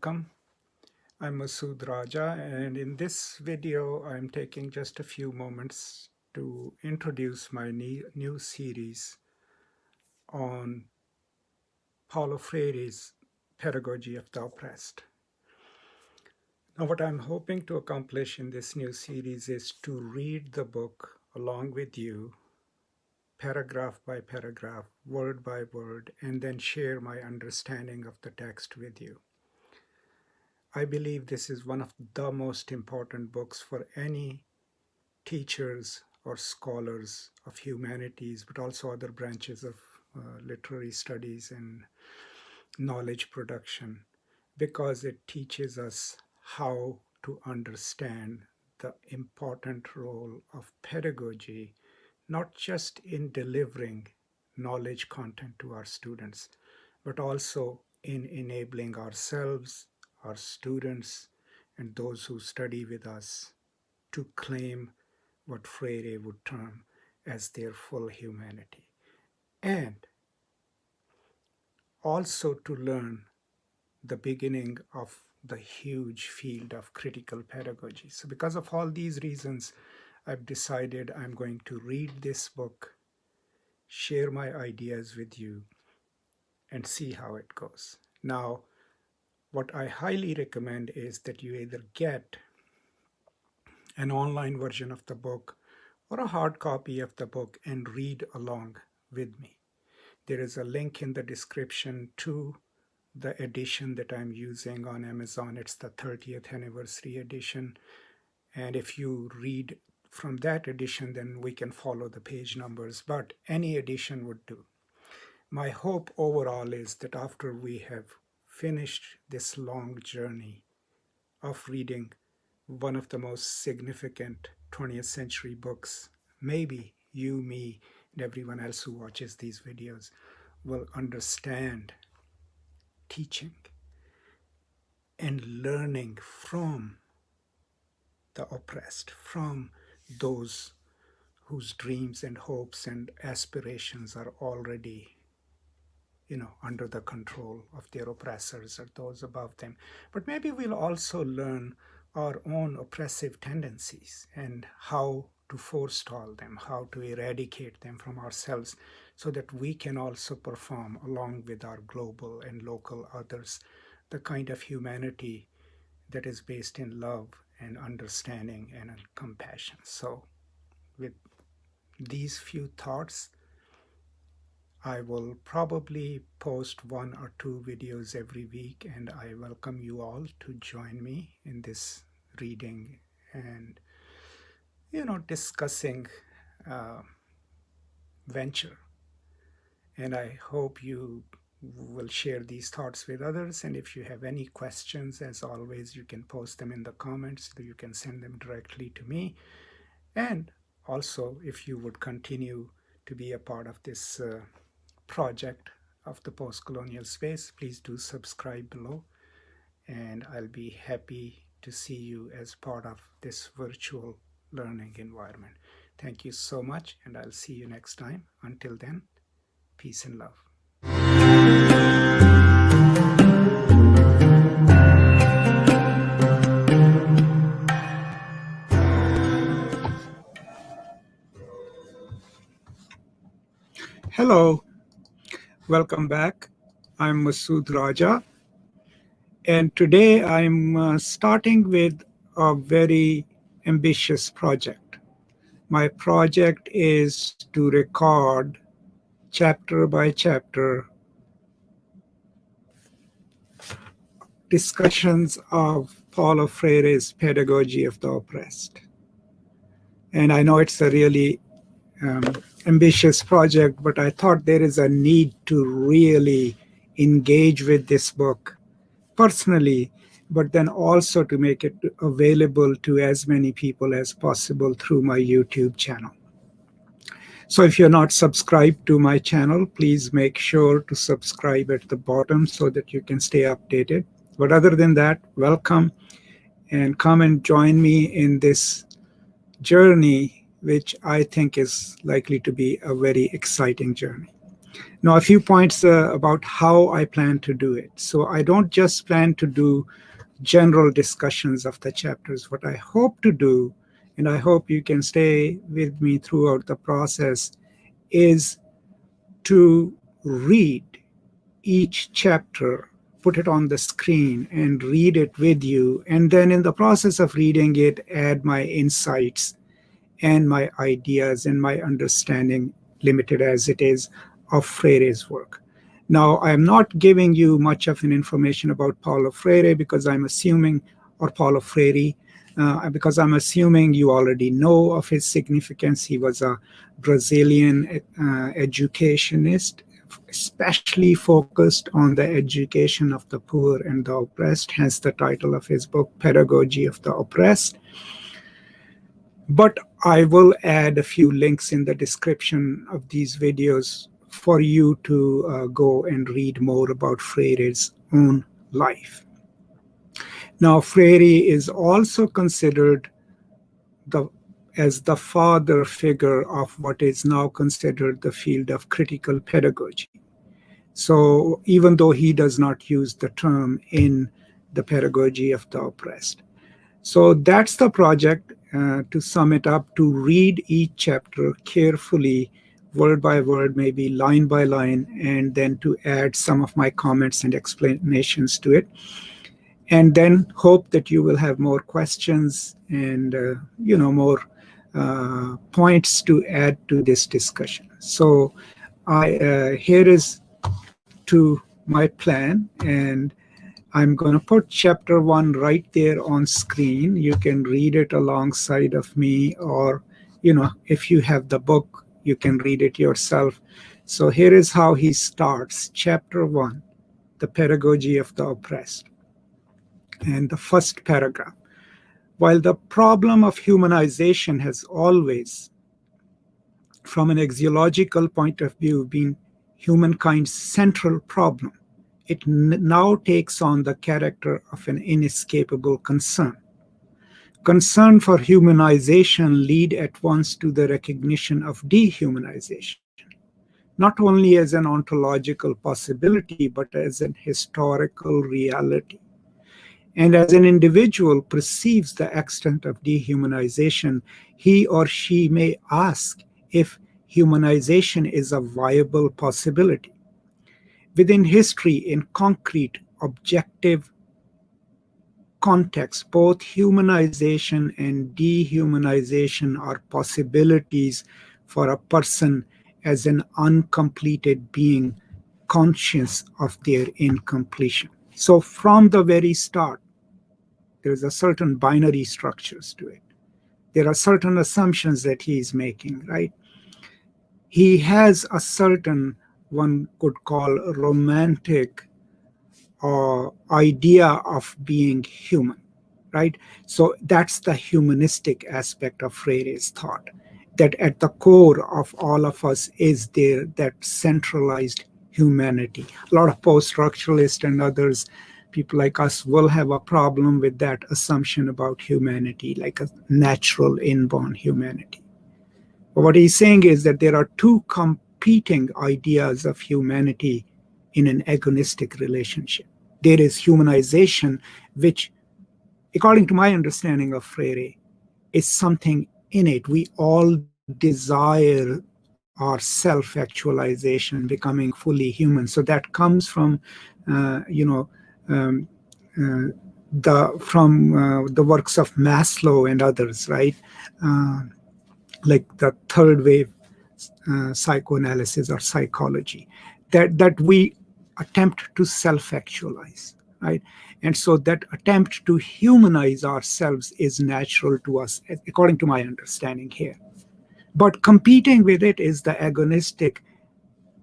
welcome. I'm Masood Raja, and in this video, I'm taking just a few moments to introduce my new series on Paulo Freire's Pedagogy of the Oppressed. Now, what I'm hoping to accomplish in this new series is to read the book along with you, paragraph by paragraph, word by word, and then share my understanding of the text with you. I believe this is one of the most important books for any teachers or scholars of humanities, but also other branches of literary studies and knowledge production, because it teaches us how to understand the important role of pedagogy, not just in delivering knowledge content to our students, but also in enabling ourselves, our students, and those who study with us to claim what Freire would term as their full humanity. And also to learn the beginning of the huge field of critical pedagogy. So because of all these reasons, I've decided I'm going to read this book, share my ideas with you, and see how it goes. Now, what I highly recommend is that you either get an online version of the book or a hard copy of the book and read along with me. There is a link in the description to the edition that I'm using on Amazon. It's the 30th anniversary edition. And if you read from that edition, then we can follow the page numbers, but any edition would do. My hope overall is that after we have finished this long journey of reading one of the most significant 20th century books, maybe you, me, and everyone else who watches these videos will understand teaching and learning from the oppressed, from those whose dreams and hopes and aspirations are already under the control of their oppressors or those above them. But maybe we'll also learn our own oppressive tendencies and how to forestall them, how to eradicate them from ourselves, so that we can also perform along with our global and local others the kind of humanity that is based in love and understanding and compassion. So with these few thoughts, I will probably post 1 or 2 videos every week, and I welcome you all to join me in this reading and, discussing venture. And I hope you will share these thoughts with others. And if you have any questions, as always, you can post them in the comments, so you can send them directly to me. And also, if you would continue to be a part of this project of the post-colonial space, please do subscribe below, and I'll be happy to see you as part of this virtual learning environment. Thank you so much, and I'll see you next time. Until then, peace and love. Hello. Welcome back. I'm Masood Raja, and today I'm starting with a very ambitious project. My project is to record chapter by chapter discussions of Paulo Freire's Pedagogy of the Oppressed. And I know it's a really ambitious project, but I thought there is a need to really engage with this book personally, but then also to make it available to as many people as possible through my YouTube channel. So if you're not subscribed to my channel, please make sure to subscribe at the bottom so that you can stay updated. But other than that, welcome, and come and join me in this journey, which I think is likely to be a very exciting journey. Now, a few points about how I plan to do it. So I don't just plan to do general discussions of the chapters. What I hope to do, and I hope you can stay with me throughout the process, is to read each chapter, put it on the screen and read it with you. And then in the process of reading it, add my insights and my ideas and my understanding, limited as it is, of Freire's work. Now, I am not giving you much of an information about Paulo Freire because I'm assuming, or Paulo Freire, because I'm assuming you already know of his significance. He was a Brazilian educationist, especially focused on the education of the poor and the oppressed, hence the title of his book, Pedagogy of the Oppressed. But I will add a few links in the description of these videos for you to go and read more about Freire's own life. Now, Freire is also considered as the father figure of what is now considered the field of critical pedagogy. So even though he does not use the term in the Pedagogy of the Oppressed. So that's the project, to sum it up, to read each chapter carefully, word by word, maybe line by line, and then to add some of my comments and explanations to it. And then hope that you will have more questions and more points to add to this discussion. So here is to my plan, and I'm going to put chapter 1 right there on screen. You can read it alongside of me, or, if you have the book, you can read it yourself. So here is how he starts. Chapter 1, the pedagogy of the oppressed. And the first paragraph. While the problem of humanization has always, from an axiological point of view, been humankind's central problem, it now takes on the character of an inescapable concern. Concern for humanization lead at once to the recognition of dehumanization, not only as an ontological possibility, but as an historical reality. And as an individual perceives the extent of dehumanization, he or she may ask if humanization is a viable possibility. Within history, in concrete, objective context, both humanization and dehumanization are possibilities for a person as an uncompleted being conscious of their incompletion. So from the very start, there's a certain binary structures to it. There are certain assumptions that he is making, right? He has a certain, one could call, romantic idea of being human, right? So that's the humanistic aspect of Freire's thought, that at the core of all of us is there that centralized humanity. A lot of post-structuralists and others, people like us, will have a problem with that assumption about humanity, like a natural inborn humanity. But what he's saying is that there are two competing ideas of humanity in an agonistic relationship. There is humanization, which, according to my understanding of Freire, is something innate. We all desire our self-actualization, becoming fully human. So that comes from, the works of Maslow and others, right? Like the third wave psychoanalysis or psychology, that we attempt to self-actualize, right? And so that attempt to humanize ourselves is natural to us, according to my understanding here. But competing with it is the agonistic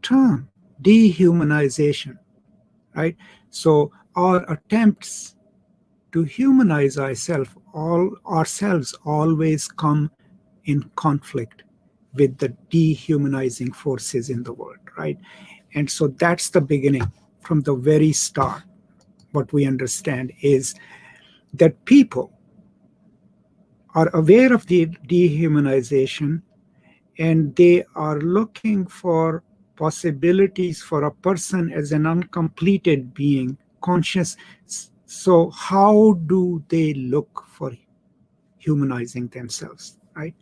term, dehumanization, right? So our attempts to humanize ourselves always come in conflict with the dehumanizing forces in the world, right? And so that's the beginning. From the very start, what we understand is that people are aware of the dehumanization, and they are looking for possibilities for a person as an uncompleted being, conscious. So how do they look for humanizing themselves, right?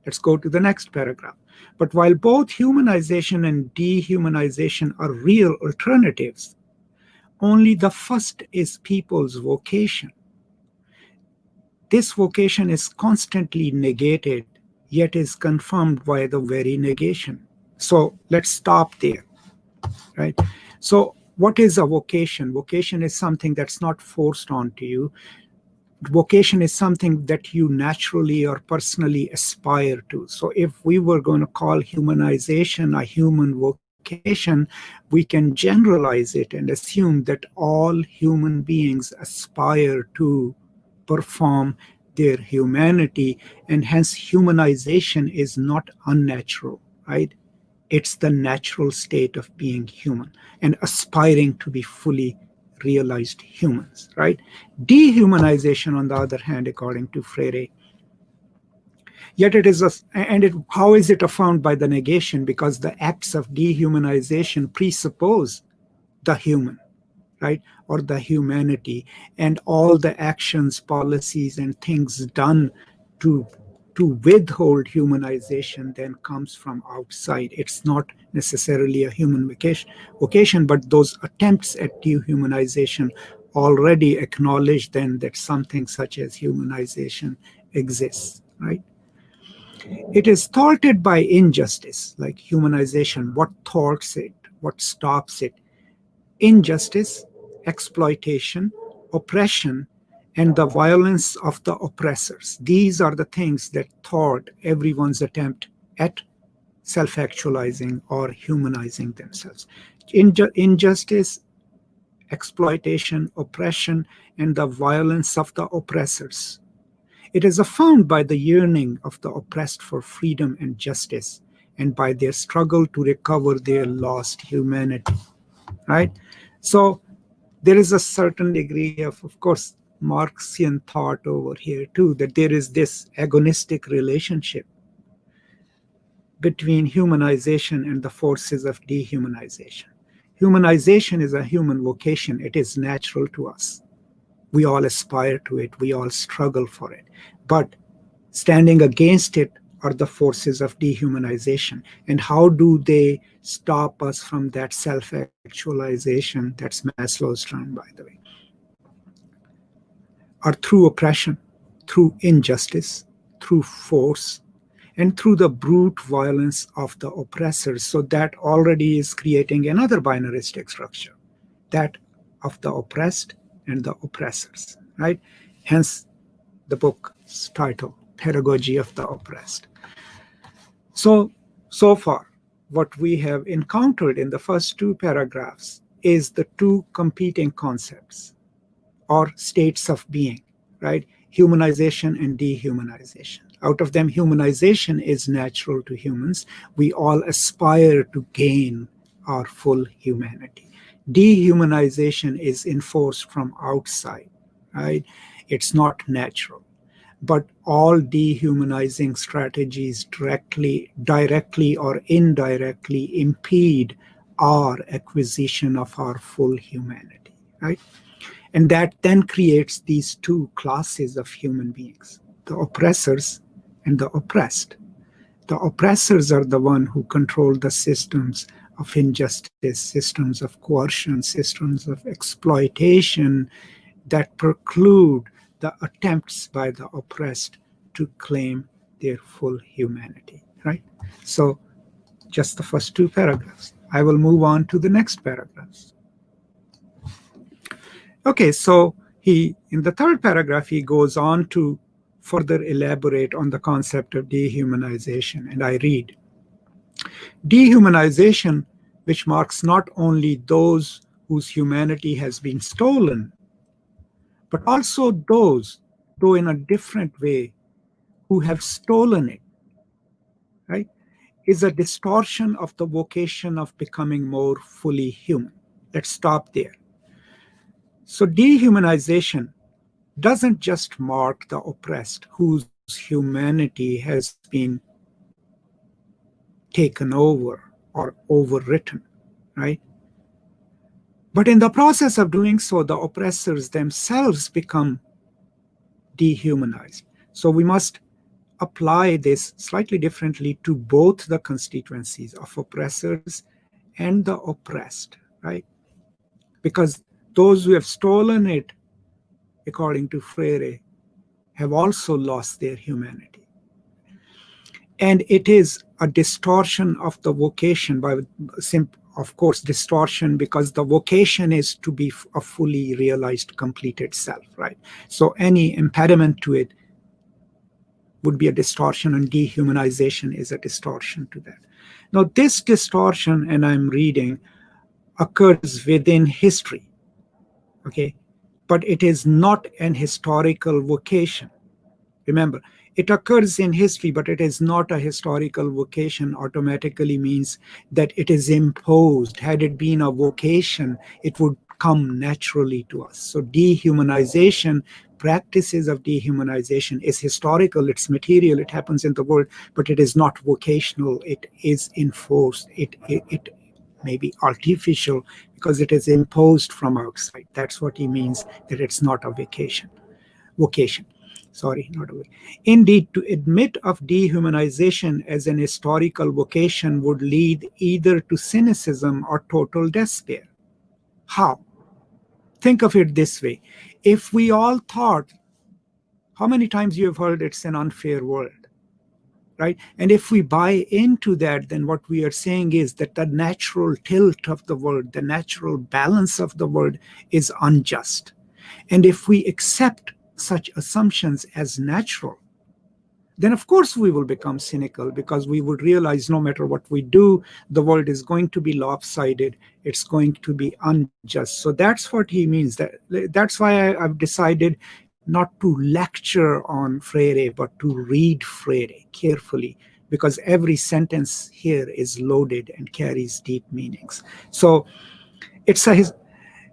Let's go to the next paragraph. But while both humanization and dehumanization are real alternatives, only the first is people's vocation. This vocation is constantly negated, yet is confirmed by the very negation. So let's stop there, right? So what is a vocation? Vocation is something that's not forced onto you. Vocation is something that you naturally or personally aspire to. So if we were going to call humanization a human vocation, we can generalize it and assume that all human beings aspire to perform their humanity, and hence humanization is not unnatural, right? It's the natural state of being human and aspiring to be fully realized humans, right? Dehumanization, on the other hand, according to Freire, yet it is how is it affirmed by the negation? Because the acts of dehumanization presuppose the human, right, or the humanity, and all the actions, policies, and things done to withhold humanization then comes from outside. It's not necessarily a human vocation, but those attempts at dehumanization already acknowledge then that something such as humanization exists, right? It is thwarted by injustice, like humanization. What thwarts it? What stops it? Injustice, exploitation, oppression, and the violence of the oppressors. These are the things that thwart everyone's attempt at self-actualizing or humanizing themselves. Injustice, exploitation, oppression, and the violence of the oppressors. It is affirmed by the yearning of the oppressed for freedom and justice, and by their struggle to recover their lost humanity, right? So there is a certain degree of course, Marxian thought over here too, that there is this agonistic relationship between humanization and the forces of dehumanization. Humanization is a human vocation. It is natural to us. We all aspire to it. We all struggle for it. But standing against it are the forces of dehumanization. And how do they stop us from that self-actualization? That's Maslow's term, by the way. Are through oppression, through injustice, through force, and through the brute violence of the oppressors. So that already is creating another binaristic structure, that of the oppressed and the oppressors, right? Hence the book's title, Pedagogy of the Oppressed. So far, what we have encountered in the first two paragraphs is the two competing concepts or states of being, right? Humanization and dehumanization. Out of them, humanization is natural to humans. We all aspire to gain our full humanity. Dehumanization is enforced from outside, right? It's not natural. But all dehumanizing strategies directly or indirectly impede our acquisition of our full humanity, right? And that then creates these two classes of human beings, the oppressors and the oppressed. The oppressors are the ones who control the systems of injustice, systems of coercion, systems of exploitation that preclude the attempts by the oppressed to claim their full humanity, right? So just the first two paragraphs. I will move on to the next paragraphs. Okay, so in the third paragraph, he goes on to further elaborate on the concept of dehumanization. And I read, dehumanization, which marks not only those whose humanity has been stolen, but also those, though in a different way, who have stolen it, right, is a distortion of the vocation of becoming more fully human. Let's stop there. So dehumanization doesn't just mark the oppressed whose humanity has been taken over or overwritten, right? But in the process of doing so, the oppressors themselves become dehumanized. So we must apply this slightly differently to both the constituencies of oppressors and the oppressed, right? Because those who have stolen it, according to Freire, have also lost their humanity. And it is a distortion of the vocation, of course, distortion, because the vocation is to be a fully realized, completed self, right? So any impediment to it would be a distortion, and dehumanization is a distortion to that. Now, this distortion, and I'm reading, occurs within history, okay? But it is not an historical vocation. Remember, it occurs in history, but it is not a historical vocation automatically means that it is imposed. Had it been a vocation, it would come naturally to us. So dehumanization, practices of dehumanization is historical, it's material, it happens in the world, but it is not vocational, it is enforced. It may be artificial because it is imposed from outside. That's what he means, that it's not a vocation. Sorry, not a way. Indeed, to admit of dehumanization as an historical vocation would lead either to cynicism or total despair. How? Think of it this way. If we all thought, how many times you have heard it's an unfair world, right? And if we buy into that, then what we are saying is that the natural tilt of the world, the natural balance of the world is unjust. And if we accept such assumptions as natural, then of course we will become cynical, because we would realize no matter what we do, the world is going to be lopsided, it's going to be unjust. So that's what he means. That's why I've decided not to lecture on Freire, but to read Freire carefully, because every sentence here is loaded and carries deep meanings. So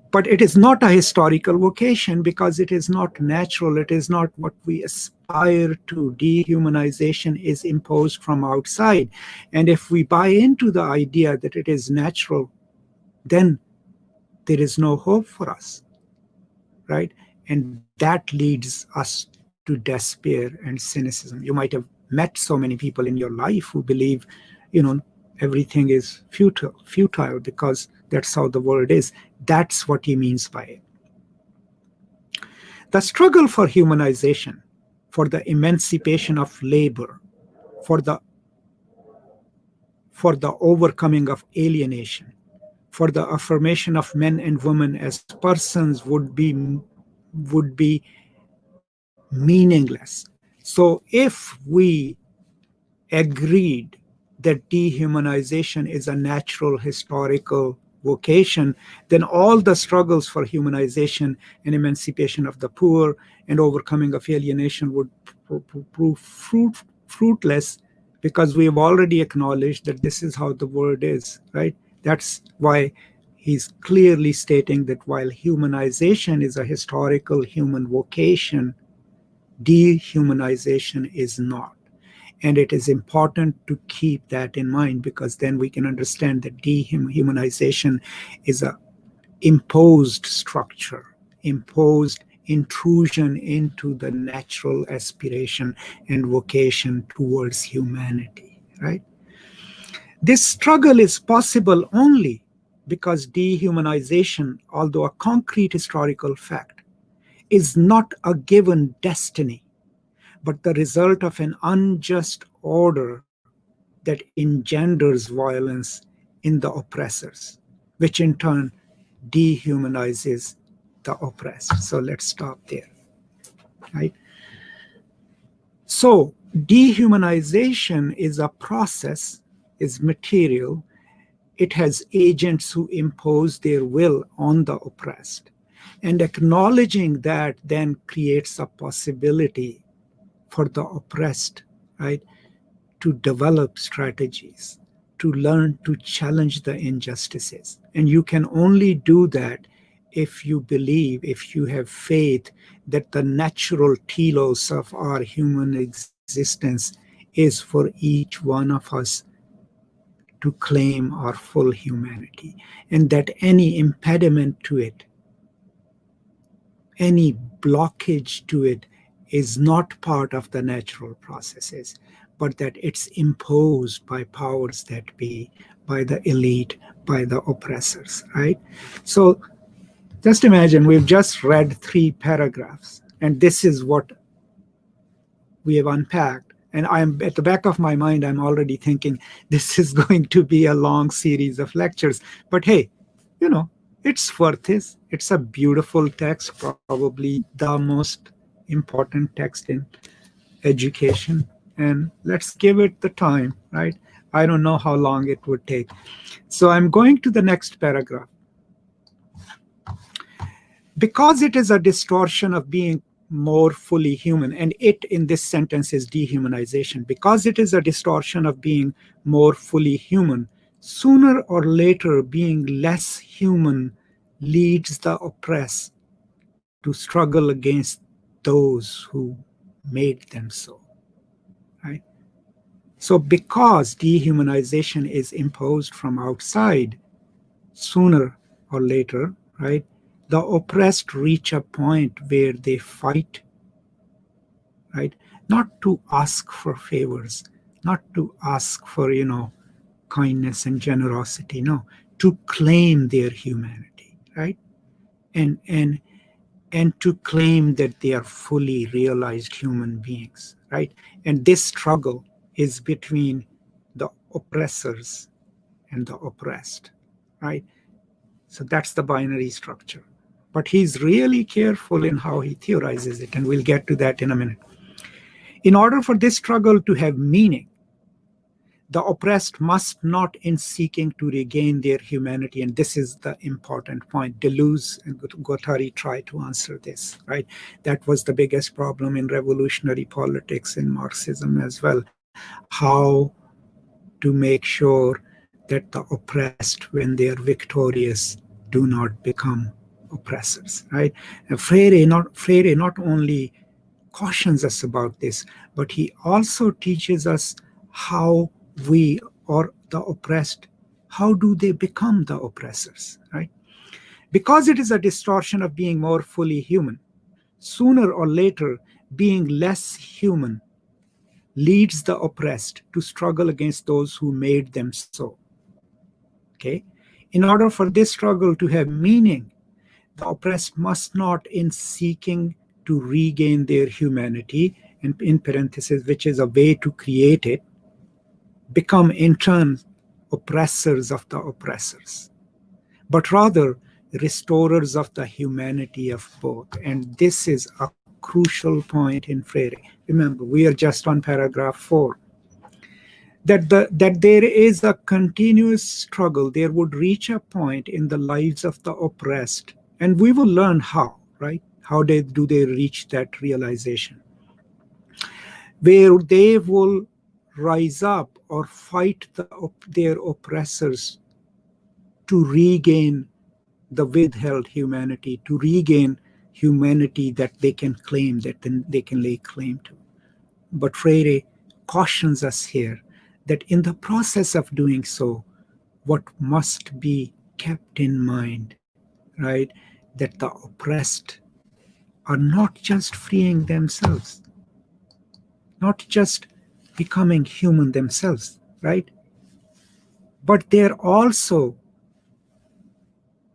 but it is not a historical vocation, because it is not natural. It is not what we aspire to. Dehumanization is imposed from outside. And if we buy into the idea that it is natural, then there is no hope for us, right? And that leads us to despair and cynicism. You might have met so many people in your life who believe, everything is futile because that's how the world is. That's what he means by it. The struggle for humanization, for the emancipation of labor, for the overcoming of alienation, for the affirmation of men and women as persons would be meaningless. So if we agreed that dehumanization is a natural historical vocation, then all the struggles for humanization and emancipation of the poor and overcoming of alienation would prove fruitless, because we have already acknowledged that this is how the world is, right? That's why he's clearly stating that while humanization is a historical human vocation, dehumanization is not. And it is important to keep that in mind, because then we can understand that dehumanization is a imposed structure, imposed intrusion into the natural aspiration and vocation towards humanity, right? This struggle is possible only because dehumanization, although a concrete historical fact, is not a given destiny, but the result of an unjust order that engenders violence in the oppressors, which in turn dehumanizes the oppressed. So let's stop there, right? So dehumanization is a process, is material. It has agents who impose their will on the oppressed. And acknowledging that then creates a possibility for the oppressed, right, to develop strategies, to learn to challenge the injustices. And you can only do that if you believe, if you have faith that the natural telos of our human existence is for each one of us to claim our full humanity, and that any impediment to it, any blockage to it, is not part of the natural processes, but that it's imposed by powers that be, by the elite, by the oppressors, right? So just imagine we've just read 3 paragraphs, and this is what we have unpacked. And I'm at the back of my mind, I'm already thinking this is going to be a long series of lectures. But hey, you know, it's worth it. It's a beautiful text, probably the most important text in education. And let's give it the time, right? I don't know how long it would take. So I'm going to the next paragraph. Because it is a distortion of being more fully human, and it in this sentence is dehumanization, because it is a distortion of being more fully human, sooner or later being less human leads the oppressed to struggle against those who made them so, right? So because dehumanization is imposed from outside, sooner or later, right, the oppressed reach a point where they fight, right? Not to ask for favors, not to ask for, kindness and generosity, no, to claim their humanity, right? And to claim that they are fully realized human beings, right? And this struggle is between the oppressors and the oppressed, right? So that's the binary structure. But he's really careful in how he theorizes it, and we'll get to that in a minute. In order for this struggle to have meaning, the oppressed must not, in seeking to regain their humanity, and this is the important point, Deleuze and Guattari try to answer this, right? That was the biggest problem in revolutionary politics in Marxism as well, how to make sure that the oppressed, when they are victorious, do not become oppressors, right? And Freire not only cautions us about this, but he also teaches us how we, or the oppressed, how do they become the oppressors, right? Because it is a distortion of being more fully human, sooner or later, being less human leads the oppressed to struggle against those who made them so. Okay? In order for this struggle to have meaning, the oppressed must not, in seeking to regain their humanity, and in parentheses, which is a way to create it, become in turn oppressors of the oppressors, but rather restorers of the humanity of both. And this is a crucial point in Freire. Remember, we are just on paragraph 4. That there is a continuous struggle. There would reach a point in the lives of the oppressed, and we will learn how, right? How do they reach that realization? Where they will rise up or fight their oppressors to regain the withheld humanity, to regain humanity that they can claim, that they can lay claim to. But Freire cautions us here that in the process of doing so, what must be kept in mind, right, that the oppressed are not just freeing themselves, not just becoming human themselves, right, but they're also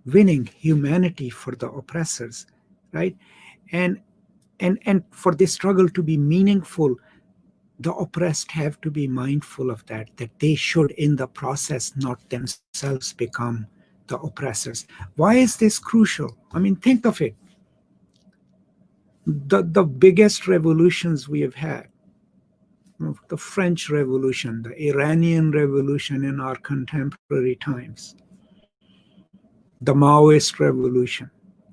winning humanity for the oppressors, right? And for this struggle to be meaningful, the oppressed have to be mindful of that they should in the process not themselves become the oppressors. Why is this crucial? I mean, think of it. The biggest revolutions we have had, the French Revolution, the Iranian Revolution in our contemporary times, the Maoist Revolution.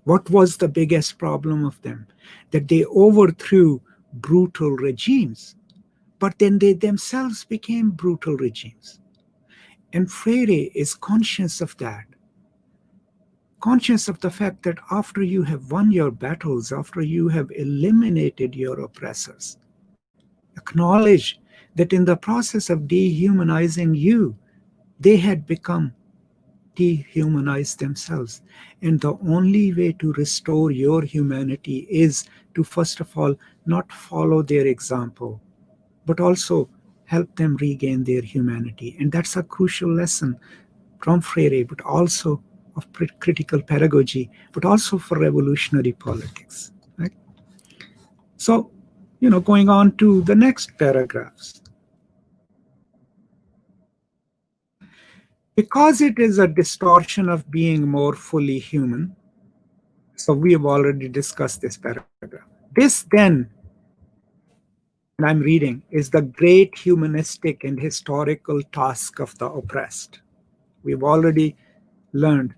What was the biggest problem of them? That they overthrew brutal regimes, but then they themselves became brutal regimes. And Freire is conscious of that, conscious of the fact that after you have won your battles, after you have eliminated your oppressors, acknowledge that in the process of dehumanizing you, They had become dehumanized themselves. And the only way to restore your humanity is to, first of all, not follow their example, but also help them regain their humanity. And that's a crucial lesson from Freire, but also of critical pedagogy, but also for revolutionary politics. Right? So, going on to the next paragraphs. Because it is a distortion of being more fully human, so we have already discussed this paragraph. This then, and I'm reading, is the great humanistic and historical task of the oppressed. We've already learned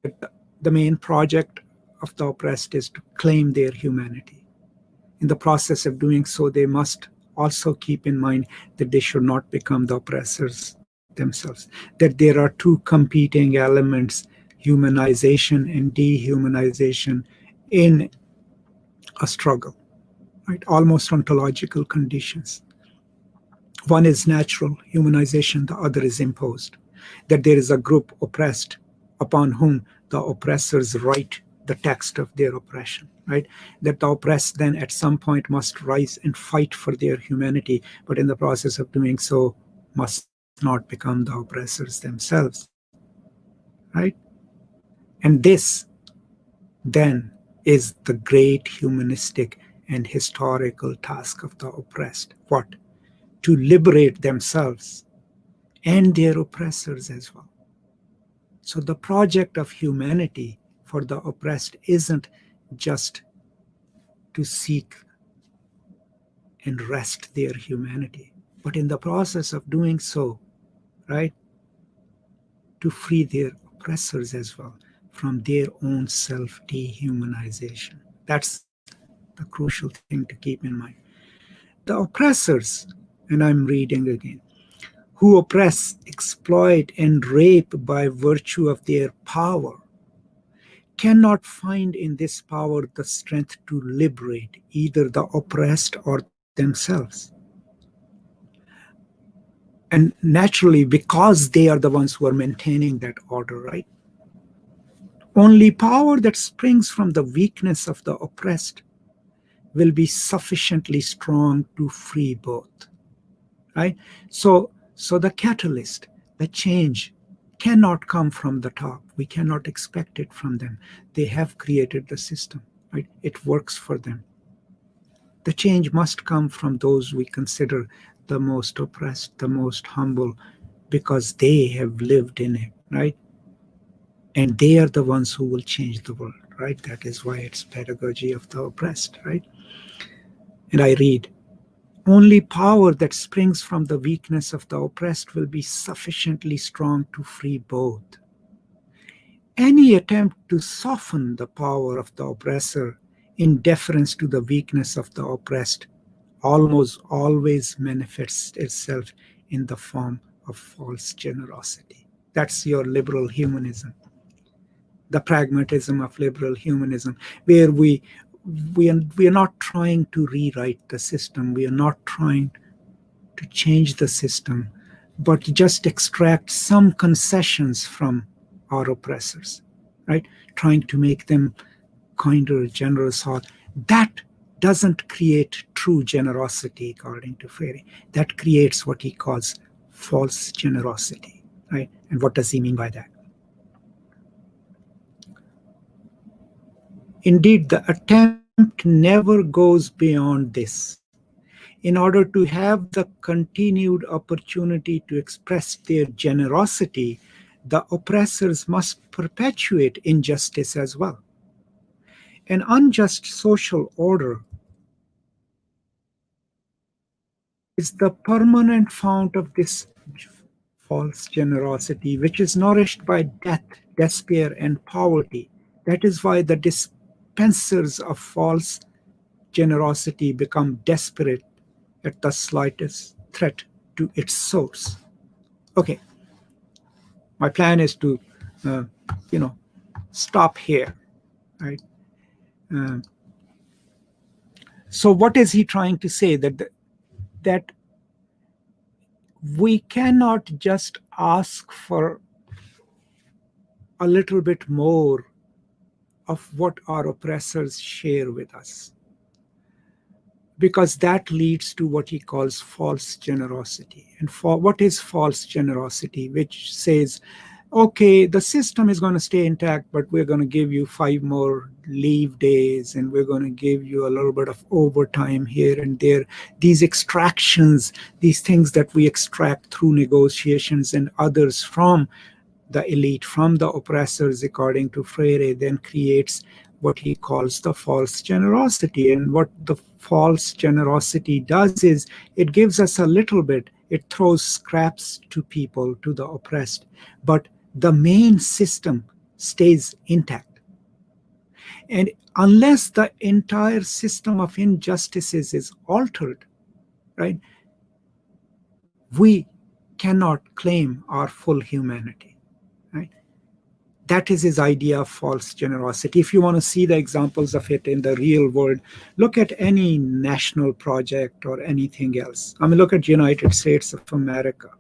that the main project of the oppressed is to claim their humanity. In the process of doing so, they must also keep in mind that they should not become the oppressors themselves, that there are two competing elements, humanization and dehumanization, in a struggle, right? Almost ontological conditions. One is natural humanization, the other is imposed. That there is a group oppressed upon whom the oppressors write the text of their oppression, right? That the oppressed then at some point must rise and fight for their humanity, but in the process of doing so must not become the oppressors themselves, right? And this then is the great humanistic and historical task of the oppressed. What? To liberate themselves and their oppressors as well. So the project of humanity for the oppressed isn't just to seek and wrest their humanity, but in the process of doing so, right, to free their oppressors as well from their own self-dehumanization. That's the crucial thing to keep in mind. The oppressors, and I'm reading again, who oppress, exploit, and rape by virtue of their power, cannot find in this power the strength to liberate either the oppressed or themselves. And naturally, because they are the ones who are maintaining that order, right? Only power that springs from the weakness of the oppressed will be sufficiently strong to free both, right? So the catalyst, the change, cannot come from the top. We cannot expect it from them. They have created the system, right? It works for them. The change must come from those we consider the most oppressed, the most humble, because they have lived in it, right? And they are the ones who will change the world, right? That is why it's pedagogy of the oppressed, right? And I read, only power that springs from the weakness of the oppressed will be sufficiently strong to free both. Any attempt to soften the power of the oppressor in deference to the weakness of the oppressed almost always manifests itself in the form of false generosity. That's your liberal humanism, the pragmatism of liberal humanism, where we are not trying to rewrite the system. We are not trying to change the system, but just extract some concessions from our oppressors, right? Trying to make them kinder, generous heart. That doesn't create true generosity, according to Freire. That creates what he calls false generosity, right? And what does he mean by that? Indeed, the attempt never goes beyond this. In order to have the continued opportunity to express their generosity, the oppressors must perpetuate injustice as well. An unjust social order is the permanent fount of this false generosity, which is nourished by death, despair, and poverty. That is why the dispensers of false generosity become desperate at the slightest threat to its source. Okay, my plan is to, uh, stop here, right? Uh, so what is he trying to say? That we cannot just ask for a little bit more of what our oppressors share with us, because that leads to what he calls false generosity. And for what is false generosity? Which says, okay, the system is going to stay intact, but we're going to give you 5 more leave days, and we're going to give you a little bit of overtime here and there. These extractions, these things that we extract through negotiations and others from the elite, from the oppressors, according to Freire, then creates what he calls the false generosity. And what the false generosity does is it gives us a little bit, it throws scraps to people, to the oppressed, but the main system stays intact. And unless the entire system of injustices is altered, right, we cannot claim our full humanity, right? That is his idea of false generosity. If you want to see the examples of it in the real world, look at any national project or anything else. I mean, look at United States of America,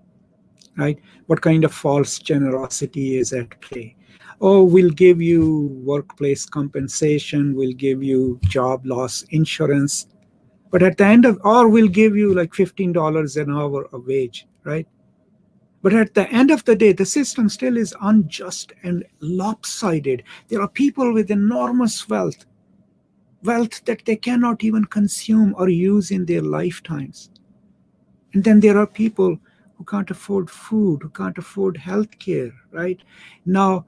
right? What kind of false generosity is at play? Oh, we'll give you workplace compensation, we'll give you job loss insurance, but at the end of, or we'll give you like $15 an hour a wage, right? But at the end of the day, the system still is unjust and lopsided. There are people with enormous wealth, wealth that they cannot even consume or use in their lifetimes. And then there are people who can't afford food, who can't afford health care, right? Now,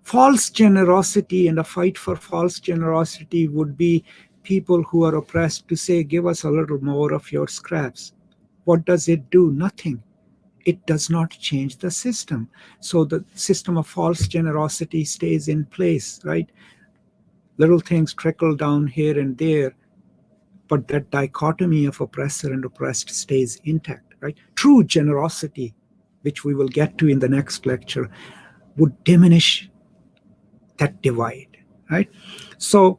false generosity and a fight for false generosity would be people who are oppressed to say, give us a little more of your scraps. What does it do? Nothing. It does not change the system. So the system of false generosity stays in place, right? Little things trickle down here and there, but that dichotomy of oppressor and oppressed stays intact, right? True generosity, which we will get to in the next lecture, would diminish that divide, right? So,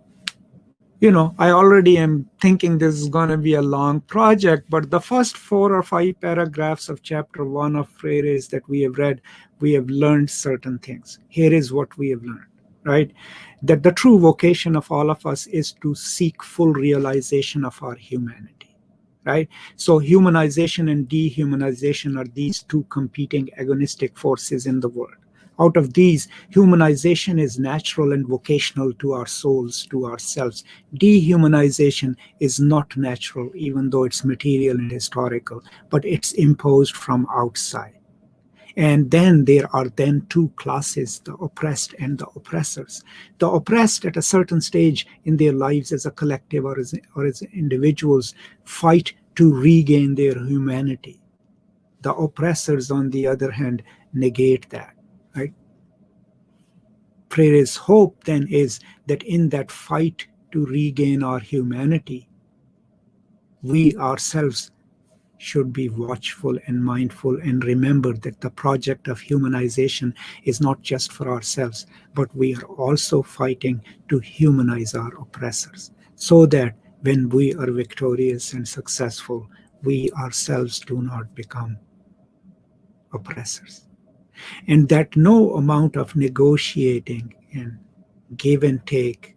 I already am thinking this is going to be a long project, but the first 4 or 5 paragraphs of chapter 1 of Freire's that we have read, we have learned certain things. Here is what we have learned, right? That the true vocation of all of us is to seek full realization of our humanity, right? So humanization and dehumanization are these 2 competing agonistic forces in the world. Out of these, humanization is natural and vocational to our souls, to ourselves. Dehumanization is not natural, even though it's material and historical, but it's imposed from outside. And then there are then 2 classes, the oppressed and the oppressors. The oppressed at a certain stage in their lives as a collective or as individuals fight to regain their humanity. The oppressors, on the other hand, negate that, right? Freire's hope then is that in that fight to regain our humanity, we ourselves should be watchful and mindful and remember that the project of humanization is not just for ourselves, but we are also fighting to humanize our oppressors, so that when we are victorious and successful, we ourselves do not become oppressors. And that no amount of negotiating and give and take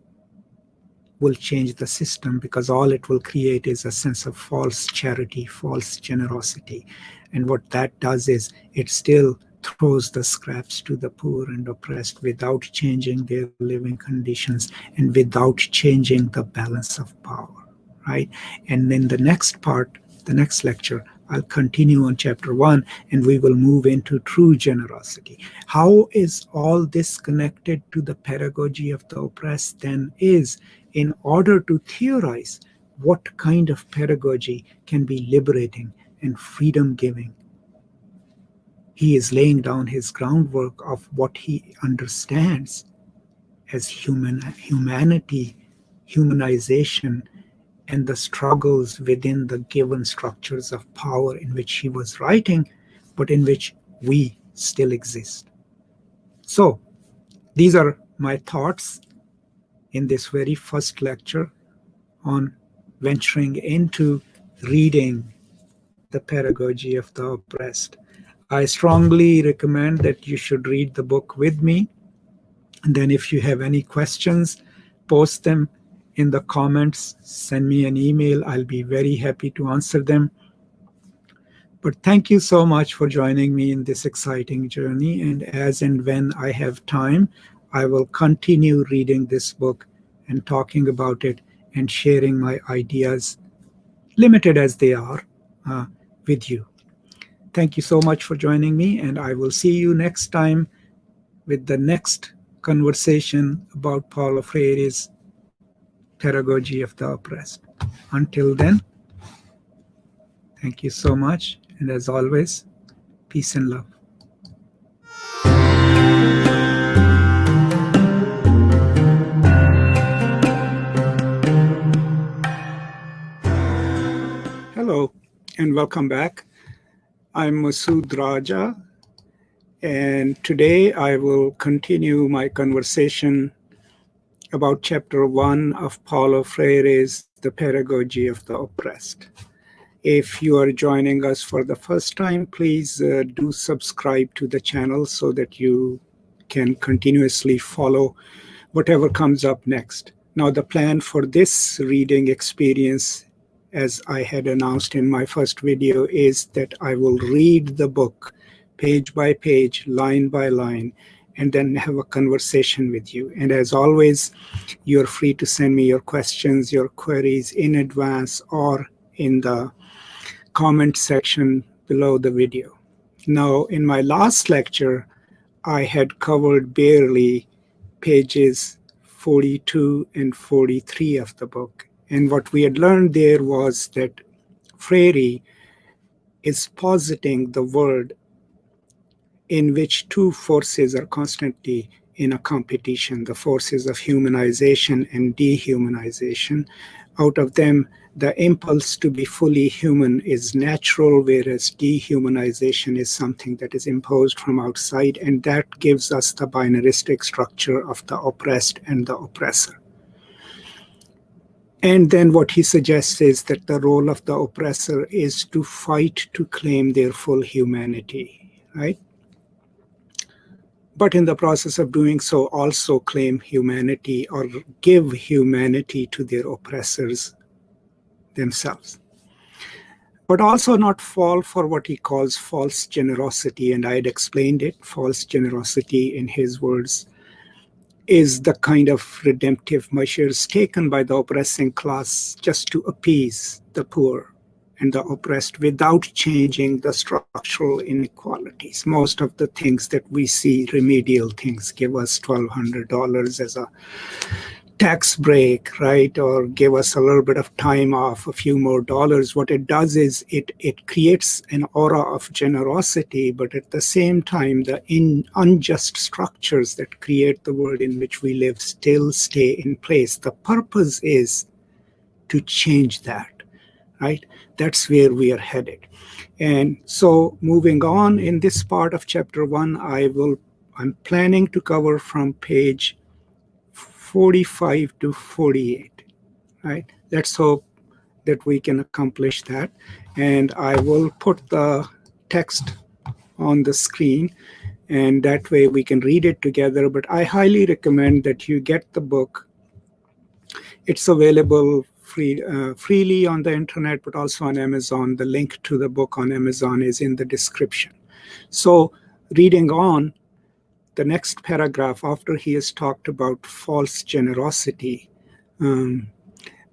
will change the system, because all it will create is a sense of false charity, false generosity. And what that does is it still throws the scraps to the poor and oppressed without changing their living conditions and without changing the balance of power, right? And then the next part, the next lecture, I'll continue on chapter 1, and we will move into true generosity. How is all this connected to the pedagogy of the oppressed then is, in order to theorize what kind of pedagogy can be liberating and freedom-giving. He is laying down his groundwork of what he understands as humanity, humanization, and the struggles within the given structures of power in which he was writing, but in which we still exist. So, these are my thoughts in this very first lecture on venturing into reading the Pedagogy of the Oppressed. I strongly recommend that you should read the book with me. And then if you have any questions, post them in the comments, send me an email. I'll be very happy to answer them. But thank you so much for joining me in this exciting journey. And as and when I have time, I will continue reading this book and talking about it and sharing my ideas, limited as they are, with you. Thank you so much for joining me, and I will see you next time with the next conversation about Paulo Freire's Pedagogy of the Oppressed. Until then, thank you so much, and as always, peace and love. Hello, and welcome back. I'm Masood Raja, and today I will continue my conversation about Chapter 1 of Paulo Freire's The Pedagogy of the Oppressed. If you are joining us for the first time, please do subscribe to the channel so that you can continuously follow whatever comes up next. Now, the plan for this reading experience, as I had announced in my first video, is that I will read the book page by page, line by line, and then have a conversation with you. And as always, you're free to send me your questions, your queries in advance or in the comment section below the video. Now, in my last lecture, I had covered barely pages 42 and 43 of the book. And what we had learned there was that Freire is positing the world in which two forces are constantly in a competition, the forces of humanization and dehumanization. Out of them, the impulse to be fully human is natural, whereas dehumanization is something that is imposed from outside, and that gives us the binaristic structure of the oppressed and the oppressor. And then what he suggests is that the role of the oppressor is to fight to claim their full humanity, right? But in the process of doing so, also claim humanity or give humanity to their oppressors themselves. But also not fall for what he calls false generosity, and I had explained it. False generosity, in his words, is the kind of redemptive measures taken by the oppressing class just to appease the poor and the oppressed without changing the structural inequalities. Most of the things that we see, remedial things, give us $1,200 as a tax break, right? Or give us a little bit of time off, a few more dollars. What it does is it creates an aura of generosity, but at the same time, the unjust structures that create the world in which we live still stay in place. The purpose is to change that, right? That's where we are headed. And so moving on in this part of chapter 1, I'm planning to cover from page 45 to 48, right? Let's hope that we can accomplish that. And I will put the text on the screen, and that way we can read it together. But I highly recommend that you get the book. It's available freely on the internet, but also on Amazon. The link to the book on Amazon is in the description. So reading on, the next paragraph, after he has talked about false generosity,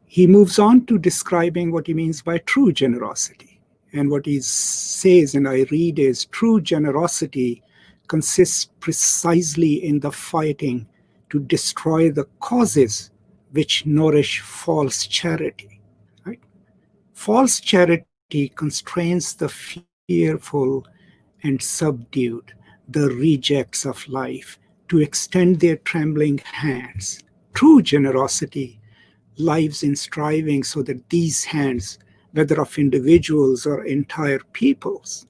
he moves on to describing what he means by true generosity. And what he says, and I read, is true generosity consists precisely in the fighting to destroy the causes which nourish false charity. Right? False charity constrains the fearful and subdued, the rejects of life, to extend their trembling hands. True generosity lives in striving so that these hands, whether of individuals or entire peoples,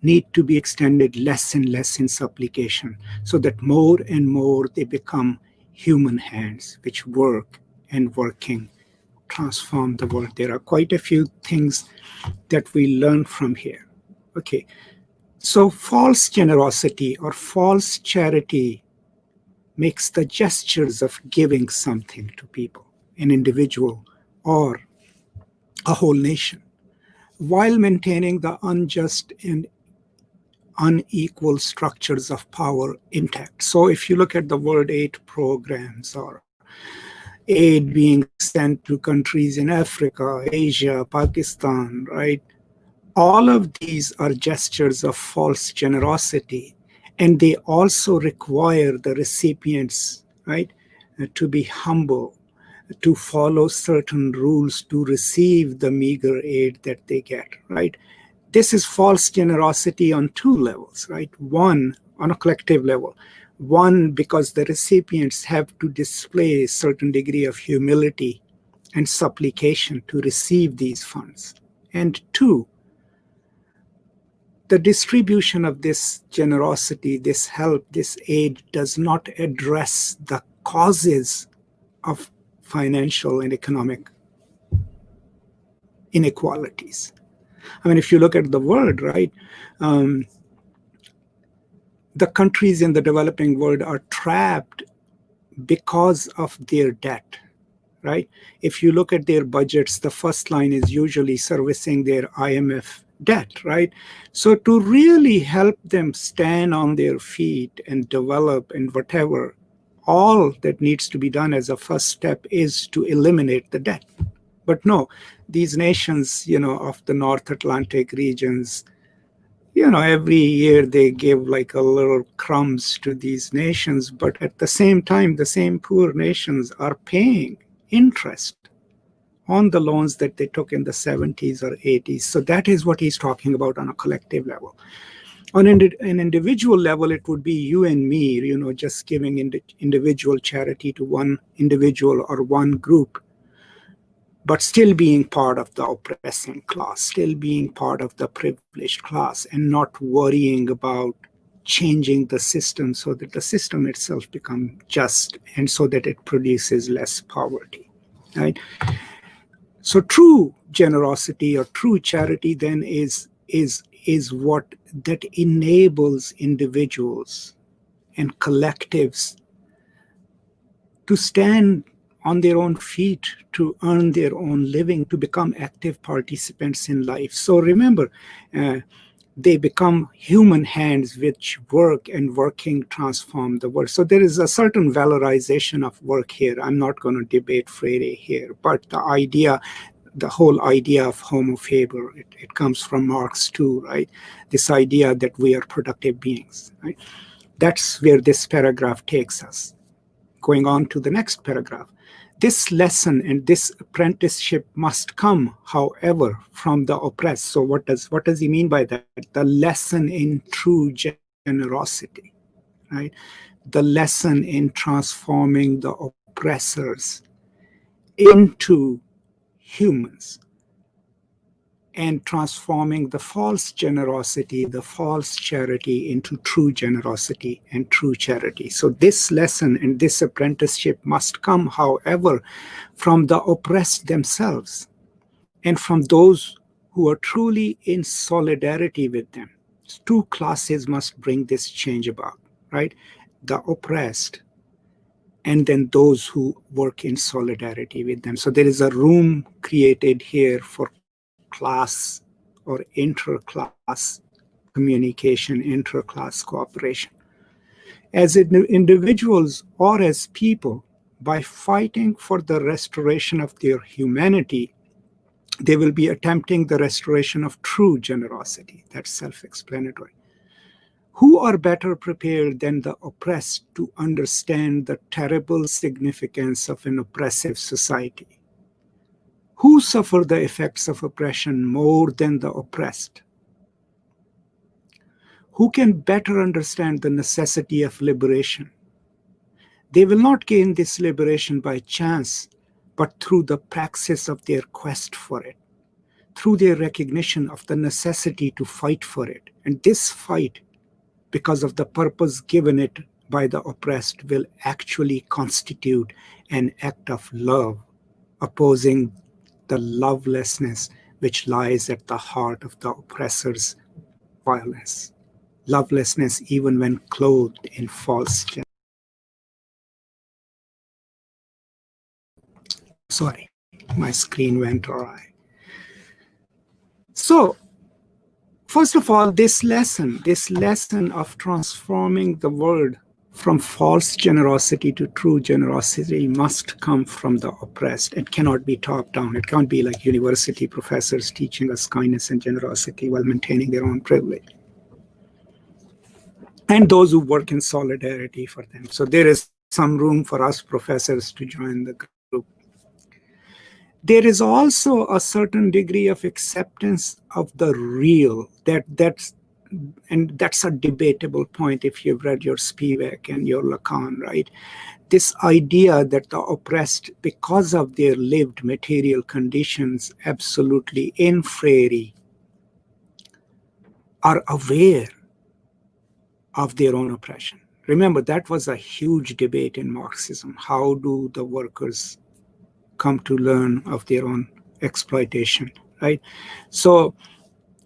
need to be extended less and less in supplication, so that more and more they become human hands which work and working transform the world. There are quite a few things that we learn from here. Okay, so false generosity or false charity makes the gestures of giving something to people, an individual or a whole nation, while maintaining the unjust and unequal structures of power intact. So if you look at the World Aid programs or aid being sent to countries in Africa, Asia, Pakistan, right? All of these are gestures of false generosity, and they also require the recipients, right, to be humble, to follow certain rules to receive the meager aid that they get, right? This is false generosity on two levels, right? One, on a collective level. One, because the recipients have to display a certain degree of humility and supplication to receive these funds. And two, the distribution of this generosity, this help, this aid does not address the causes of financial and economic inequalities. I mean, if you look at the world, right, the countries in the developing world are trapped because of their debt, right? If you look at their budgets, the first line is usually servicing their IMF debt, right? So to really help them stand on their feet and develop and whatever, all that needs to be done as a first step is to eliminate the debt. But no, these nations, of the North Atlantic regions, every year they give like a little crumbs to these nations, but at the same time, the same poor nations are paying interest on the loans that they took in the 70s or 80s. So that is what he's talking about on a collective level. On an individual level, it would be you and me, just giving individual charity to one individual or one group, but still being part of the oppressing class, still being part of the privileged class, and not worrying about changing the system so that the system itself becomes just and so that it produces less poverty, right? So true generosity or true charity then is what that enables individuals and collectives to stand on their own feet, to earn their own living, to become active participants in life. So remember, they become human hands which work, and working transform the world. So there is a certain valorization of work here. I'm not going to debate Freire here, but the whole idea of homo faber, it comes from Marx too, right? This idea that we are productive beings, right? That's where this paragraph takes us. Going on to the next paragraph. This lesson and this apprenticeship must come, however, from the oppressed. So what does he mean by that? The lesson in true generosity, right? The lesson in transforming the oppressors into humans and transforming the false generosity, the false charity into true generosity and true charity. So this lesson and this apprenticeship must come, however, from the oppressed themselves and from those who are truly in solidarity with them. Two classes must bring this change about, right? The oppressed and then those who work in solidarity with them. So there is a room created here for class or inter-class communication, inter-class cooperation. As individuals or as people, by fighting for the restoration of their humanity, they will be attempting the restoration of true generosity. That's self-explanatory. Who are better prepared than the oppressed to understand the terrible significance of an oppressive society? Who suffer the effects of oppression more than the oppressed? Who can better understand the necessity of liberation? They will not gain this liberation by chance, but through the praxis of their quest for it, through their recognition of the necessity to fight for it. And this fight, because of the purpose given it by the oppressed, will actually constitute an act of love opposing the lovelessness which lies at the heart of the oppressor's violence. Lovelessness even when clothed in false generosity. Sorry, my screen went awry. So, first of all, this lesson of transforming the world from false generosity to true generosity must come from the oppressed. It cannot be top down. It can't be like university professors teaching us kindness and generosity while maintaining their own privilege. And those who work in solidarity for them. So there is some room for us professors to join the group. There is also a certain degree of acceptance of the real. That's a debatable point if you've read your Spivak and your Lacan, right? This idea that the oppressed, because of their lived material conditions, absolutely in Freire, are aware of their own oppression. Remember, that was a huge debate in Marxism. How do the workers come to learn of their own exploitation, right? So,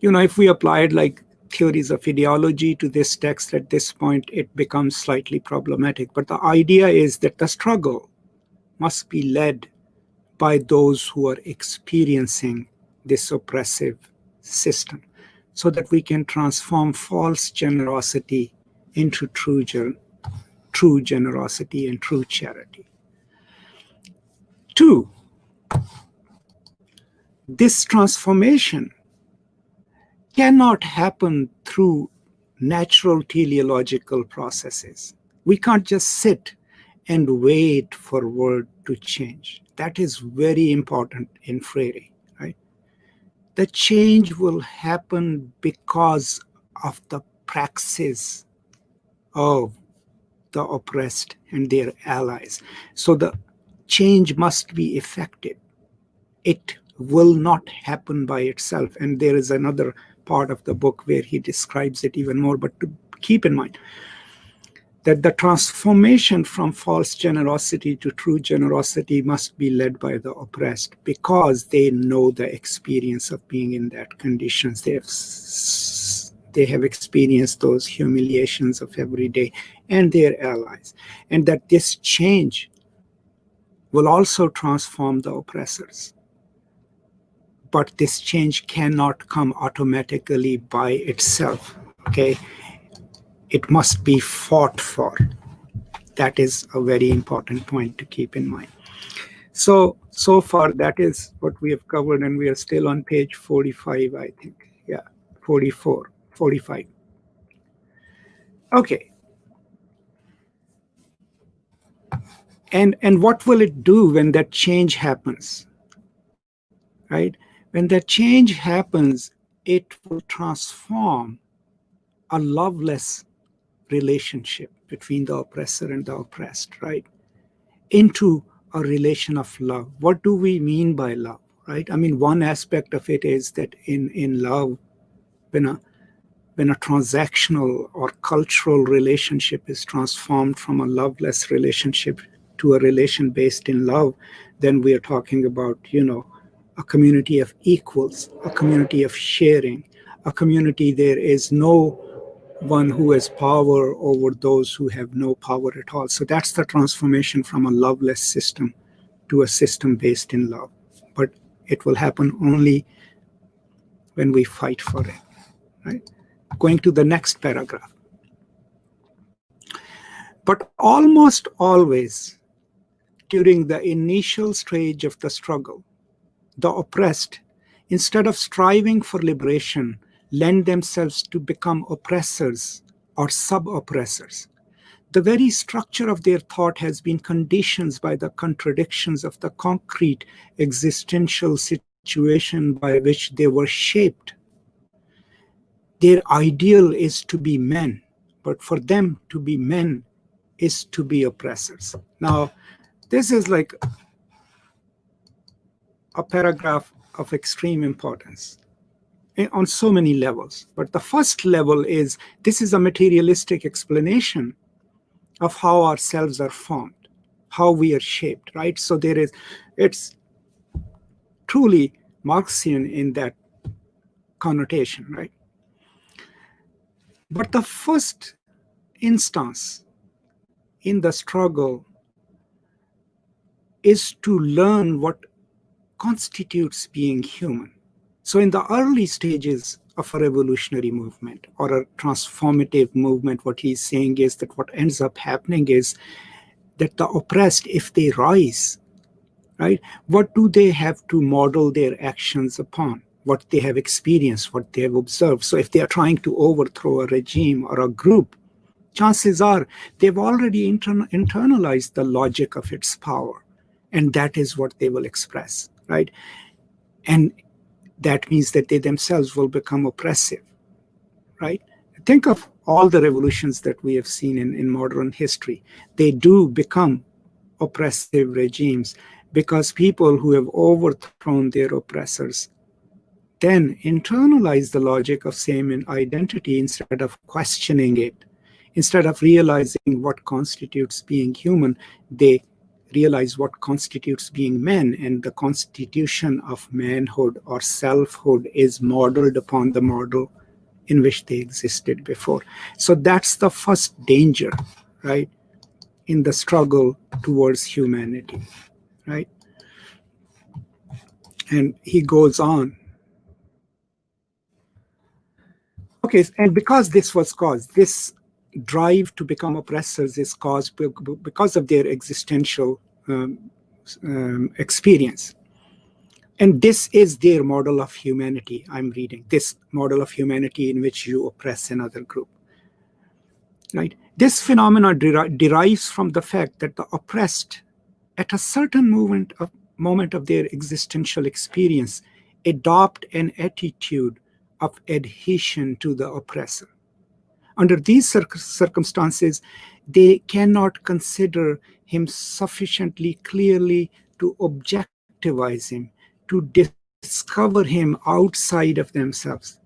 if we applied like theories of ideology to this text at this point, it becomes slightly problematic. But the idea is that the struggle must be led by those who are experiencing this oppressive system so that we can transform false generosity into true generosity and true charity. 2, this transformation cannot happen through natural teleological processes. We can't just sit and wait for world to change. That is very important in Freire, right? The change will happen because of the praxis of the oppressed and their allies. So the change must be effected. It will not happen by itself. And there is another part of the book where he describes it even more. But to keep in mind that the transformation from false generosity to true generosity must be led by the oppressed because they know the experience of being in that conditions. They have experienced those humiliations of every day and their allies. And that this change will also transform the oppressors. But this change cannot come automatically by itself, okay? It must be fought for. That is a very important point to keep in mind. So far, that is what we have covered, and we are still on page 45, I think. Yeah, 44, 45. Okay. And what will it do when that change happens? Right? When that change happens, it will transform a loveless relationship between the oppressor and the oppressed, right, into a relation of love. What do we mean by love, right? I mean, one aspect of it is that in love, when a transactional or cultural relationship is transformed from a loveless relationship to a relation based in love, then we are talking about, a community of equals, a community of sharing, a community there is no one who has power over those who have no power at all. So that's the transformation from a loveless system to a system based in love. But it will happen only when we fight for it, right? Going to the next paragraph. But almost always, during the initial stage of the struggle, the oppressed, instead of striving for liberation, lend themselves to become oppressors or sub-oppressors. The very structure of their thought has been conditioned by the contradictions of the concrete existential situation by which they were shaped. Their ideal is to be men, but for them to be men is to be oppressors. Now, this is like a paragraph of extreme importance on so many levels. But the first level is, this is a materialistic explanation of how ourselves are formed, how we are shaped, right? So it's truly Marxian in that connotation, right? But the first instance in the struggle is to learn what constitutes being human. So in the early stages of a revolutionary movement or a transformative movement, what he's saying is that what ends up happening is that the oppressed, if they rise, right, what do they have to model their actions upon? What they have experienced, what they have observed. So if they are trying to overthrow a regime or a group, chances are they've already internalized the logic of its power. And that is what they will express, right? And that means that they themselves will become oppressive, right? Think of all the revolutions that we have seen in modern history. They do become oppressive regimes because people who have overthrown their oppressors then internalize the logic of same identity instead of questioning it. Instead of realizing what constitutes being human, they realize what constitutes being man, and the constitution of manhood or selfhood is modeled upon the model in which they existed before. So that's the first danger, right, in the struggle towards humanity, right? And he goes on. Okay, and because this was caused, this drive to become oppressors is caused because of their existential experience. And this is their model of humanity, I'm reading, this model of humanity in which you oppress another group. Right? This phenomenon derives from the fact that the oppressed, at a certain moment of their existential experience, adopt an attitude of adhesion to the oppressor. Under these circumstances, they cannot consider him sufficiently clearly to objectivize him, to discover him outside of themselves.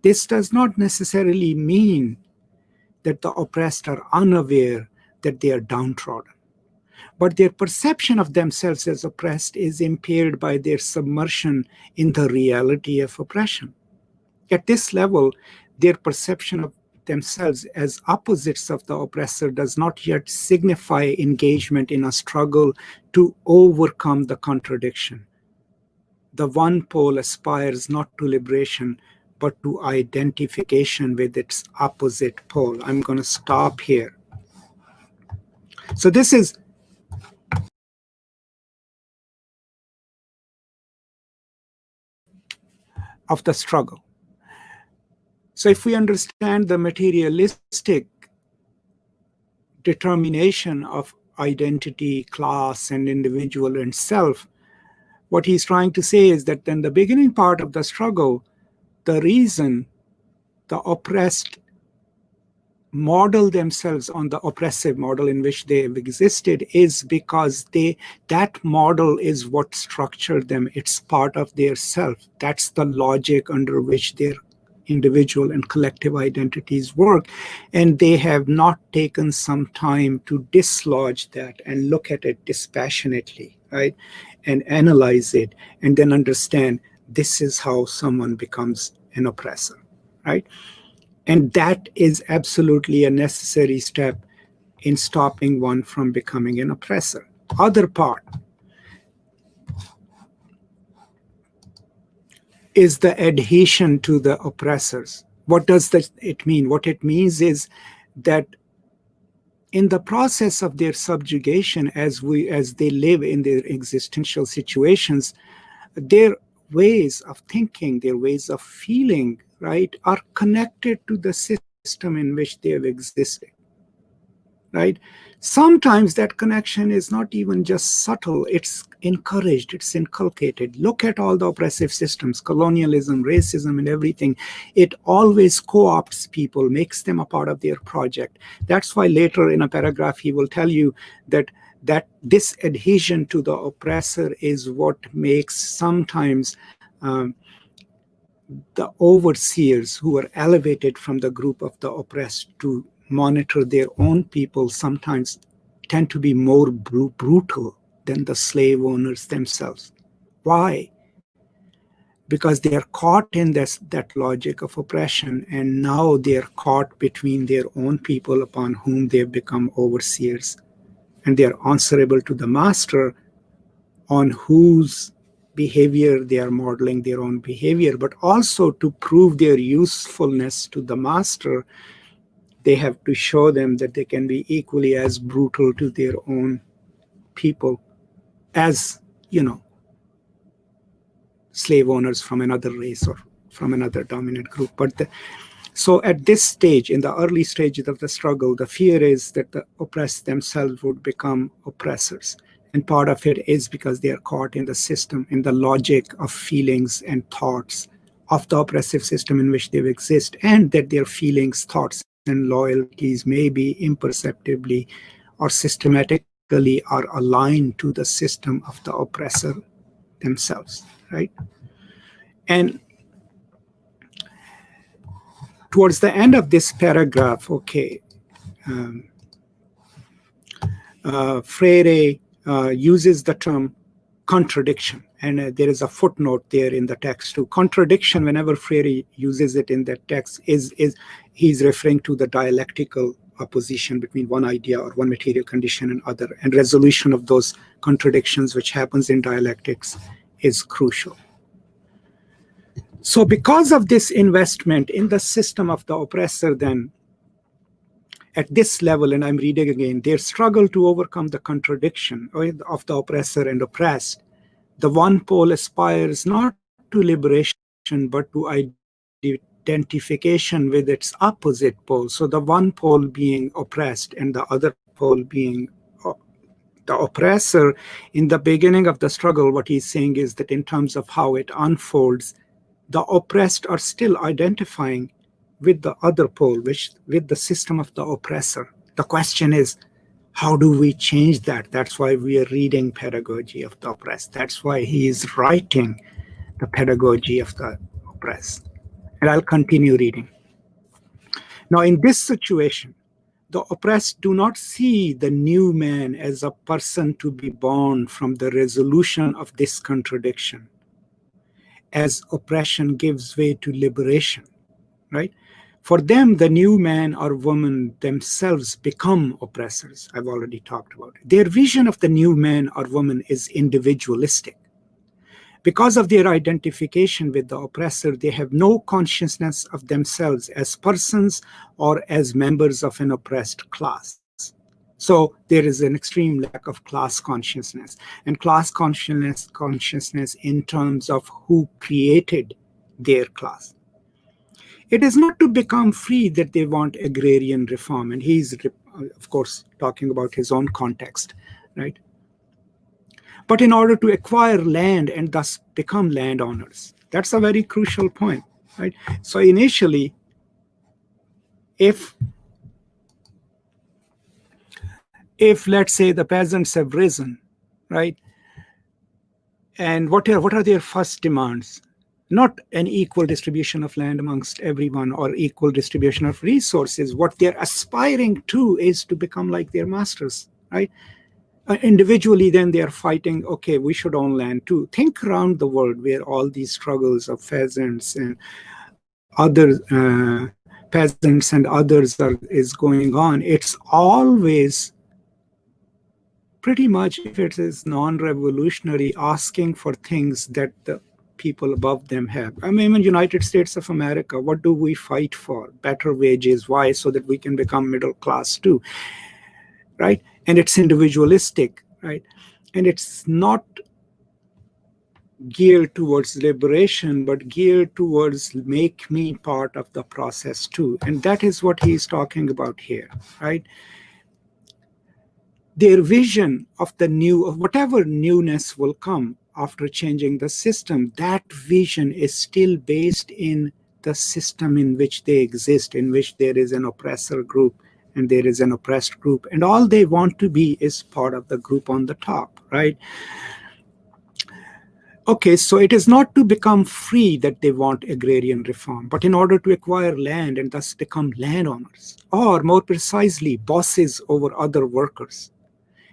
This does not necessarily mean that the oppressed are unaware that they are downtrodden, but their perception of themselves as oppressed is impaired by their submersion in the reality of oppression. At this level, their perception of themselves as opposites of the oppressor does not yet signify engagement in a struggle to overcome the contradiction. The one pole aspires not to liberation, but to identification with its opposite pole. I'm going to stop here. So this is of the struggle. So if we understand the materialistic determination of identity, class, and individual and self, what he's trying to say is that in the beginning part of the struggle, the reason the oppressed model themselves on the oppressive model in which they have existed is because that model is what structured them. It's part of their self. That's the logic under which their individual and collective identities work. And they have not taken some time to dislodge that and look at it dispassionately, right? And analyze it and then understand this is how someone becomes an oppressor, right? And that is absolutely a necessary step in stopping one from becoming an oppressor. Other part is the adhesion to the oppressors. What does it mean? What it means is that in the process of their subjugation, as they live in their existential situations, their ways of thinking, their ways of feeling, right, are connected to the system in which they have existed, right? Sometimes that connection is not even just subtle, it's encouraged, it's inculcated. Look at all the oppressive systems, colonialism, racism, and everything. It always co-opts people, makes them a part of their project. That's why later in a paragraph he will tell you that this adhesion to the oppressor is what makes sometimes the overseers who are elevated from the group of the oppressed to monitor their own people sometimes tend to be more brutal than the slave owners themselves. Why? because they are caught in that logic of oppression, and now they are caught between their own people upon whom they have become overseers, and they are answerable to the master on whose behavior they are modeling their own behavior. But also to prove their usefulness to the master, they have to show them that they can be equally as brutal to their own people as, slave owners from another race or from another dominant group. So at this stage, in the early stages of the struggle, the fear is that the oppressed themselves would become oppressors. And part of it is because they are caught in the system, in the logic of feelings and thoughts of the oppressive system in which they exist, and that their feelings, thoughts, and loyalties may be imperceptibly or systematically are aligned to the system of the oppressor themselves, right? And towards the end of this paragraph, Freire uses the term contradiction, and there is a footnote there in the text too. Contradiction, whenever Freire uses it in that text, he's referring to the dialectical opposition between one idea or one material condition and other, and resolution of those contradictions, which happens in dialectics, is crucial. So because of this investment in the system of the oppressor, then at this level, and I'm reading again, their struggle to overcome the contradiction of the oppressor and oppressed, the one pole aspires not to liberation, but to identification with its opposite pole. So the one pole being oppressed and the other pole being the oppressor. In the beginning of the struggle, what he's saying is that in terms of how it unfolds, the oppressed are still identifying with the other pole, with the system of the oppressor. The question is, how do we change that? That's why we are reading Pedagogy of the Oppressed. That's why he is writing the Pedagogy of the Oppressed. And I'll continue reading. Now, in this situation, the oppressed do not see the new man as a person to be born from the resolution of this contradiction, as oppression gives way to liberation, right? For them, the new man or woman themselves become oppressors. I've already talked about it. Their vision of the new man or woman is individualistic. Because of their identification with the oppressor, they have no consciousness of themselves as persons or as members of an oppressed class. So there is an extreme lack of class consciousness, and class consciousness in terms of who created their class. It is not to become free that they want agrarian reform, and he's, of course, talking about his own context, right? But in order to acquire land and thus become landowners. That's a very crucial point, right? So initially, if let's say the peasants have risen, right? And what are their first demands? Not an equal distribution of land amongst everyone or equal distribution of resources. What they're aspiring to is to become like their masters, right? Individually, then they are fighting, okay, we should own land too. Think around the world where all these struggles of peasants and other peasants and others is going on. It's always pretty much, if it is non-revolutionary, asking for things that the people above them have. I mean, in the United States of America, what do we fight for? Better wages. Why? So that we can become middle class too, right? And it's individualistic, right? And it's not geared towards liberation, but geared towards make me part of the process too. And that is what he's talking about here, right? Their vision of the new, of whatever newness will come after changing the system, that vision is still based in the system in which they exist, in which there is an oppressor group and there is an oppressed group. And all they want to be is part of the group on the top, right? Okay, so it is not to become free that they want agrarian reform, but in order to acquire land and thus become landowners, or more precisely, bosses over other workers.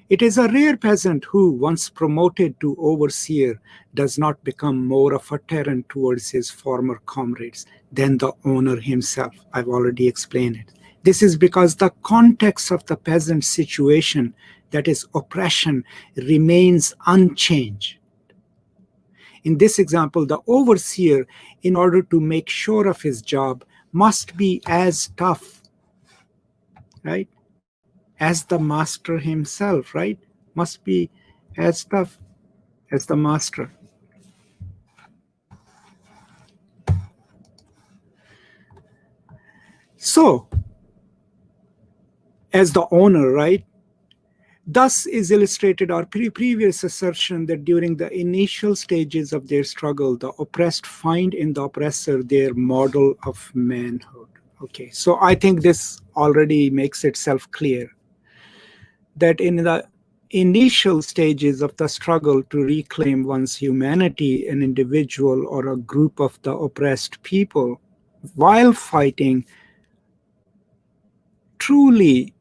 It is a rare peasant who, once promoted to overseer, does not become more of a tyrant towards his former comrades than the owner himself. I've already explained it. This is because the context of the peasant's situation, that is oppression, remains unchanged. In this example, the overseer, in order to make sure of his job, must be as tough, right, as the master himself, right? Must be as tough as the master. So, as the owner, right? Thus is illustrated our previous assertion that during the initial stages of their struggle, the oppressed find in the oppressor their model of manhood. Okay, so I think this already makes itself clear that in the initial stages of the struggle to reclaim one's humanity, an individual or a group of the oppressed people, while fighting, truly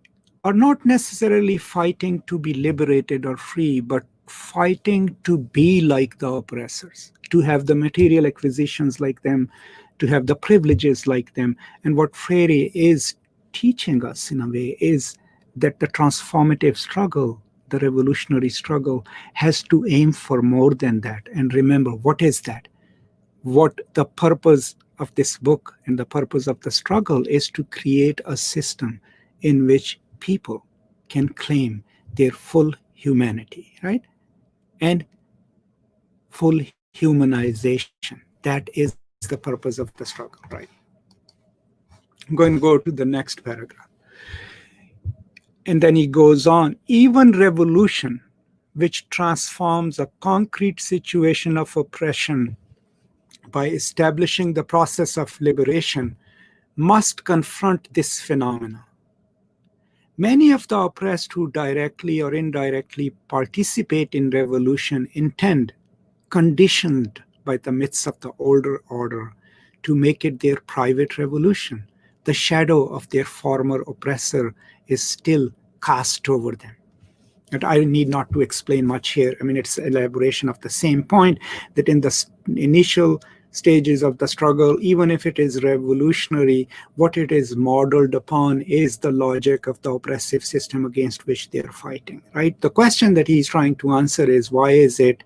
are not necessarily fighting to be liberated or free, but fighting to be like the oppressors, to have the material acquisitions like them, to have the privileges like them. And what Freire is teaching us in a way is that the transformative struggle, the revolutionary struggle, has to aim for more than that. And remember, what is that? What the purpose of this book and the purpose of the struggle is to create a system in which people can claim their full humanity, right? And full humanization. That is the purpose of the struggle, right? I'm going to go to the next paragraph. And then he goes on, even revolution, which transforms a concrete situation of oppression by establishing the process of liberation, must confront this phenomena. Many of the oppressed who directly or indirectly participate in revolution intend, conditioned by the myths of the older order, to make it their private revolution. The shadow of their former oppressor is still cast over them. And I need not to explain much here. I mean, it's elaboration of the same point that in the initial stages of the struggle, even if it is revolutionary, what it is modeled upon is the logic of the oppressive system against which they are fighting, right? The question that he's trying to answer is, why is it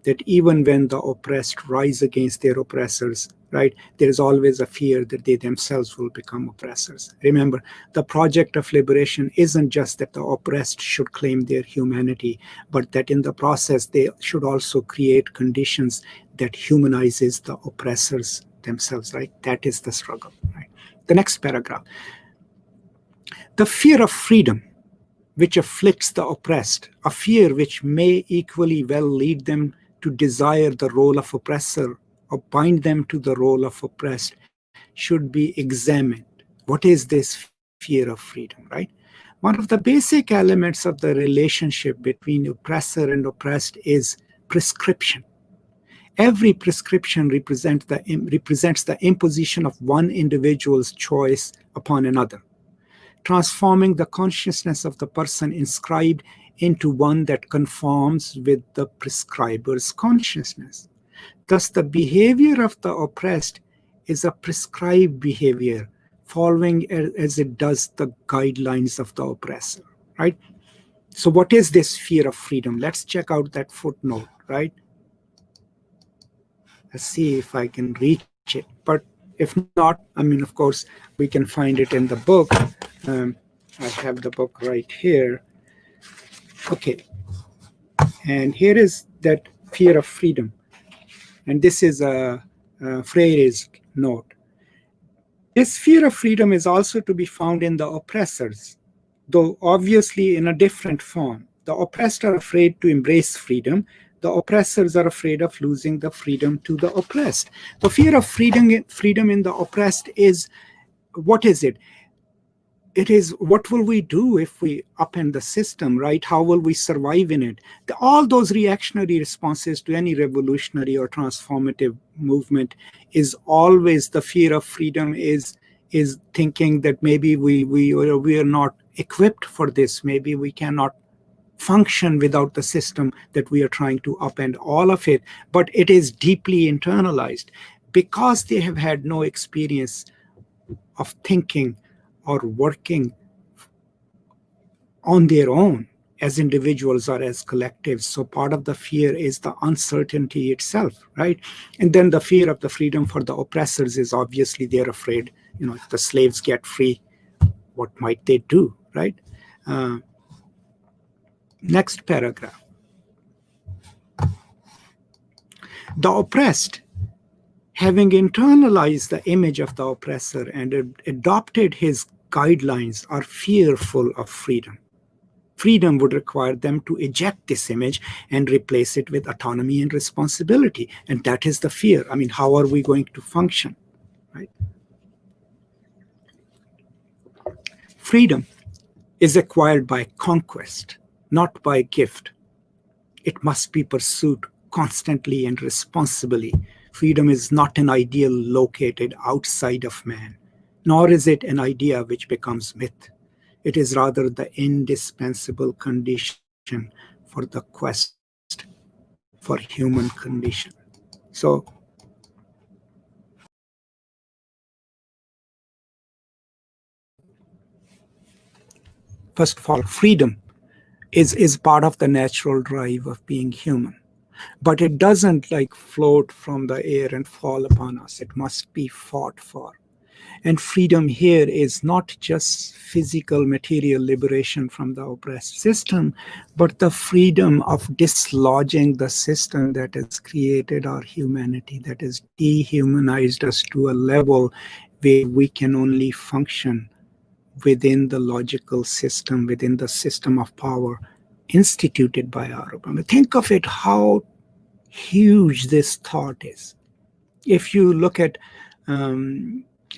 that even when the oppressed rise against their oppressors, right, there is always a fear that they themselves will become oppressors? Remember, the project of liberation isn't just that the oppressed should claim their humanity, but that in the process they should also create conditions that humanizes the oppressors themselves, right? That is the struggle, right? The next paragraph. The fear of freedom, which afflicts the oppressed, a fear which may equally well lead them to desire the role of oppressor or bind them to the role of oppressed, should be examined. What is this fear of freedom, right? One of the basic elements of the relationship between oppressor and oppressed is prescription. Every prescription represents the imposition of one individual's choice upon another, transforming the consciousness of the person inscribed into one that conforms with the prescriber's consciousness. Thus, the behavior of the oppressed is a prescribed behavior, following as it does the guidelines of the oppressor, right? So what is this fear of freedom? Let's check out that footnote, right? Let's see if I can reach it. But if not, I mean, of course, we can find it in the book. I have the book right here. Okay. And here is that fear of freedom. And this is Freire's note. This fear of freedom is also to be found in the oppressors, though obviously in a different form. The oppressed are afraid to embrace freedom. The oppressors are afraid of losing the freedom to the oppressed. The fear of freedom in the oppressed is, what is it? It is, what will we do if we upend the system, right? How will we survive in it? All those reactionary responses to any revolutionary or transformative movement is always the fear of freedom, is thinking that maybe we are not equipped for this. Maybe we cannot function without the system that we are trying to upend, all of it, but it is deeply internalized because they have had no experience of thinking or working on their own as individuals or as collectives. So part of the fear is the uncertainty itself, right? And then the fear of the freedom for the oppressors is obviously they're afraid, if the slaves get free, what might they do, right? Next paragraph. The oppressed, having internalized the image of the oppressor and adopted his guidelines, are fearful of freedom. Freedom would require them to eject this image and replace it with autonomy and responsibility. And that is the fear. I mean, how are we going to function, right? Freedom is acquired by conquest, not by gift. It must be pursued constantly and responsibly. Freedom is not an ideal located outside of man, nor is it an idea which becomes myth. It is rather the indispensable condition for the quest for human condition. So, first of all, freedom is part of the natural drive of being human. But it doesn't like float from the air and fall upon us. It must be fought for. And freedom here is not just physical, material liberation from the oppressed system, but the freedom of dislodging the system that has created our humanity, that has dehumanized us to a level where we can only function within the logical system, within the system of power instituted by our government. Think of it, how huge this thought is. If you look at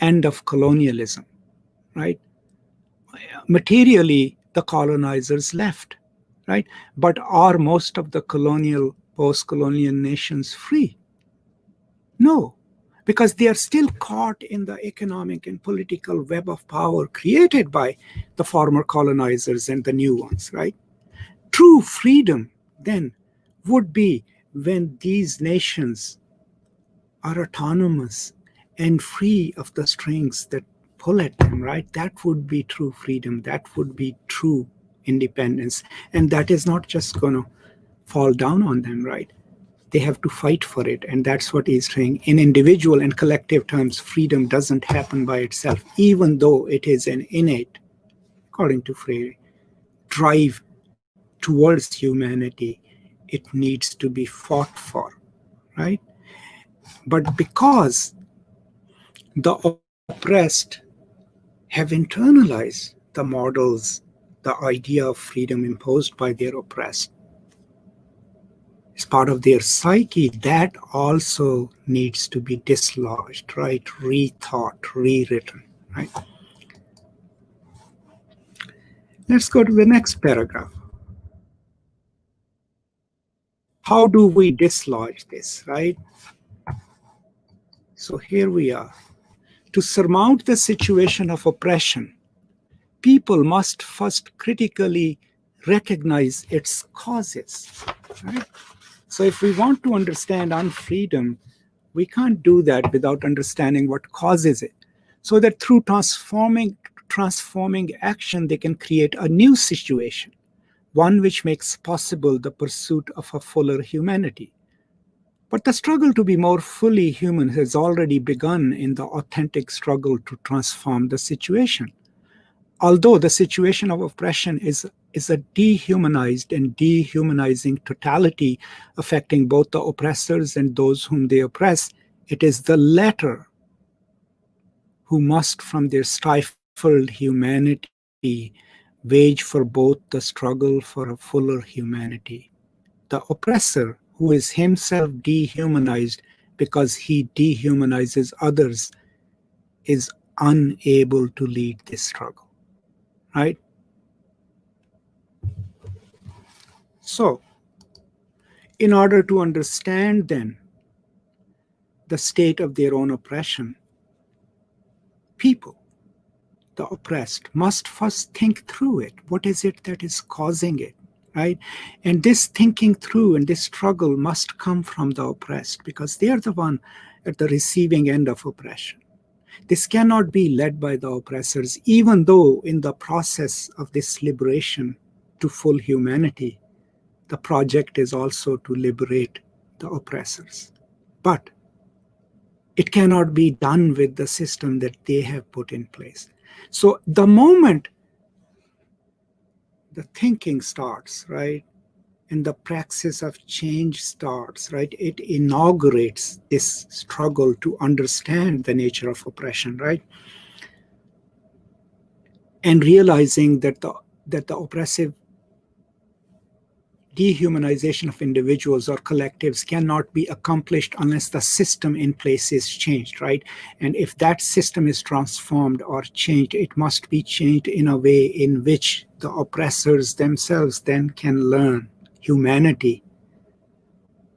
end of colonialism, right? Materially, the colonizers left, right? But are most of the colonial, post-colonial nations free? No, because they are still caught in the economic and political web of power created by the former colonizers and the new ones, right? True freedom, then, would be when these nations are autonomous and free of the strings that pull at them, right? That would be true freedom. That would be true independence. And that is not just going to fall down on them, right? They have to fight for it. And that's what he's saying. In individual and collective terms, freedom doesn't happen by itself, even though it is an innate, according to Freire, drive towards humanity. It needs to be fought for, right? But because the oppressed have internalized the models, the idea of freedom imposed by their oppressed, as part of their psyche, that also needs to be dislodged, right? Rethought, rewritten, right? Let's go to the next paragraph. How do we dislodge this, right? So here we are. To surmount the situation of oppression, people must first critically recognize its causes, right? So if we want to understand unfreedom, we can't do that without understanding what causes it, so that through transforming action, they can create a new situation, one which makes possible the pursuit of a fuller humanity. But the struggle to be more fully human has already begun in the authentic struggle to transform the situation. Although the situation of oppression is a dehumanized and dehumanizing totality affecting both the oppressors and those whom they oppress, it is the latter who must, from their stifled humanity, wage for both the struggle for a fuller humanity. The oppressor, who is himself dehumanized because he dehumanizes others, is unable to lead this struggle, right? So, in order to understand then the state of their own oppression, people, the oppressed, must first think through it. What is it that is causing it? right? And this thinking through and this struggle must come from the oppressed, because they are the one at the receiving end of oppression. This cannot be led by the oppressors, even though in the process of this liberation to full humanity, the project is also to liberate the oppressors. But it cannot be done with the system that they have put in place. So the moment the thinking starts, right, and the praxis of change starts, right, it inaugurates this struggle to understand the nature of oppression, right? And realizing that the oppressive dehumanization of individuals or collectives cannot be accomplished unless the system in place is changed, right? And if that system is transformed or changed, it must be changed in a way in which the oppressors themselves then can learn humanity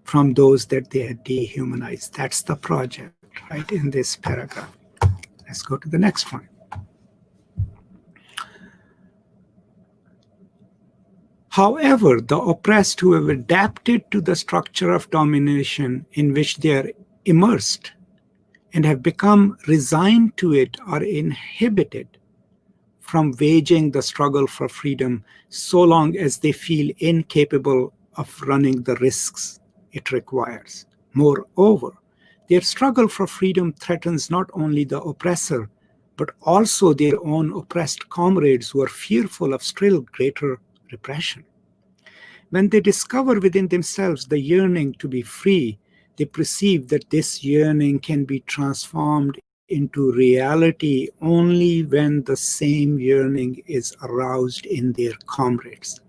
from those that they had dehumanized. That's the project, right, in this paragraph. Let's go to the next one. However, the oppressed who have adapted to the structure of domination in which they are immersed and have become resigned to it are inhibited from waging the struggle for freedom so long as they feel incapable of running the risks it requires. Moreover, their struggle for freedom threatens not only the oppressor, but also their own oppressed comrades who are fearful of still greater repression. When they discover within themselves the yearning to be free, they perceive that this yearning can be transformed into reality only when the same yearning is aroused in their comrades.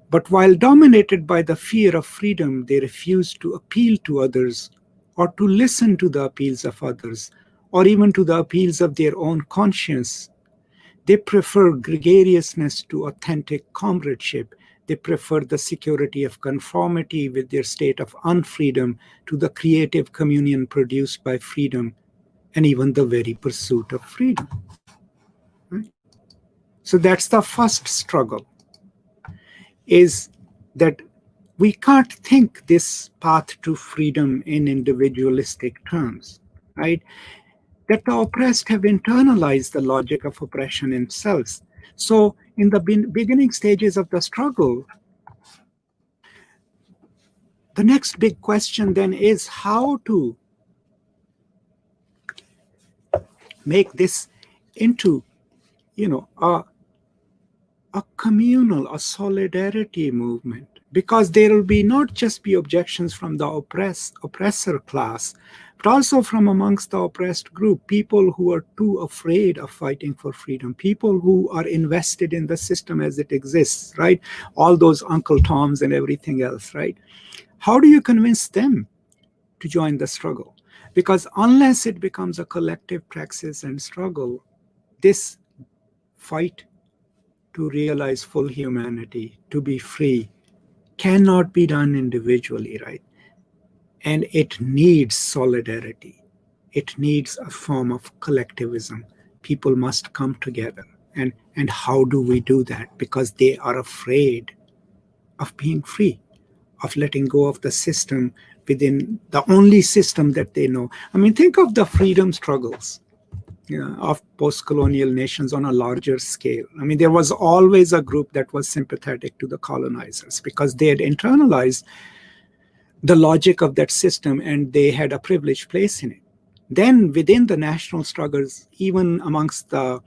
But while dominated by the fear of freedom, they refuse to appeal to others or to listen to the appeals of others or even to the appeals of their own conscience. They prefer gregariousness to authentic comradeship. They prefer the security of conformity with their state of unfreedom to the creative communion produced by freedom and even the very pursuit of freedom. Right? So that's the first struggle, is that we can't think this path to freedom in individualistic terms, right? That the oppressed have internalized the logic of oppression themselves. So in the beginning stages of the struggle, the next big question then is how to make this into, a communal, a solidarity movement. Because there will be not just be objections from the oppressor class, but also from amongst the oppressed group, people who are too afraid of fighting for freedom, people who are invested in the system as it exists, right? All those Uncle Toms and everything else, right? How do you convince them to join the struggle? Because unless it becomes a collective praxis and struggle, this fight to realize full humanity, to be free, cannot be done individually, right? And it needs solidarity. It needs a form of collectivism. People must come together. And how do we do that? Because they are afraid of being free, of letting go of the system within the only system that they know. I mean, think of the freedom struggles, of post-colonial nations on a larger scale. I mean, there was always a group that was sympathetic to the colonizers because they had internalized the logic of that system and they had a privileged place in it. Then within the national struggles, even amongst the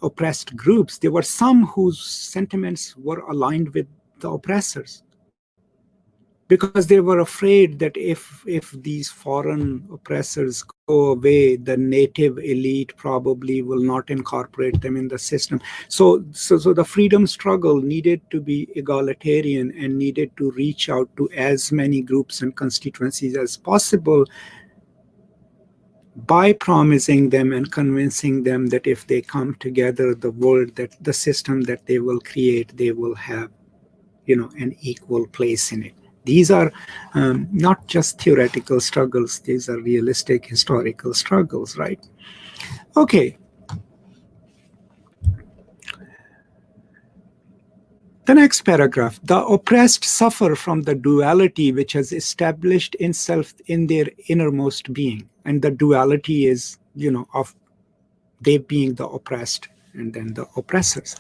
oppressed groups, there were some whose sentiments were aligned with the oppressors, because they were afraid that if these foreign oppressors go away, the native elite probably will not incorporate them in the system. So the freedom struggle needed to be egalitarian and needed to reach out to as many groups and constituencies as possible by promising them and convincing them that if they come together, the world, that the system that they will create, they will have, an equal place in it. These are not just theoretical struggles, these are realistic historical struggles, right? Okay. The next paragraph, the oppressed suffer from the duality which has established itself in their innermost being. And the duality is, of they being the oppressed and then the oppressors.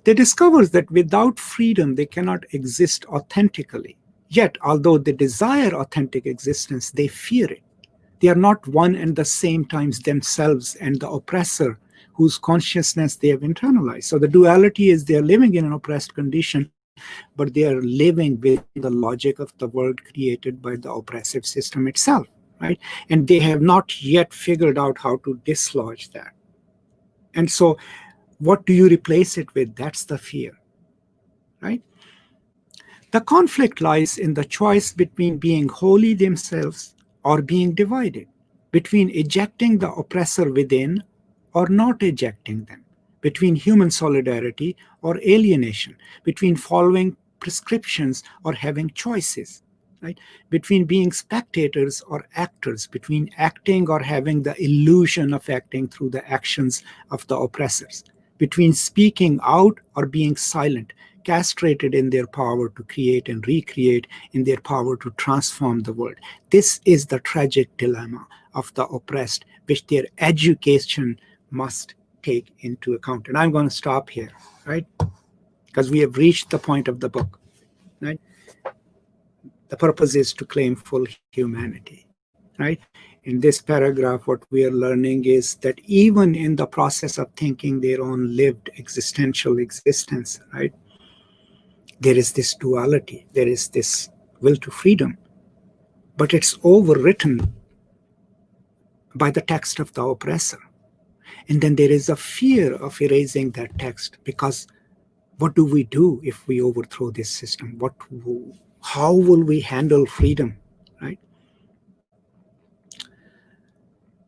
They discover that without freedom, they cannot exist authentically. Yet, although they desire authentic existence, they fear it. They are not one and the same times themselves and the oppressor whose consciousness they have internalized. So the duality is they are living in an oppressed condition, but they are living within the logic of the world created by the oppressive system itself, right? And they have not yet figured out how to dislodge that. And so what do you replace it with? That's the fear, right? The conflict lies in the choice between being wholly themselves or being divided, between ejecting the oppressor within or not ejecting them, between human solidarity or alienation, between following prescriptions or having choices, right? Between being spectators or actors, between acting or having the illusion of acting through the actions of the oppressors, between speaking out or being silent, castrated in their power to create and recreate, in their power to transform the world. This is the tragic dilemma of the oppressed, which their education must take into account. And I'm going to stop here, right? Because we have reached the point of the book, right? The purpose is to claim full humanity, right? In this paragraph, what we are learning is that even in the process of thinking their own lived existential existence, right, there is this duality, there is this will to freedom, but it's overwritten by the text of the oppressor. And then there is a fear of erasing that text, because what do we do if we overthrow this system? How will we handle freedom, right?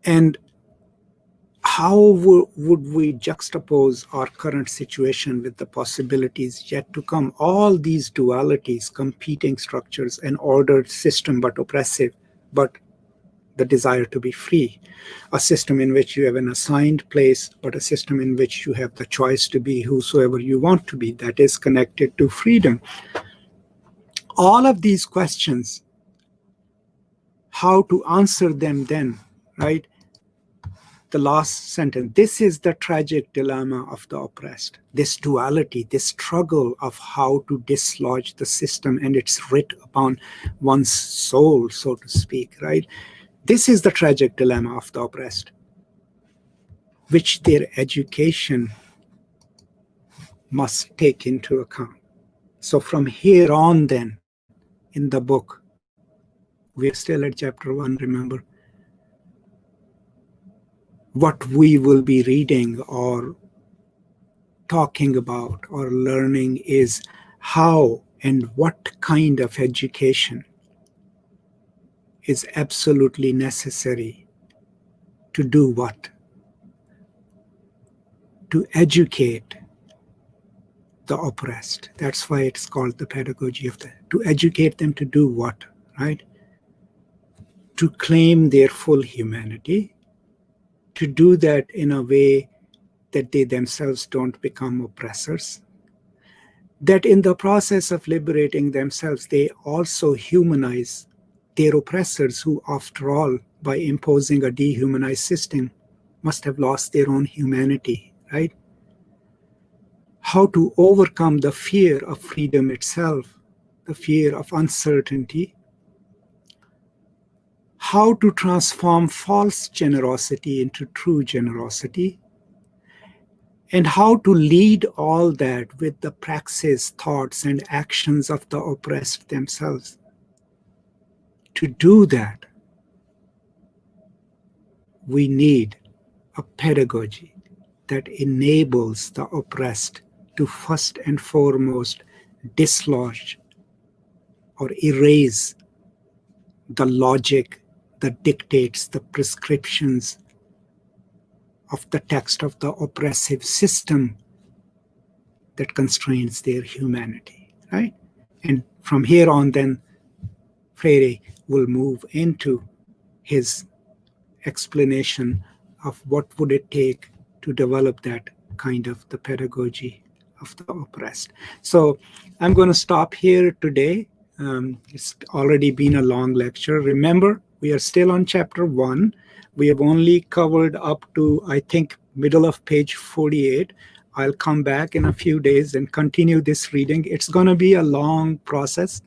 And how would we juxtapose our current situation with the possibilities yet to come? All these dualities, competing structures, an ordered system but oppressive, but the desire to be free, a system in which you have an assigned place, but a system in which you have the choice to be whosoever you want to be, that is connected to freedom. All of these questions, how to answer them then, right? The last sentence, this is the tragic dilemma of the oppressed, this duality, this struggle of how to dislodge the system and its writ upon one's soul, so to speak, right? This is the tragic dilemma of the oppressed, which their education must take into account. So from here on then, in the book, we're still at chapter 1, remember, what we will be reading or talking about or learning is how and what kind of education is absolutely necessary to do what? To educate the oppressed. That's why it's called the pedagogy of to educate them to do what, right? To claim their full humanity, to do that in a way that they themselves don't become oppressors, that in the process of liberating themselves, they also humanize their oppressors who, after all, by imposing a dehumanized system, must have lost their own humanity, right? How to overcome the fear of freedom itself, the fear of uncertainty, how to transform false generosity into true generosity, and how to lead all that with the praxis, thoughts, and actions of the oppressed themselves. To do that, we need a pedagogy that enables the oppressed to first and foremost dislodge or erase the logic that dictates the prescriptions of the text of the oppressive system that constrains their humanity, right? And from here on, then, Freire will move into his explanation of what would it take to develop that kind of the pedagogy of the oppressed. So I'm going to stop here today. It's already been a long lecture. Remember, we are still on chapter 1. We have only covered up to, I think, middle of page 48. I'll come back in a few days and continue this reading. It's going to be a long process,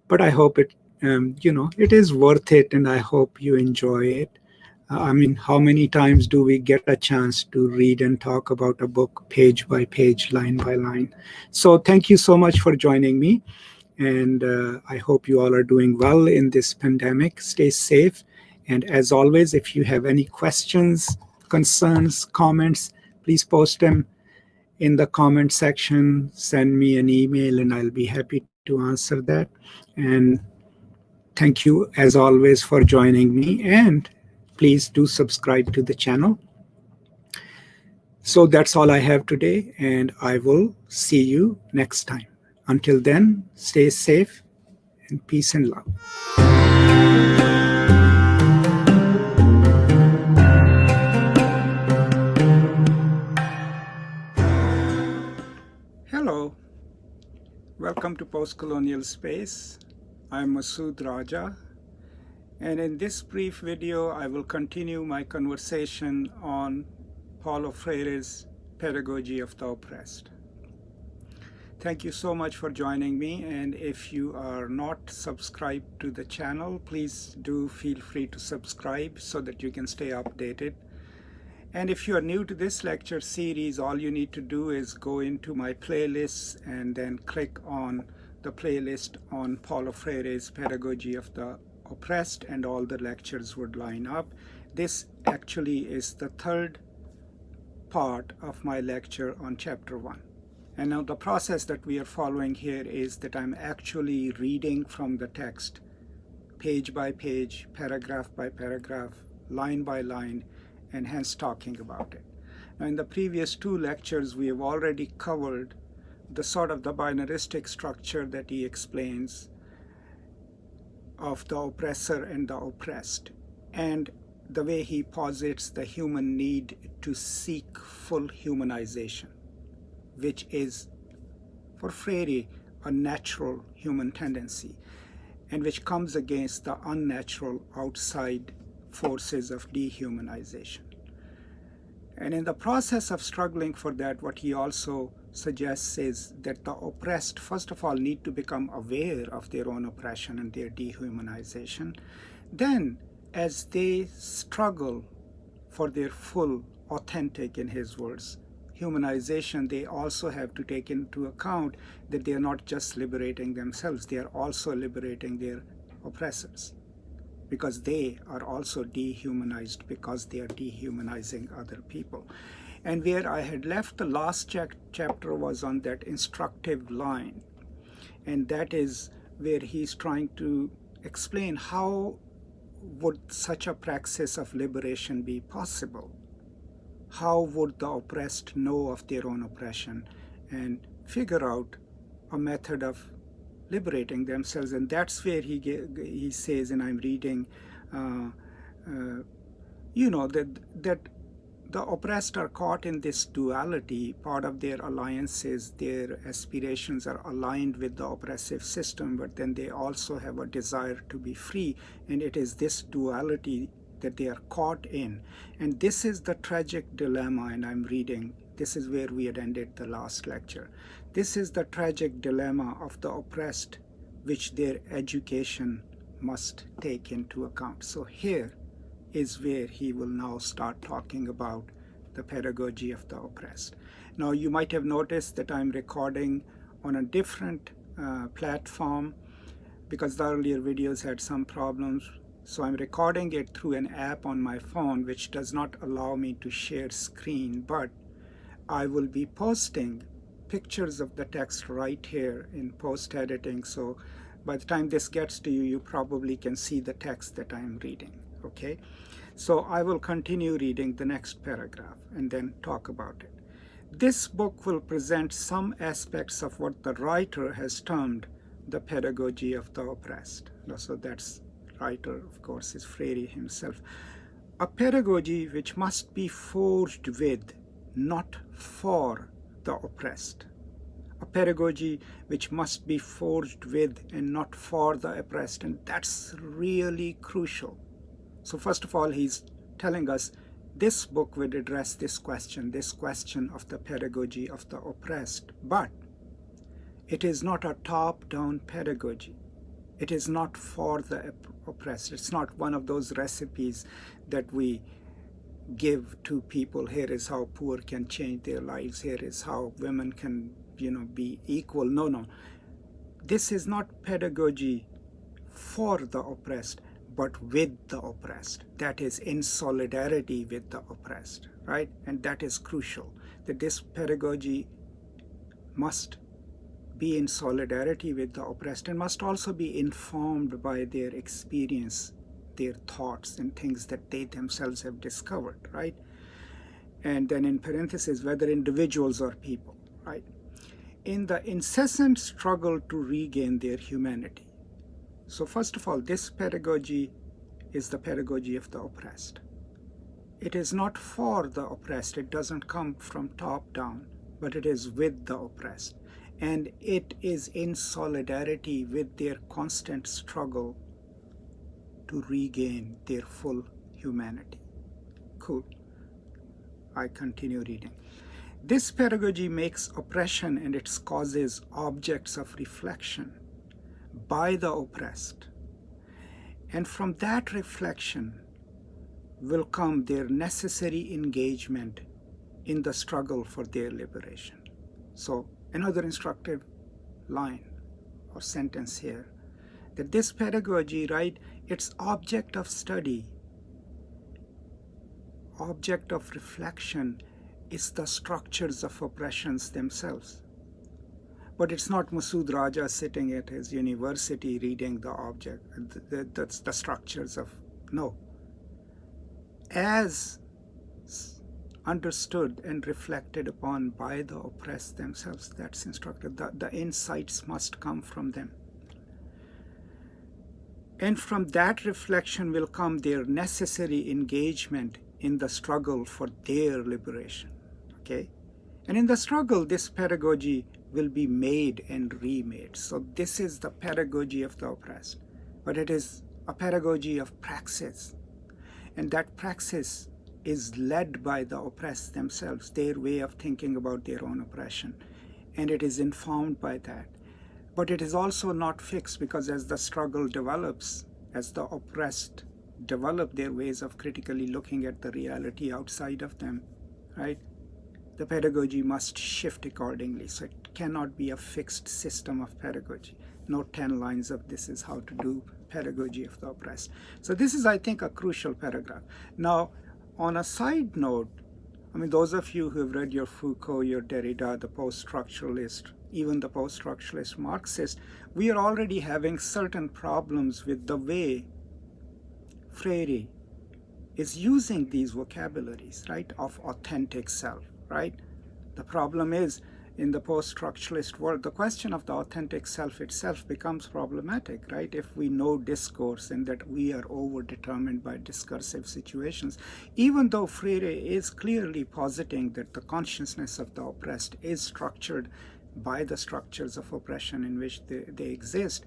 but I hope it is worth it, and I hope you enjoy it. I mean, how many times do we get a chance to read and talk about a book page by page, line by line? So thank you so much for joining me. And I hope you all are doing well in this pandemic. Stay safe. And as always, if you have any questions, concerns, comments, please post them in the comment section. Send me an email and I'll be happy to answer that. And thank you, as always, for joining me. And please do subscribe to the channel. So that's all I have today, and I will see you next time. Until then, stay safe and peace and love. Hello, welcome to Postcolonial Space. I'm Masood Raja, and in this brief video, I will continue my conversation on Paulo Freire's Pedagogy of the Oppressed. Thank you so much for joining me, and if you are not subscribed to the channel, please do feel free to subscribe so that you can stay updated. And if you are new to this lecture series, all you need to do is go into my playlists and then click on the playlist on Paulo Freire's Pedagogy of the Oppressed, and all the lectures would line up. This actually is the third part of my lecture on chapter 1. And now the process that we are following here is that I'm actually reading from the text, page by page, paragraph by paragraph, line by line, and hence talking about it. Now in the previous 2 lectures, we have already covered the sort of the binaristic structure that he explains of the oppressor and the oppressed, and the way he posits the human need to seek full humanization, which is, for Freire, a natural human tendency, and which comes against the unnatural outside forces of dehumanization. And in the process of struggling for that, what he also suggests is that the oppressed, first of all, need to become aware of their own oppression and their dehumanization. Then, as they struggle for their full, authentic, in his words, humanization, they also have to take into account that they are not just liberating themselves, they are also liberating their oppressors, because they are also dehumanized because they are dehumanizing other people. And where I had left the last chapter was on that instructive line, and that is where he's trying to explain how would such a praxis of liberation be possible? How would the oppressed know of their own oppression and figure out a method of liberating themselves? And that's where he says, and I'm reading, that the oppressed are caught in this duality. Part of their alliances, their aspirations are aligned with the oppressive system, but then they also have a desire to be free. And it is this duality that they are caught in. And this is the tragic dilemma, and I'm reading. This is where we had ended the last lecture. This is the tragic dilemma of the oppressed, which their education must take into account. So here is where he will now start talking about the pedagogy of the oppressed. Now you might have noticed that I'm recording on a different platform because the earlier videos had some problems. So I'm recording it through an app on my phone, which does not allow me to share screen, but I will be posting pictures of the text right here in post-editing. So by the time this gets to you, you probably can see the text that I'm reading, okay? So I will continue reading the next paragraph and then talk about it. This book will present some aspects of what the writer has termed the pedagogy of the oppressed. So that's writer, of course, is Freire himself. A pedagogy which must be forged with, not for, the oppressed. a pedagogy which must be forged with and not for the oppressed. And that's really crucial. So first of all, he's telling us this book will address this question of the pedagogy of the oppressed. But it is not a top-down pedagogy. It is not for the oppressed. It's not one of those recipes that we give to people. Here is how poor can change their lives. Here is how women can, be equal. No. This is not pedagogy for the oppressed, but with the oppressed. That is in solidarity with the oppressed, right? And that is crucial, that this pedagogy must be in solidarity with the oppressed and must also be informed by their experience, their thoughts and things that they themselves have discovered, right? And then in parentheses, whether individuals or people, right? In the incessant struggle to regain their humanity. So first of all, this pedagogy is the pedagogy of the oppressed. It is not for the oppressed. It doesn't come from top down, but it is with the oppressed. And it is in solidarity with their constant struggle to regain their full humanity. Cool. I continue reading. This pedagogy makes oppression and its causes objects of reflection by the oppressed. And from that reflection will come their necessary engagement in the struggle for their liberation. So another instructive line or sentence here, that this pedagogy, right, its object of study, object of reflection is the structures of oppressions themselves. But it's not Masood Raja sitting at his university reading the object, that's the structures of, no. As understood and reflected upon by the oppressed themselves, that's instructed. The insights must come from them. And from that reflection will come their necessary engagement in the struggle for their liberation. Okay? And in the struggle, this pedagogy will be made and remade. So this is the pedagogy of the oppressed. But it is a pedagogy of praxis. And that praxis is led by the oppressed themselves, their way of thinking about their own oppression. And it is informed by that. But it is also not fixed, because as the struggle develops, as the oppressed develop their ways of critically looking at the reality outside of them, right? The pedagogy must shift accordingly. So it cannot be a fixed system of pedagogy. No 10 lines of this is how to do pedagogy of the oppressed. So this is, I think, a crucial paragraph. Now, on a side note, I mean, those of you who have read your Foucault, your Derrida, the post-structuralist, even the post-structuralist Marxist, we are already having certain problems with the way Freire is using these vocabularies, right, of authentic self, right? The problem is, in the post-structuralist world, the question of the authentic self itself becomes problematic, right? If we know discourse and that we are overdetermined by discursive situations, even though Freire is clearly positing that the consciousness of the oppressed is structured by the structures of oppression in which they exist,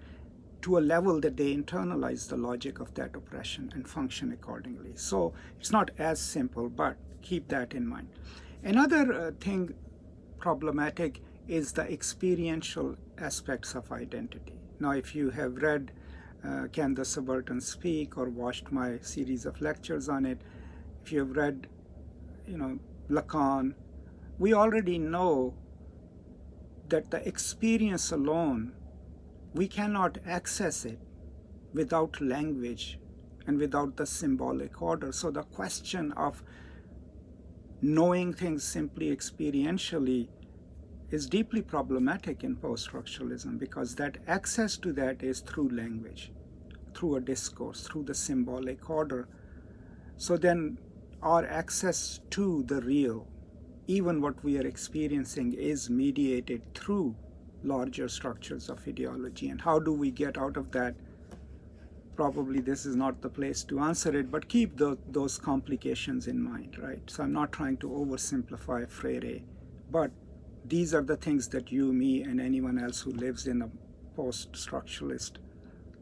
to a level that they internalize the logic of that oppression and function accordingly. So it's not as simple, but keep that in mind. Another thing problematic is the experiential aspects of identity. Now, if you have read Can the Subaltern Speak or watched my series of lectures on it, if you have read, Lacan, we already know that the experience alone, we cannot access it without language and without the symbolic order. So the question of knowing things simply experientially is deeply problematic in post-structuralism, because that access to that is through language, through a discourse, through the symbolic order. So then our access to the real, even what we are experiencing, is mediated through larger structures of ideology. And how do we get out of that? Probably this is not the place to answer it, but keep those complications in mind, right? So I'm not trying to oversimplify Freire, but these are the things that you, me, and anyone else who lives in a post-structuralist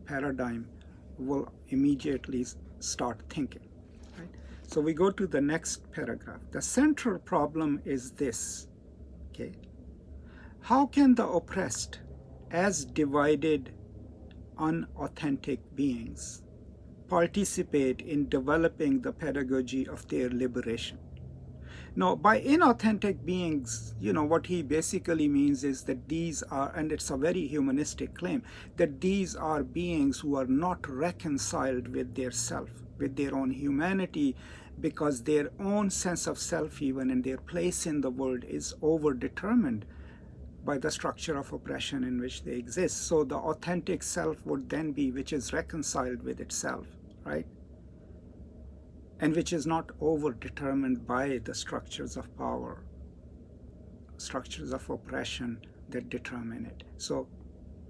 paradigm will immediately start thinking. Right? So we go to the next paragraph. The central problem is this. Okay. How can the oppressed, as divided, unauthentic beings, participate in developing the pedagogy of their liberation? Now, by inauthentic beings, what he basically means is that these are, and it's a very humanistic claim, that these are beings who are not reconciled with their self, with their own humanity, because their own sense of self even and their place in the world is overdetermined by the structure of oppression in which they exist. So the authentic self would then be which is reconciled with itself, right? And which is not overdetermined by the structures of power, structures of oppression that determine it. So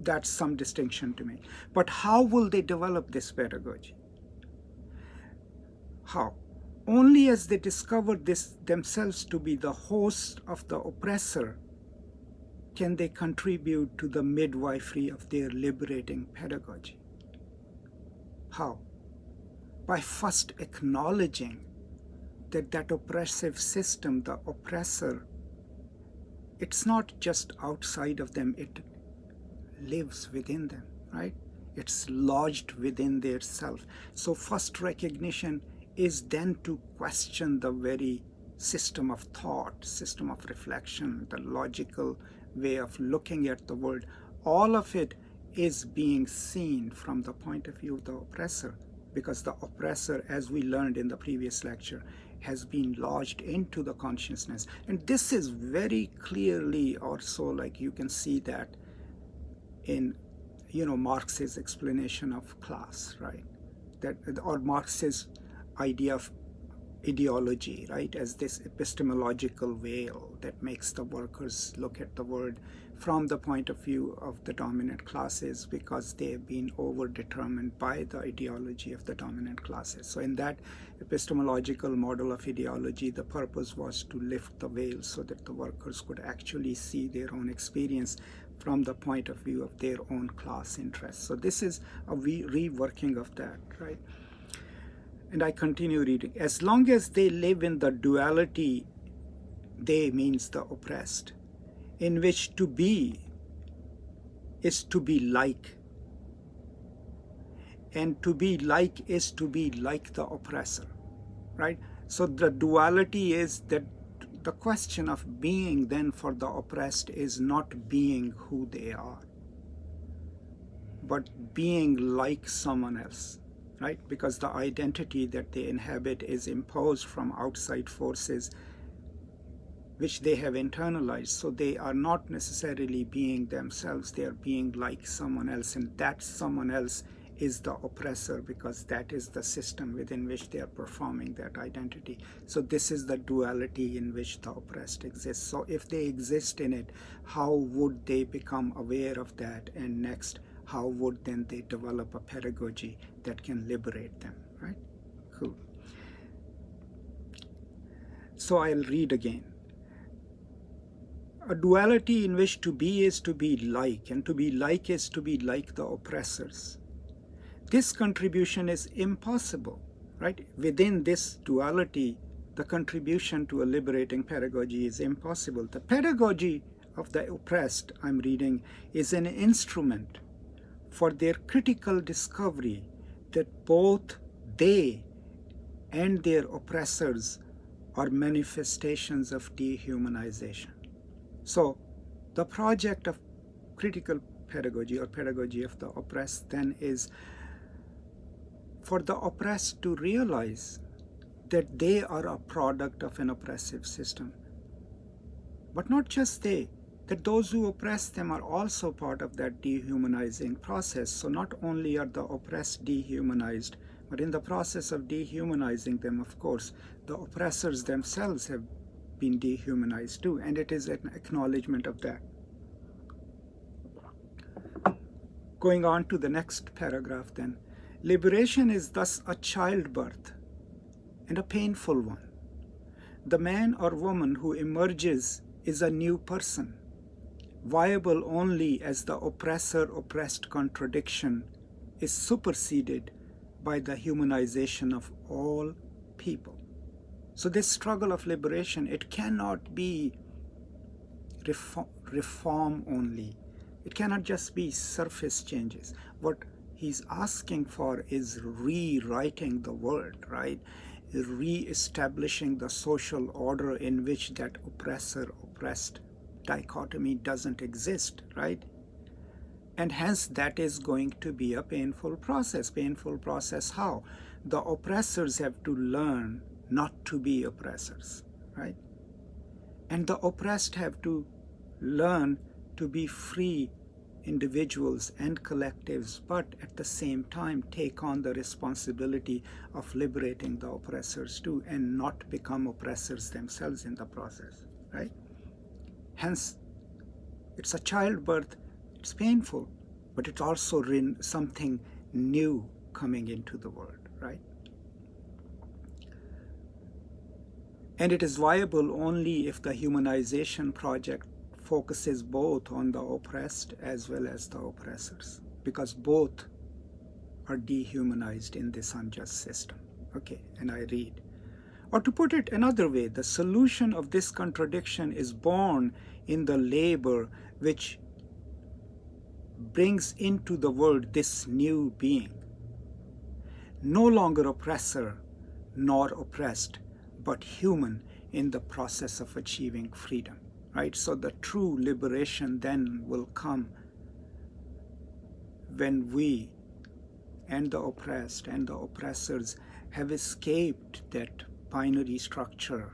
that's some distinction to make. But how will they develop this pedagogy? How? Only as they discover this themselves to be the host of the oppressor can they contribute to the midwifery of their liberating pedagogy. How? By first acknowledging that that oppressive system, the oppressor, it's not just outside of them, it lives within them, right? It's lodged within their self. So first recognition is then to question the very system of thought, system of reflection, the logical way of looking at the world. All of it is being seen from the point of view of the oppressor, because the oppressor, as we learned in the previous lecture, has been lodged into the consciousness. And this is very clearly also, like you can see that in, Marx's explanation of class, right? That, or Marx's idea of ideology, right, as this epistemological veil that makes the workers look at the world from the point of view of the dominant classes, because they have been overdetermined by the ideology of the dominant classes. So in that epistemological model of ideology, the purpose was to lift the veil so that the workers could actually see their own experience from the point of view of their own class interests. So this is a reworking of that, right? And I continue reading. As long as they live in the duality, they means the oppressed, in which to be is to be like, and to be like is to be like the oppressor, right? So the duality is that the question of being then for the oppressed is not being who they are, but being like someone else. Right? Because the identity that they inhabit is imposed from outside forces which they have internalized. So they are not necessarily being themselves, they are being like someone else, and that someone else is the oppressor, because that is the system within which they are performing that identity. So this is the duality in which the oppressed exists. So if they exist in it, how would they become aware of that? And next, how would then they develop a pedagogy that can liberate them, right? Cool. So I'll read again. A duality in which to be is to be like, and to be like is to be like the oppressors. This contribution is impossible, right? Within this duality, the contribution to a liberating pedagogy is impossible. The pedagogy of the oppressed, I'm reading, is an instrument for their critical discovery that both they and their oppressors are manifestations of dehumanization. So the project of critical pedagogy or pedagogy of the oppressed then is for the oppressed to realize that they are a product of an oppressive system. But not just they, that those who oppress them are also part of that dehumanizing process. So not only are the oppressed dehumanized, but in the process of dehumanizing them, of course, the oppressors themselves have been dehumanized too, and it is an acknowledgement of that. Going on to the next paragraph then. Liberation is thus a childbirth, and a painful one. The man or woman who emerges is a new person, viable only as the oppressor-oppressed contradiction is superseded by the humanization of all people. So this struggle of liberation, it cannot be reform only. It cannot just be surface changes. What he's asking for is rewriting the world, right? Re-establishing the social order in which that oppressor-oppressed dichotomy doesn't exist, right? And hence that is going to be a painful process. Painful process how? The oppressors have to learn not to be oppressors, right? And the oppressed have to learn to be free individuals and collectives, but at the same time take on the responsibility of liberating the oppressors too, and not become oppressors themselves in the process, right? Hence, it's a childbirth, it's painful, but it's also something new coming into the world, right? And it is viable only if the humanization project focuses both on the oppressed as well as the oppressors, because both are dehumanized in this unjust system. Okay, and I read. Or to put it another way, the solution of this contradiction is born in the labor which brings into the world this new being, no longer oppressor nor oppressed, but human in the process of achieving freedom. Right? So the true liberation then will come when we and the oppressed and the oppressors have escaped that binary structure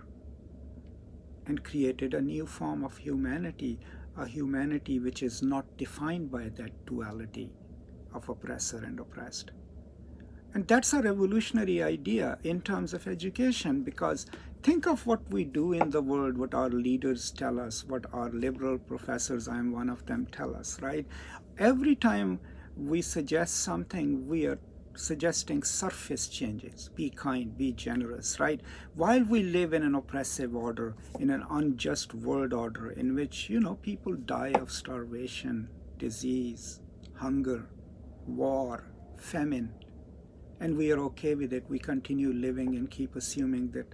and created a new form of humanity, a humanity which is not defined by that duality of oppressor and oppressed. And that's a revolutionary idea in terms of education, because think of what we do in the world, what our leaders tell us, what our liberal professors, I'm one of them, tell us, right? Every time we suggest something, we are suggesting surface changes. Be kind, be generous, right? While we live in an oppressive order, in an unjust world order in which, people die of starvation, disease, hunger, war, famine, and we are okay with it. We continue living and keep assuming that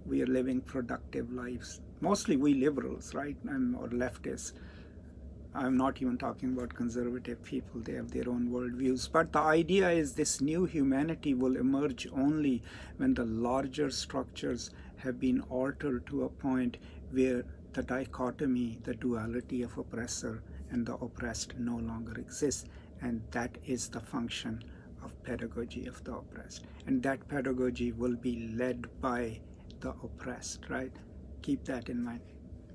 we are living productive lives. Mostly we liberals, right? Or leftists. I'm not even talking about conservative people. They have their own worldviews. But the idea is this new humanity will emerge only when the larger structures have been altered to a point where the dichotomy, the duality of oppressor and the oppressed no longer exists. And that is the function of pedagogy of the oppressed. And that pedagogy will be led by the oppressed, right? Keep that in mind.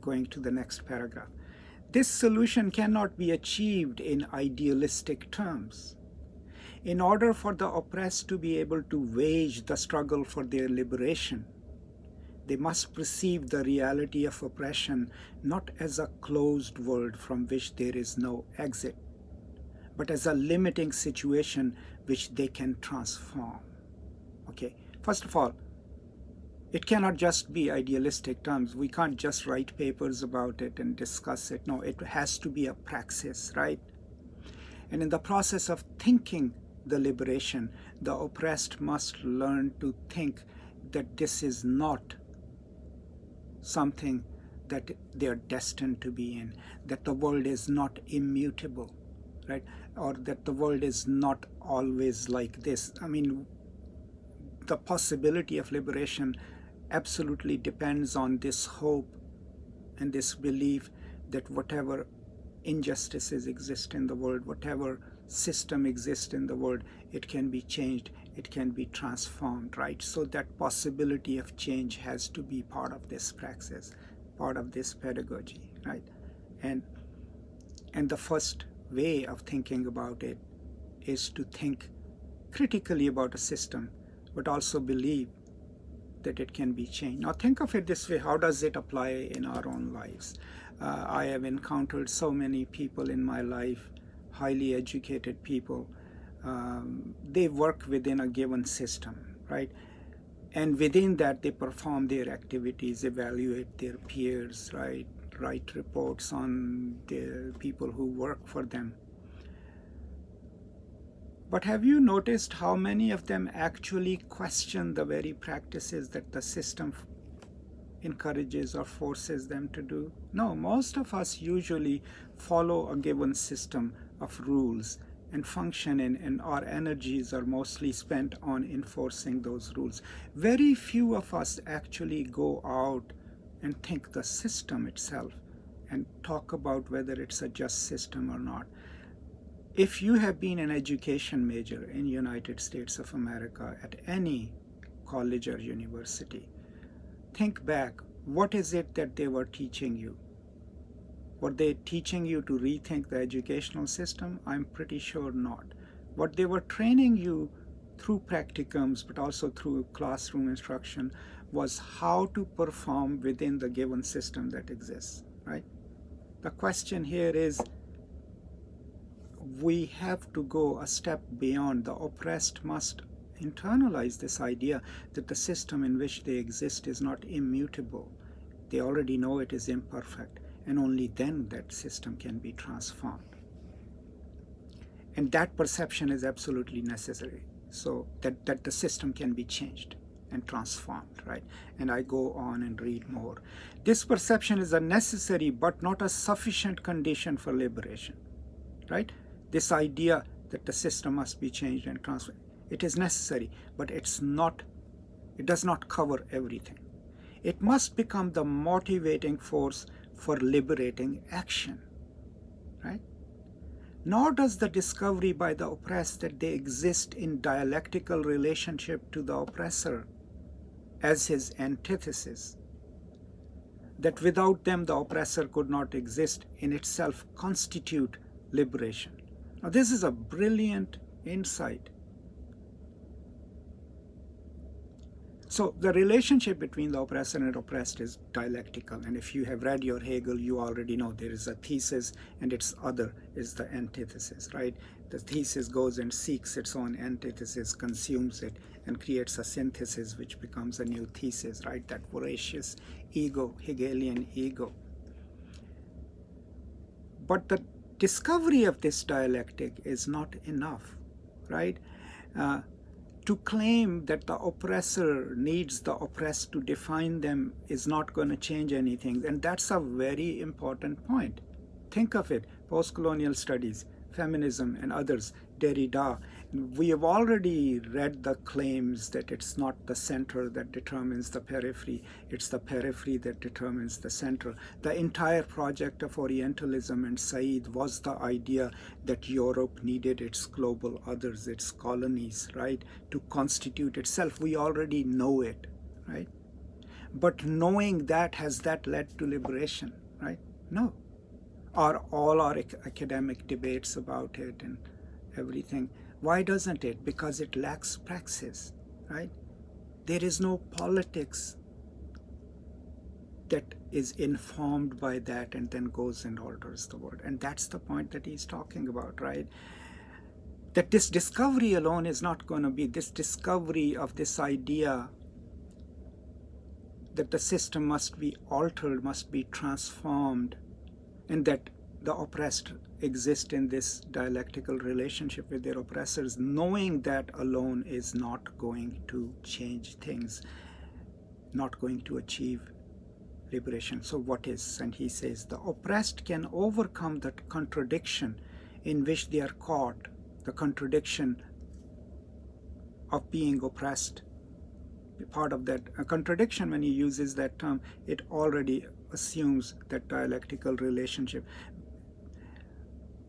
Going to the next paragraph. This solution cannot be achieved in idealistic terms. In order for the oppressed to be able to wage the struggle for their liberation, they must perceive the reality of oppression not as a closed world from which there is no exit, but as a limiting situation which they can transform. Okay, first of all, it cannot just be idealistic terms. We can't just write papers about it and discuss it. No, it has to be a praxis, right? And in the process of thinking the liberation, the oppressed must learn to think that this is not something that they are destined to be in, that the world is not immutable, right? Or that the world is not always like this. I mean, the possibility of liberation absolutely depends on this hope and this belief that whatever injustices exist in the world, whatever system exists in the world, it can be changed, it can be transformed, right? So that possibility of change has to be part of this praxis, part of this pedagogy, right? And the first way of thinking about it is to think critically about a system, but also believe that it can be changed. Now think of it this way, how does it apply in our own lives? I have encountered so many people in my life, highly educated people. They work within a given system, right? And within that, they perform their activities, evaluate their peers, right? write reports on the people who work for them. But have you noticed how many of them actually question the very practices that the system encourages or forces them to do? No, most of us usually follow a given system of rules and function in, and our energies are mostly spent on enforcing those rules. Very few of us actually go out and think the system itself and talk about whether it's a just system or not. If you have been an education major in United States of America at any college or university, think back, what is it that they were teaching you? Were they teaching you to rethink the educational system? I'm pretty sure not. What they were training you through practicums, but also through classroom instruction, was how to perform within the given system that exists, right? The question here is, we have to go a step beyond. The oppressed must internalize this idea that the system in which they exist is not immutable. They already know it is imperfect, and only then that system can be transformed. And that perception is absolutely necessary, so that the system can be changed and transformed, right? And I go on and read more. This perception is a necessary but not a sufficient condition for liberation, right? This idea that the system must be changed and transformed, it is necessary, but it does not cover everything. It must become the motivating force for liberating action, right? Nor does the discovery by the oppressed that they exist in dialectical relationship to the oppressor as his antithesis, that without them the oppressor could not exist, in itself constitute liberation. Now, this is a brilliant insight. So the relationship between the oppressor and oppressed is dialectical. And if you have read your Hegel, you already know there is a thesis and its other is the antithesis, right? The thesis goes and seeks its own antithesis, consumes it, and creates a synthesis which becomes a new thesis, right? That voracious ego, Hegelian ego. But the discovery of this dialectic is not enough, right? To claim that the oppressor needs the oppressed to define them is not going to change anything. And that's a very important point. Think of it, post-colonial studies, feminism, and others, Derrida. We have already read the claims that it's not the center that determines the periphery, it's the periphery that determines the center. The entire project of Orientalism and Said was the idea that Europe needed its global others, its colonies, right, to constitute itself. We already know it, right? But knowing that, has that led to liberation, right? No. Are all our academic debates about it and everything, why doesn't it? Because it lacks praxis, right? There is no politics that is informed by that and then goes and alters the world. And that's the point that he's talking about, right? That this discovery alone is not going to be, this discovery of this idea that the system must be altered, must be transformed, and that the oppressed exist in this dialectical relationship with their oppressors, knowing that alone is not going to change things, not going to achieve liberation. So what is? And he says, the oppressed can overcome the contradiction in which they are caught, the contradiction of being oppressed. Part of that contradiction, when he uses that term, it already assumes that dialectical relationship.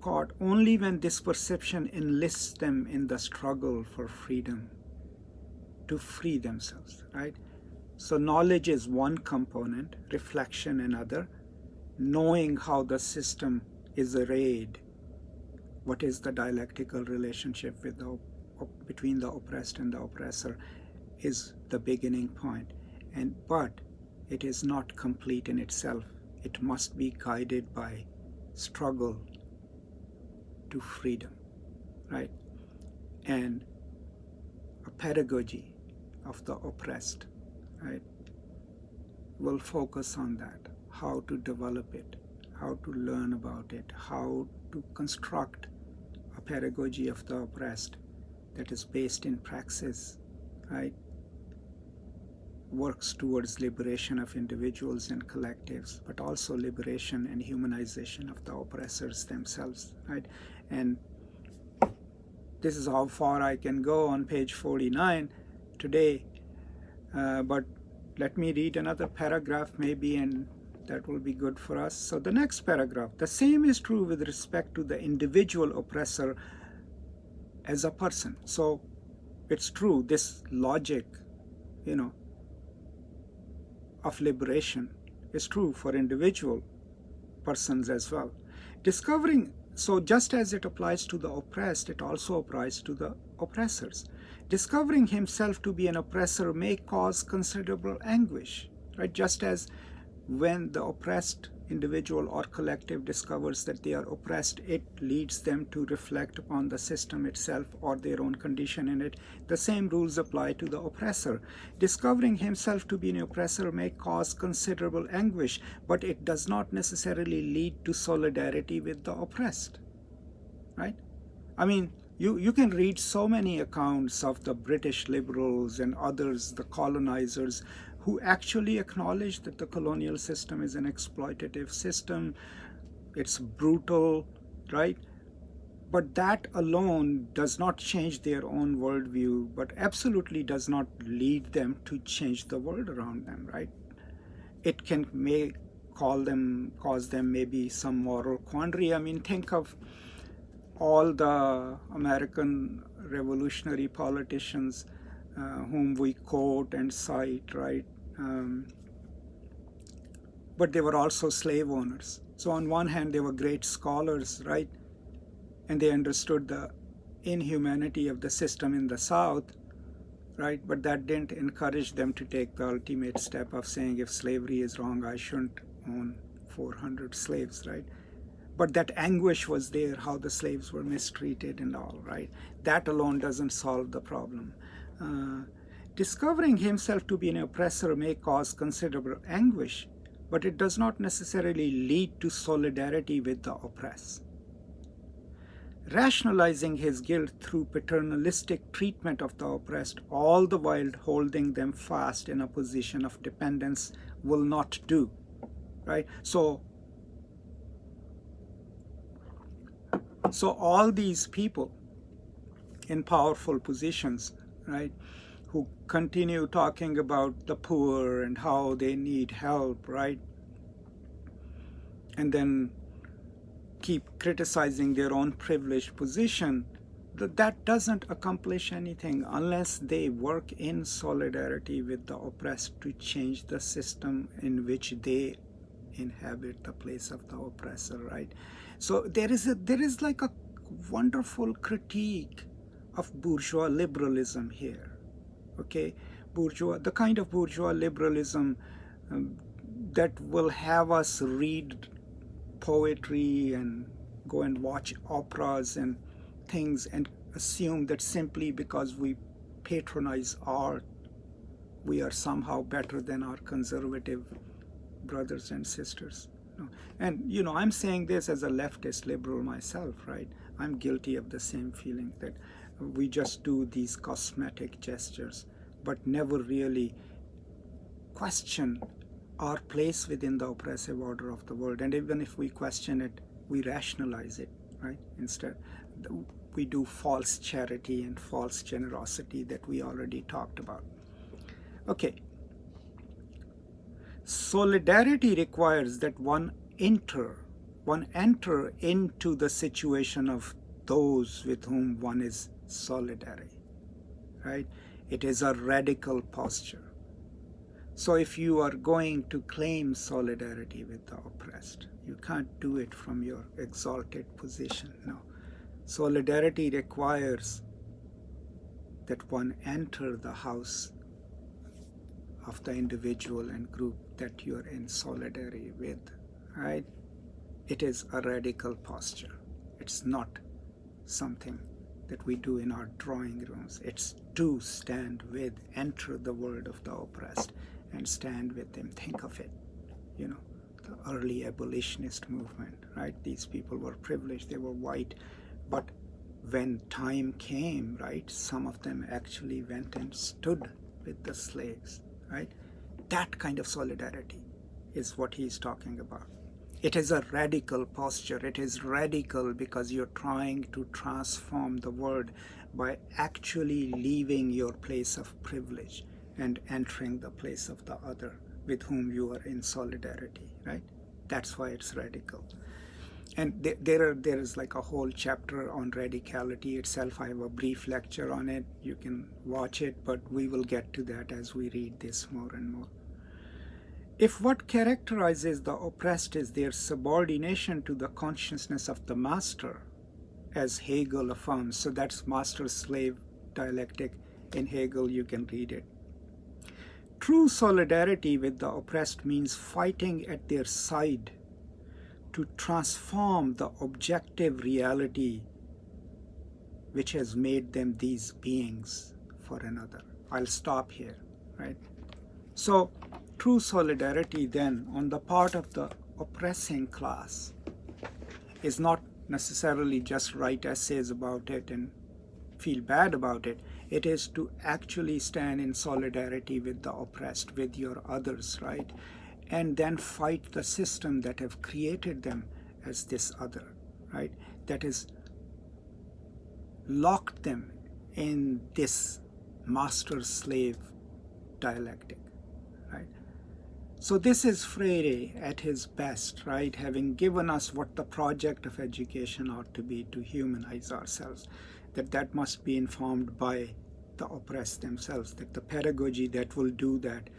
Caught only when this perception enlists them in the struggle for freedom, to free themselves, right? So knowledge is one component, reflection another, knowing how the system is arrayed. What is the dialectical relationship with between the oppressed and the oppressor is the beginning point. But it is not complete in itself. It must be guided by struggle to freedom, right? And a pedagogy of the oppressed, right, will focus on that. how to develop it, how to learn about it, how to construct a pedagogy of the oppressed that is based in praxis, right? Works towards liberation of individuals and collectives, but also liberation and humanization of the oppressors themselves, right? And this is how far I can go on page 49 today, but let me read another paragraph maybe, and that will be good for us. So the next paragraph, the same is true with respect to the individual oppressor as a person. So it's true, this logic, of liberation is true for individual persons as well. So just as it applies to the oppressed, it also applies to the oppressors. Discovering himself to be an oppressor may cause considerable anguish, right? Just as when the oppressed individual or collective discovers that they are oppressed, it leads them to reflect upon the system itself or their own condition in it. The same rules apply to the oppressor. Discovering himself to be an oppressor may cause considerable anguish, but it does not necessarily lead to solidarity with the oppressed, right? I mean, you can read so many accounts of the British liberals and others, the colonizers, who actually acknowledge that the colonial system is an exploitative system. It's brutal, right? But that alone does not change their own worldview, but absolutely does not lead them to change the world around them, right? It may cause them maybe some moral quandary. I mean, think of all the American revolutionary politicians whom we quote and cite, right? But they were also slave owners. So on one hand, they were great scholars, right? And they understood the inhumanity of the system in the South, right? But that didn't encourage them to take the ultimate step of saying, if slavery is wrong, I shouldn't own 400 slaves, right? But that anguish was there, how the slaves were mistreated and all, right? That alone doesn't solve the problem. Discovering himself to be an oppressor may cause considerable anguish, but it does not necessarily lead to solidarity with the oppressed. Rationalizing his guilt through paternalistic treatment of the oppressed, all the while holding them fast in a position of dependence, will not do, right? So all these people in powerful positions, right, who continue talking about the poor and how they need help, right, and then keep criticizing their own privileged position, that doesn't accomplish anything unless they work in solidarity with the oppressed to change the system in which they inhabit the place of the oppressor, right? So there is like a wonderful critique of bourgeois liberalism here, okay? The kind of bourgeois liberalism that will have us read poetry and go and watch operas and things and assume that simply because we patronize art, we are somehow better than our conservative brothers and sisters. And I'm saying this as a leftist liberal myself, right? I'm guilty of the same feeling that we just do these cosmetic gestures, but never really question our place within the oppressive order of the world. And even if we question it, we rationalize it, right? Instead, we do false charity and false generosity that we already talked about. Okay. Solidarity requires that one enter into the situation of those with whom one is solidary, right? It is a radical posture. So if you are going to claim solidarity with the oppressed, you can't do it from your exalted position. No. Solidarity requires that one enter the house of the individual and group that you're in solidarity with, right? It is a radical posture. It's not something that we do in our drawing rooms. It's to stand with, enter the world of the oppressed and stand with them. Think of it, the the early abolitionist movement, right? These people were privileged, they were white, but when time came, right, some of them actually went and stood with the slaves, right? That kind of solidarity is what he's talking about. It is a radical posture. It is radical because you're trying to transform the world by actually leaving your place of privilege and entering the place of the other with whom you are in solidarity, right? That's why it's radical. And there is like a whole chapter on radicality itself. I have a brief lecture on it. You can watch it, but we will get to that as we read this more and more. If what characterizes the oppressed is their subordination to the consciousness of the master, as Hegel affirms, so that's master-slave dialectic in Hegel, you can read it. True solidarity with the oppressed means fighting at their side to transform the objective reality which has made them these beings for another. I'll stop here, right? So, true solidarity then on the part of the oppressing class is not necessarily just write essays about it and feel bad about it. It is to actually stand in solidarity with the oppressed, with your others, right? And then fight the system that have created them as this other, right? That has locked them in this master-slave dialectic, right? So this is Freire at his best, right? Having given us what the project of education ought to be, to humanize ourselves, that must be informed by the oppressed themselves, that the pedagogy that will do that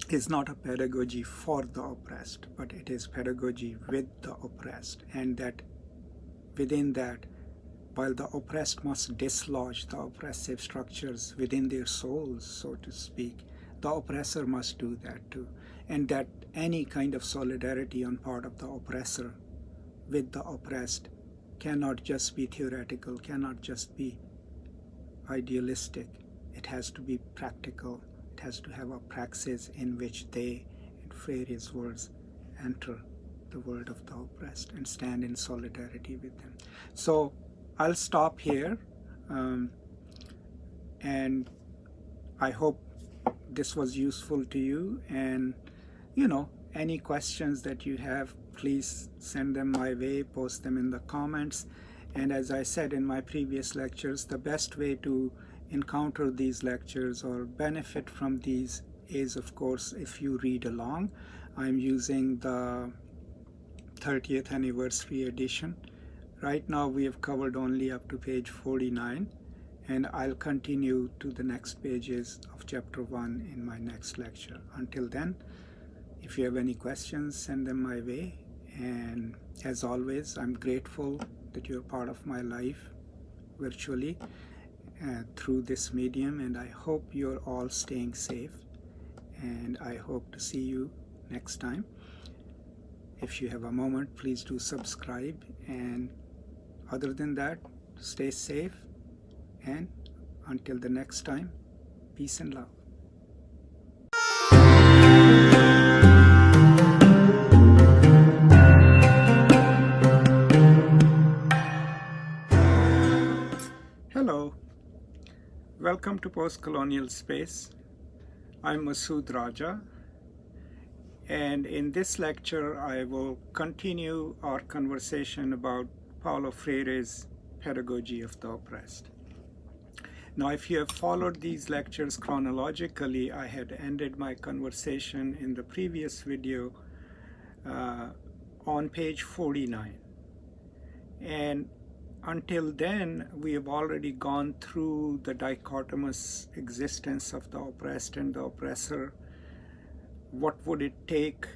is not a pedagogy for the oppressed, but it is pedagogy with the oppressed, and that within that, while the oppressed must dislodge the oppressive structures within their souls, so to speak, the oppressor must do that too. And that any kind of solidarity on part of the oppressor with the oppressed cannot just be theoretical, cannot just be idealistic. It has to be practical. It has to have a praxis in which they, in Freire's words, enter the world of the oppressed and stand in solidarity with them. So I'll stop here, and I hope this was useful to you. And any questions that you have, please send them my way, post them in the comments. And as I said in my previous lectures, the best way to encounter these lectures or benefit from these is, of course, if you read along. I'm using the 30th anniversary edition. Right now we have covered only up to page 49, and I'll continue to the next pages of chapter 1 in my next lecture. Until then, if you have any questions, send them my way. And as always, I'm grateful that you're part of my life virtually through this medium, and I hope you're all staying safe, and I hope to see you next time. If you have a moment, please do subscribe, and other than that, stay safe, and until the next time, peace and love. Hello, welcome to Post-Colonial Space. I'm Masood Raja, and in this lecture I will continue our conversation about Paulo Freire's Pedagogy of the Oppressed. Now, if you have followed these lectures chronologically, I had ended my conversation in the previous video on page 49. And until then, we have already gone through the dichotomous existence of the oppressed and the oppressor. What would it take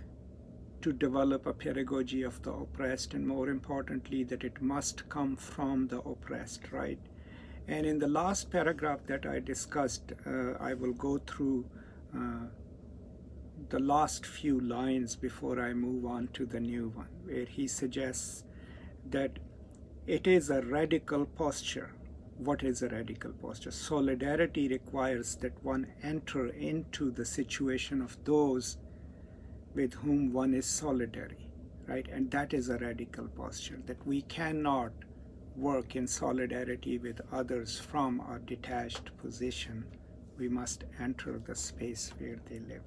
to develop a pedagogy of the oppressed, and more importantly, that it must come from the oppressed, right? And in the last paragraph that I discussed, I will go through the last few lines before I move on to the new one, where he suggests that it is a radical posture. What is a radical posture? Solidarity requires that one enter into the situation of those with whom one is solidary, right? And that is a radical posture, that we cannot work in solidarity with others from a detached position. We must enter the space where they live.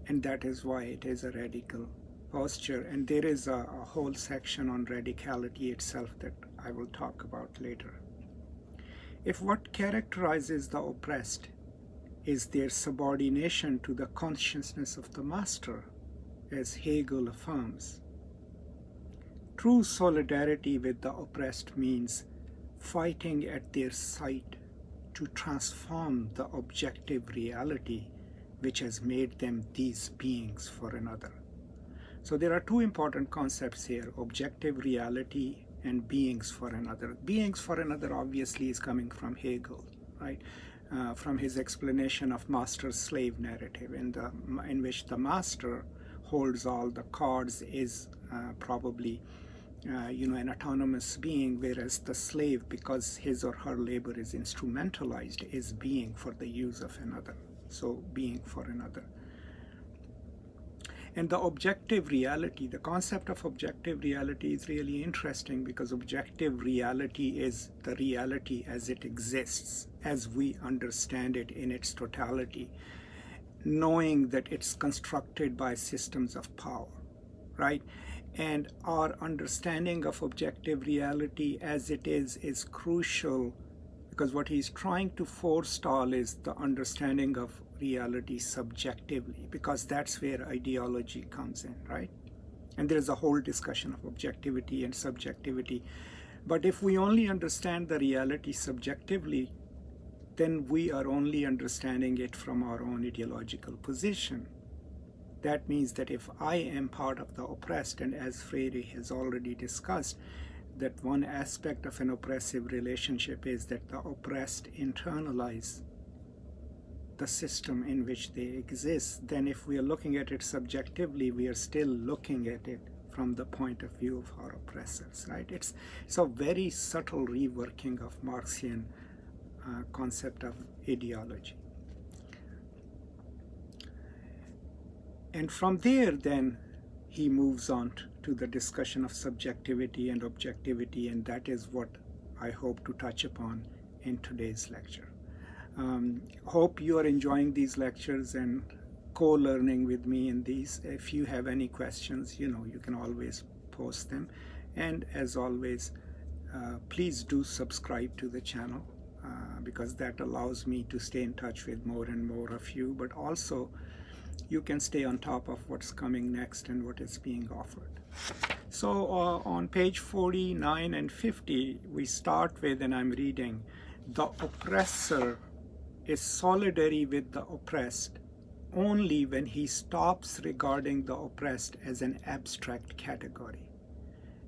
And that is why it is a radical posture. And there is a whole section on radicality itself that I will talk about later. If what characterizes the oppressed is their subordination to the consciousness of the master, as Hegel affirms, true solidarity with the oppressed means fighting at their side to transform the objective reality which has made them these beings for another. So there are two important concepts here: objective reality and beings for another. Beings for another obviously is coming from Hegel, right? From his explanation of master-slave narrative, in which the master holds all the cards, is probably an autonomous being, whereas the slave, because his or her labor is instrumentalized, is being for the use of another. So being for another. And the objective reality, the concept of objective reality is really interesting, because objective reality is the reality as it exists, as we understand it in its totality, knowing that it's constructed by systems of power, right? And our understanding of objective reality as it is crucial, because what he's trying to forestall is the understanding of reality subjectively, because that's where ideology comes in, right? And there's a whole discussion of objectivity and subjectivity. But if we only understand the reality subjectively, then we are only understanding it from our own ideological position. That means that if I am part of the oppressed, and as Freire has already discussed, that one aspect of an oppressive relationship is that the oppressed internalize the system in which they exist, then if we are looking at it subjectively, we are still looking at it from the point of view of our oppressors, right? It's a very subtle reworking of Marxian concept of ideology. And from there, then, he moves on to the discussion of subjectivity and objectivity, and that is what I hope to touch upon in today's lecture. Hope you are enjoying these lectures and co-learning with me in these. If you have any questions, you can always post them. And as always, please do subscribe to the channel, because that allows me to stay in touch with more and more of you, but also you can stay on top of what's coming next and what is being offered. So on page 49 and 50, we start with, and I'm reading, the oppressor is solidary with the oppressed only when he stops regarding the oppressed as an abstract category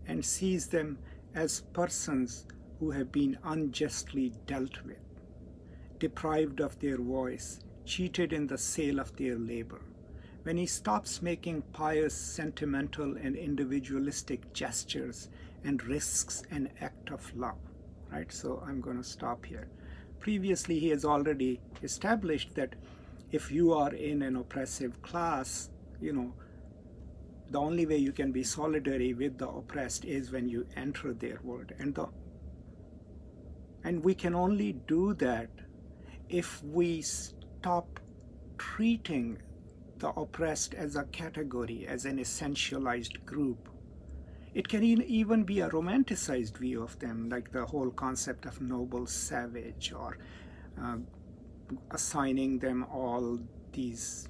and sees them as persons who have been unjustly dealt with, deprived of their voice, cheated in the sale of their labor. When he stops making pious, sentimental, and individualistic gestures and risks an act of love, right? So I'm going to stop here. Previously, he has already established that if you are in an oppressive class, the only way you can be solidary with the oppressed is when you enter their world. And we can only do that if we stop treating the oppressed as a category, as an essentialized group. It can even be a romanticized view of them, like the whole concept of noble savage, or assigning them all these,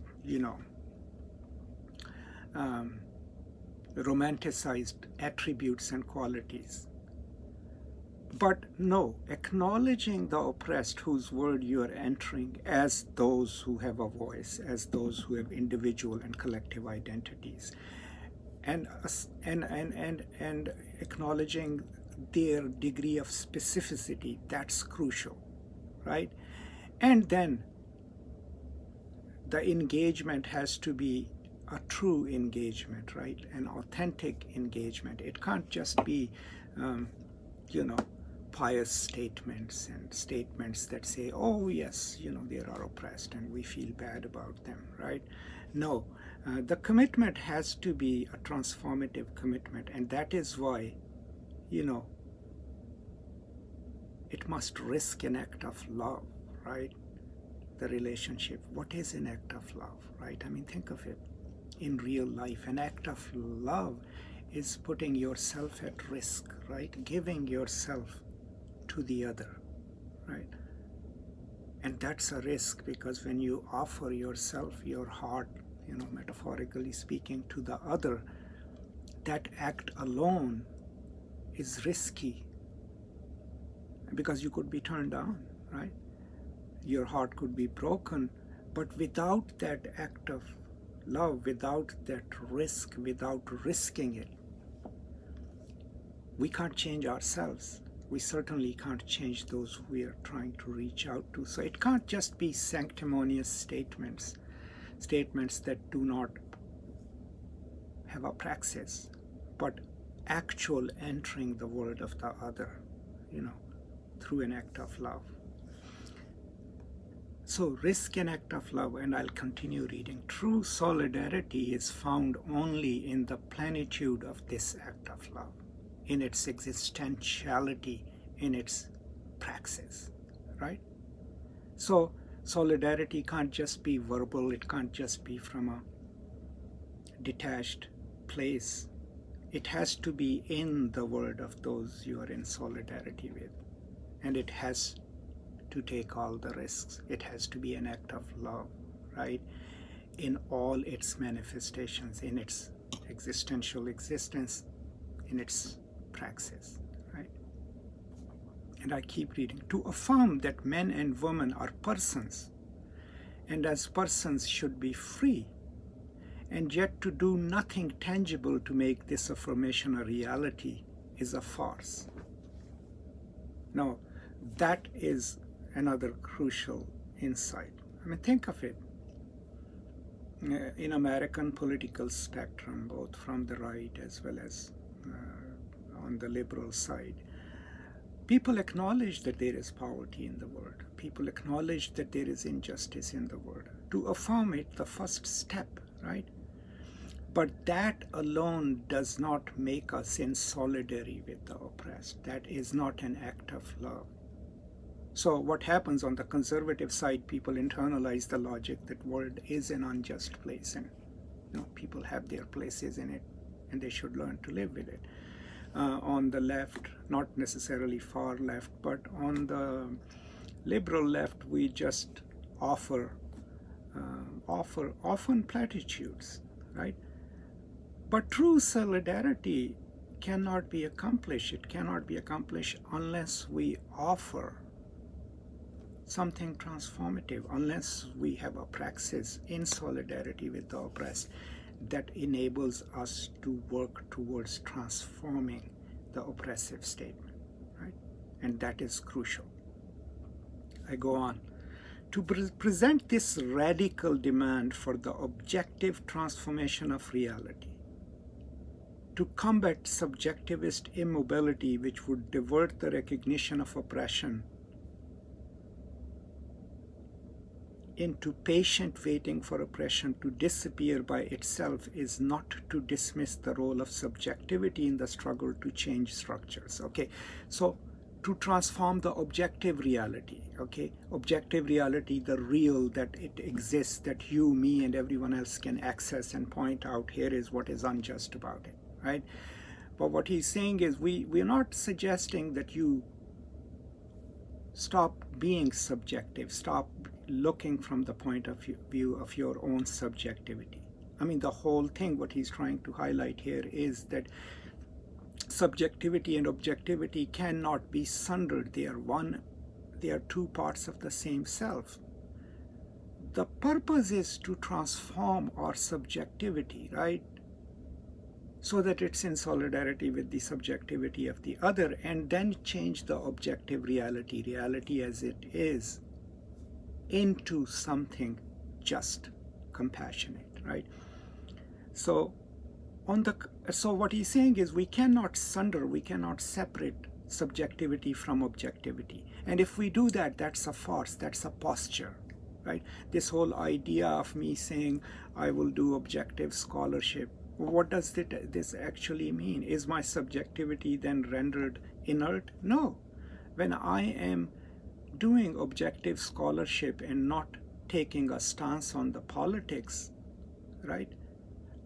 romanticized attributes and qualities. But no, acknowledging the oppressed whose world you are entering as those who have a voice, as those who have individual and collective identities, and acknowledging their degree of specificity, that's crucial, right? And then the engagement has to be a true engagement, right? An authentic engagement. It can't just be, pious statements and statements that say, oh yes, they are oppressed and we feel bad about them, right? No, The commitment has to be a transformative commitment, and that is why, it must risk an act of love, right? The relationship. What is an act of love, right? I mean, think of it in real life. An act of love is putting yourself at risk, right? Giving yourself to the other, right? And that's a risk, because when you offer yourself, your heart, metaphorically speaking, to the other, that act alone is risky, because you could be turned down, right? Your heart could be broken. But without that act of love, without that risk, without risking it, we can't change ourselves. We certainly can't change those we are trying to reach out to. So it can't just be sanctimonious statements that do not have a praxis, but actual entering the world of the other, through an act of love. So risk an act of love, and I'll continue reading. True solidarity is found only in the plenitude of this act of love, in its existentiality, in its praxis, right? So solidarity can't just be verbal, it can't just be from a detached place. It has to be in the world of those you are in solidarity with, and it has to take all the risks. It has to be an act of love, right? In all its manifestations, in its existential existence, in its praxis, right? And I keep reading. To affirm that men and women are persons, and as persons should be free, and yet to do nothing tangible to make this affirmation a reality, is a farce. Now, that is another crucial insight. I mean, think of it. In American political spectrum, both from the right as well as on the liberal side, people acknowledge that there is poverty in the world. People acknowledge that there is injustice in the world. To affirm it, the first step, right? But that alone does not make us in solidarity with the oppressed. That is not an act of love. So what happens on the conservative side, people internalize the logic that world is an unjust place, and people have their places in it, and they should learn to live with it. On the left, not necessarily far left, but on the liberal left, we just offer often platitudes, right? But true solidarity cannot be accomplished. It cannot be accomplished unless we offer something transformative, unless we have a praxis in solidarity with the oppressed that enables us to work towards transforming the oppressive statement, right? And that is crucial. I go on. To present this radical demand for the objective transformation of reality, to combat subjectivist immobility which would divert the recognition of oppression into patient waiting for oppression to disappear by itself, is not to dismiss the role of subjectivity in the struggle to change structures. Okay, so to transform the objective reality, okay, objective reality, the real, that it exists, that you, me, and everyone else can access and point out, here is what is unjust about it, right? But what he's saying is we're not suggesting that you stop being subjective, stop looking from the point of view of your own subjectivity. I mean, the whole thing, what he's trying to highlight here is that subjectivity and objectivity cannot be sundered. They are two parts of the same self. The purpose is to transform our subjectivity, right? So that it's in solidarity with the subjectivity of the other, and then change the objective reality as it is, into something just, compassionate, right? So what he's saying is we cannot sunder, we cannot separate subjectivity from objectivity. And if we do that, that's a farce, that's a posture, right? This whole idea of me saying I will do objective scholarship, what does this actually mean? Is my subjectivity then rendered inert? No. When I am doing objective scholarship and not taking a stance on the politics, right?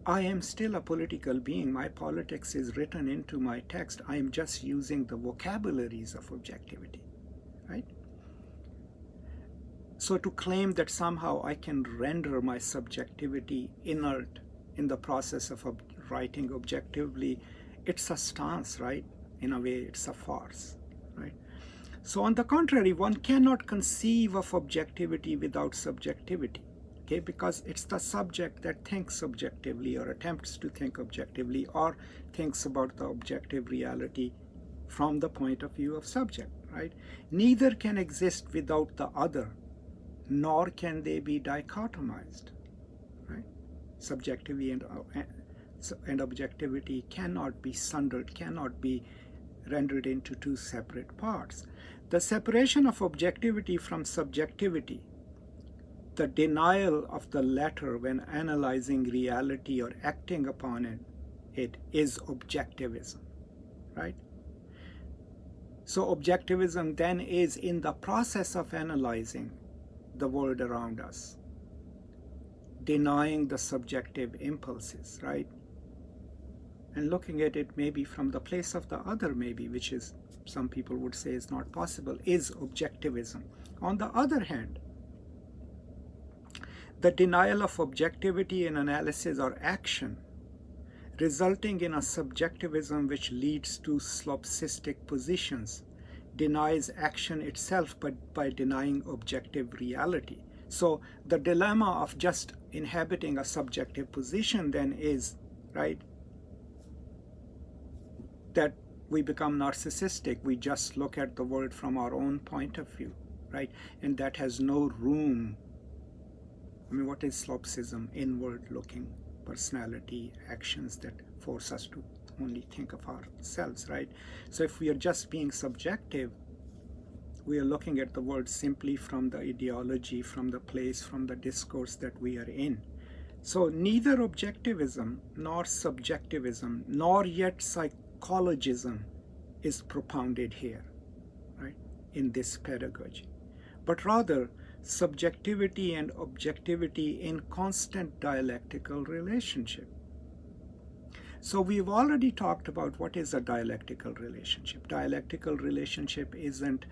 I am still a political being. My politics is written into my text. I am just using the vocabularies of objectivity, right? So to claim that somehow I can render my subjectivity inert in the process of writing objectively, it's a stance, right? In a way, it's a farce, right? So on the contrary, one cannot conceive of objectivity without subjectivity, okay? Because it's the subject that thinks objectively or attempts to think objectively or thinks about the objective reality from the point of view of subject, right? Neither can exist without the other, nor can they be dichotomized, right? Subjectivity and objectivity cannot be sundered, cannot be rendered into two separate parts. The separation of objectivity from subjectivity, the denial of the latter when analyzing reality or acting upon it is objectivism, right? So objectivism then is in the process of analyzing the world around us, denying the subjective impulses, right? And looking at it maybe from the place of the other, maybe, which is, some people would say is not possible, is objectivism. On the other hand, the denial of objectivity in analysis or action, resulting in a subjectivism which leads to solipsistic positions, denies action itself by denying objective reality. So the dilemma of just inhabiting a subjective position then is, right, that we become narcissistic. We just look at the world from our own point of view, right? And that has no room. I mean, what is solipsism? Inward-looking personality actions that force us to only think of ourselves, right? So if we are just being subjective, we are looking at the world simply from the ideology, from the place, from the discourse that we are in. So neither objectivism nor subjectivism, nor yet psychologism is propounded here, right, in this pedagogy, but rather subjectivity and objectivity in constant dialectical relationship. So we've already talked about what is a dialectical relationship. Dialectical relationship isn't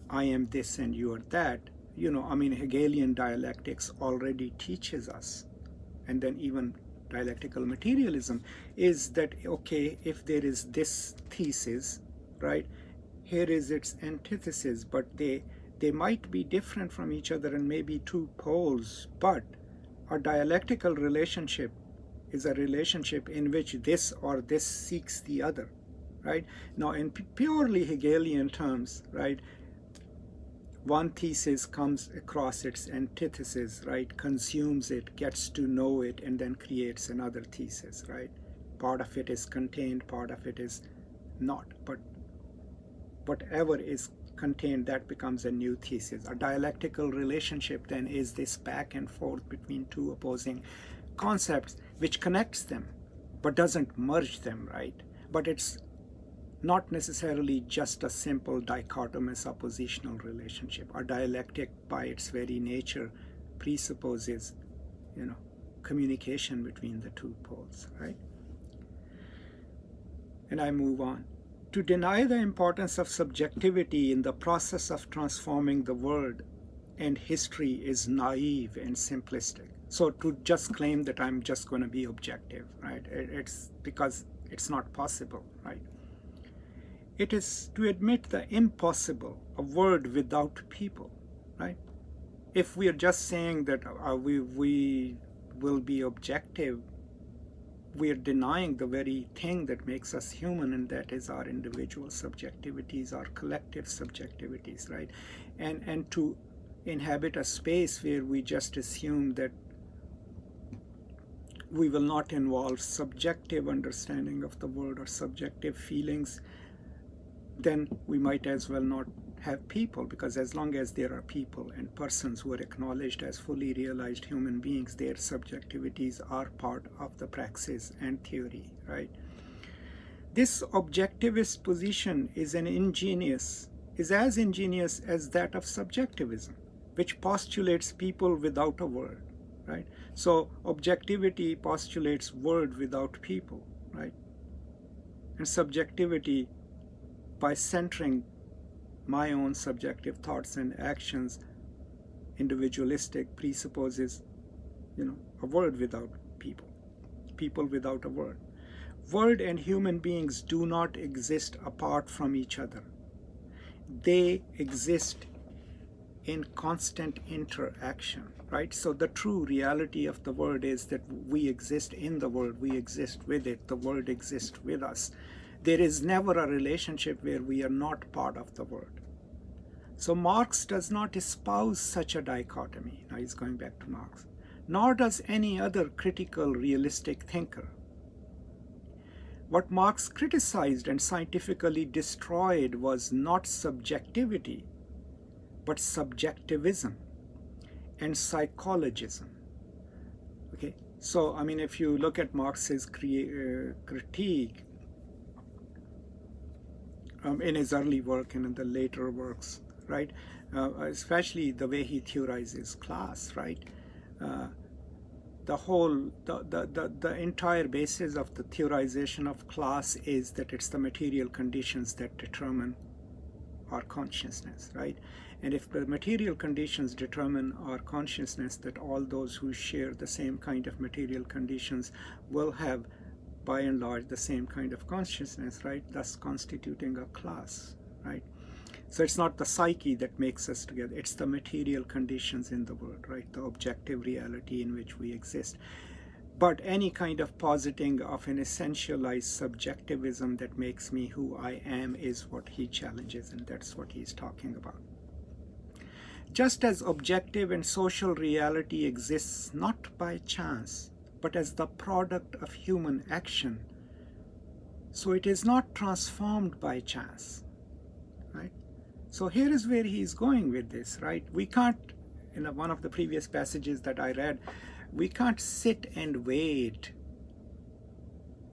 I am this and you are that. You know, I mean, Hegelian dialectics already teaches us, and then even dialectical materialism is that, okay, if there is this thesis, right, here is its antithesis, but they might be different from each other and maybe two poles, but a dialectical relationship is a relationship in which this or this seeks the other, right? Now, in purely Hegelian terms, right, one thesis comes across its antithesis, right, consumes it, gets to know it, and then creates another thesis, right? Part of it is contained, part of it is not, but whatever is contained, that becomes a new thesis. A dialectical relationship then is this back and forth between two opposing concepts which connects them but doesn't merge them, right? But it's not necessarily just a simple dichotomous oppositional relationship. A dialectic by its very nature presupposes, you know, communication between the two poles, right? And I move on. To deny the importance of subjectivity in the process of transforming the world and history is naive and simplistic. So to just claim that I'm just going to be objective, right? It's because it's not possible, right? It is to admit the impossible, a world without people, right? If we are just saying that we will be objective, we are denying the very thing that makes us human, and that is our individual subjectivities, our collective subjectivities, right? And to inhabit a space where we just assume that we will not involve subjective understanding of the world or subjective feelings, then we might as well not have people, because as long as there are people and persons who are acknowledged as fully realized human beings, their subjectivities are part of the praxis and theory, right? This objectivist position is as ingenious as that of subjectivism, which postulates people without a word, right? So objectivity postulates word without people, right? And subjectivity, by centering my own subjective thoughts and actions, individualistic, presupposes, a word without people, people without a word. Word and human beings do not exist apart from each other. They exist in constant interaction, right? So the true reality of the word is that we exist in the world, we exist with it, the world exists with us. There is never a relationship where we are not part of the world. So Marx does not espouse such a dichotomy. Now he's going back to Marx. Nor does any other critical, realistic thinker. What Marx criticized and scientifically destroyed was not subjectivity, but subjectivism and psychologism. Okay, so I mean, if you look at Marx's critique in his early work and in the later works, right, especially the way he theorizes class, right, the entire basis of the theorization of class is that it's the material conditions that determine our consciousness, right? And if the material conditions determine our consciousness, that all those who share the same kind of material conditions will have, by and large, the same kind of consciousness, right? Thus constituting a class, right? So it's not the psyche that makes us together, it's the material conditions in the world, right? The objective reality in which we exist. But any kind of positing of an essentialized subjectivism that makes me who I am is what he challenges, and that's what he's talking about. Just as objective and social reality exists not by chance, but as the product of human action, so it is not transformed by chance, right? So here is where he's going with this, right? We can't, in one of the previous passages that I read, we can't sit and wait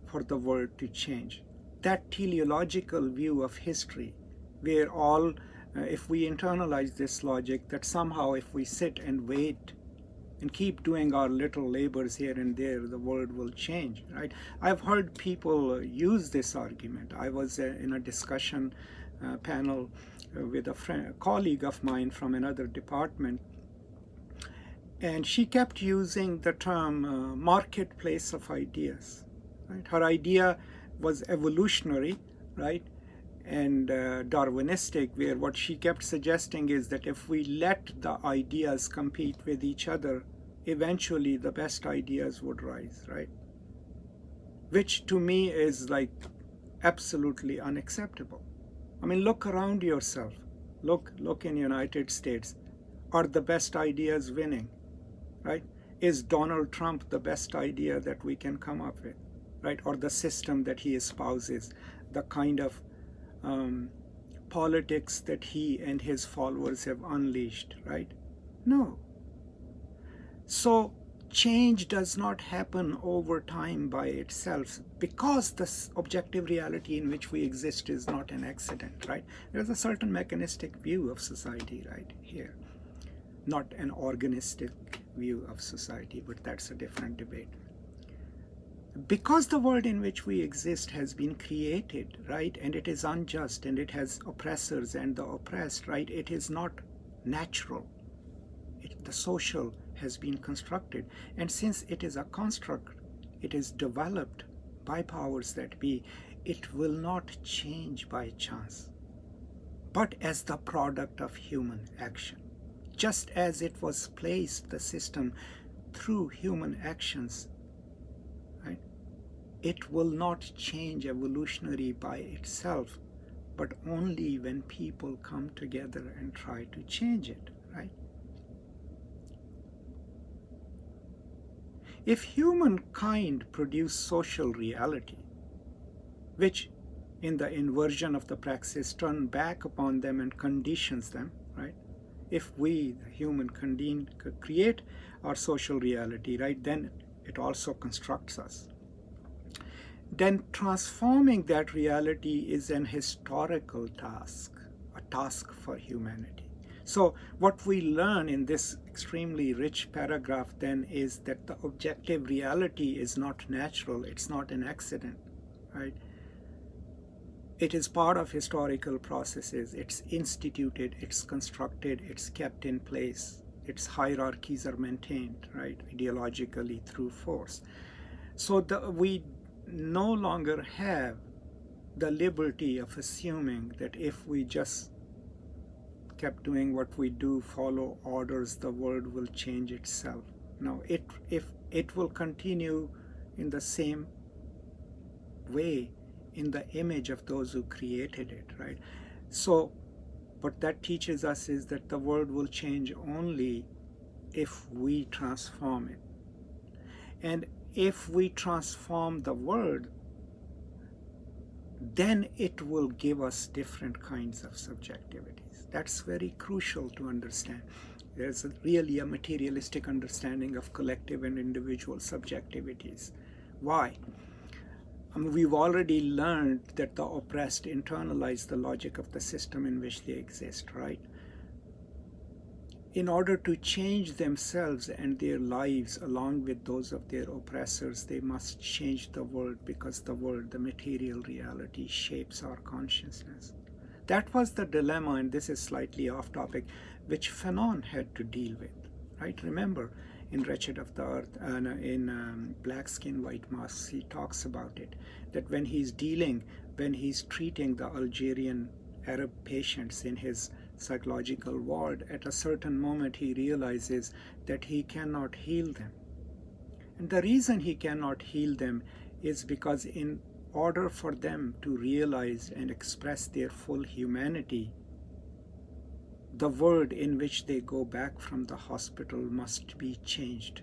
for the world to change. That teleological view of history, where all, if we internalize this logic, that somehow if we sit and wait and keep doing our little labors here and there, the world will change, right? I've heard people use this argument. I was in a discussion panel with a colleague of mine from another department, and she kept using the term marketplace of ideas, right? Her idea was evolutionary, right? And Darwinistic, where what she kept suggesting is that if we let the ideas compete with each other, eventually the best ideas would rise, right? Which to me is like absolutely unacceptable. I mean, look around yourself. Look in United States. Are the best ideas winning, right? Is Donald Trump the best idea that we can come up with, right? Or the system that he espouses, the kind of politics that he and his followers have unleashed, right? No. So change does not happen over time by itself, because this objective reality in which we exist is not an accident, right? There's a certain mechanistic view of society right here, not an organistic view of society, but that's a different debate. Because the world in which we exist has been created, right, and it is unjust, and it has oppressors and the oppressed, right, it is not natural. The social has been constructed, and since it is a construct, it is developed by powers that be, it will not change by chance, but as the product of human action. Just as it was placed, the system, through human actions, right? It will not change evolutionary by itself, but only when people come together and try to change it, right? If humankind produced social reality, which in the inversion of the praxis, turn back upon them and conditions them, right? If we, the human, create our social reality, right, then it also constructs us. Then transforming that reality is an historical task, a task for humanity. So what we learn in this extremely rich paragraph then is that the objective reality is not natural, it's not an accident, right? It is part of historical processes, it's instituted, it's constructed, it's kept in place, its hierarchies are maintained, right, ideologically through force. So we no longer have the liberty of assuming that if we just kept doing what we do, follow orders, the world will change itself. No, it will continue in the same way, in the image of those who created it, right? So what that teaches us is that the world will change only if we transform it. And if we transform the world, then it will give us different kinds of subjectivities. That's very crucial to understand. There's really a materialistic understanding of collective and individual subjectivities. Why? We've already learned that the oppressed internalize the logic of the system in which they exist, right? In order to change themselves and their lives along with those of their oppressors, they must change the world, because the world, the material reality, shapes our consciousness. That was the dilemma, and this is slightly off topic, which Fanon had to deal with, right? Remember, in Wretched of the Earth, in Black Skin, White Masks, he talks about it, that when he's treating the Algerian Arab patients in his psychological ward, at a certain moment he realizes that he cannot heal them. And the reason he cannot heal them is because in order for them to realize and express their full humanity, the world in which they go back from the hospital must be changed,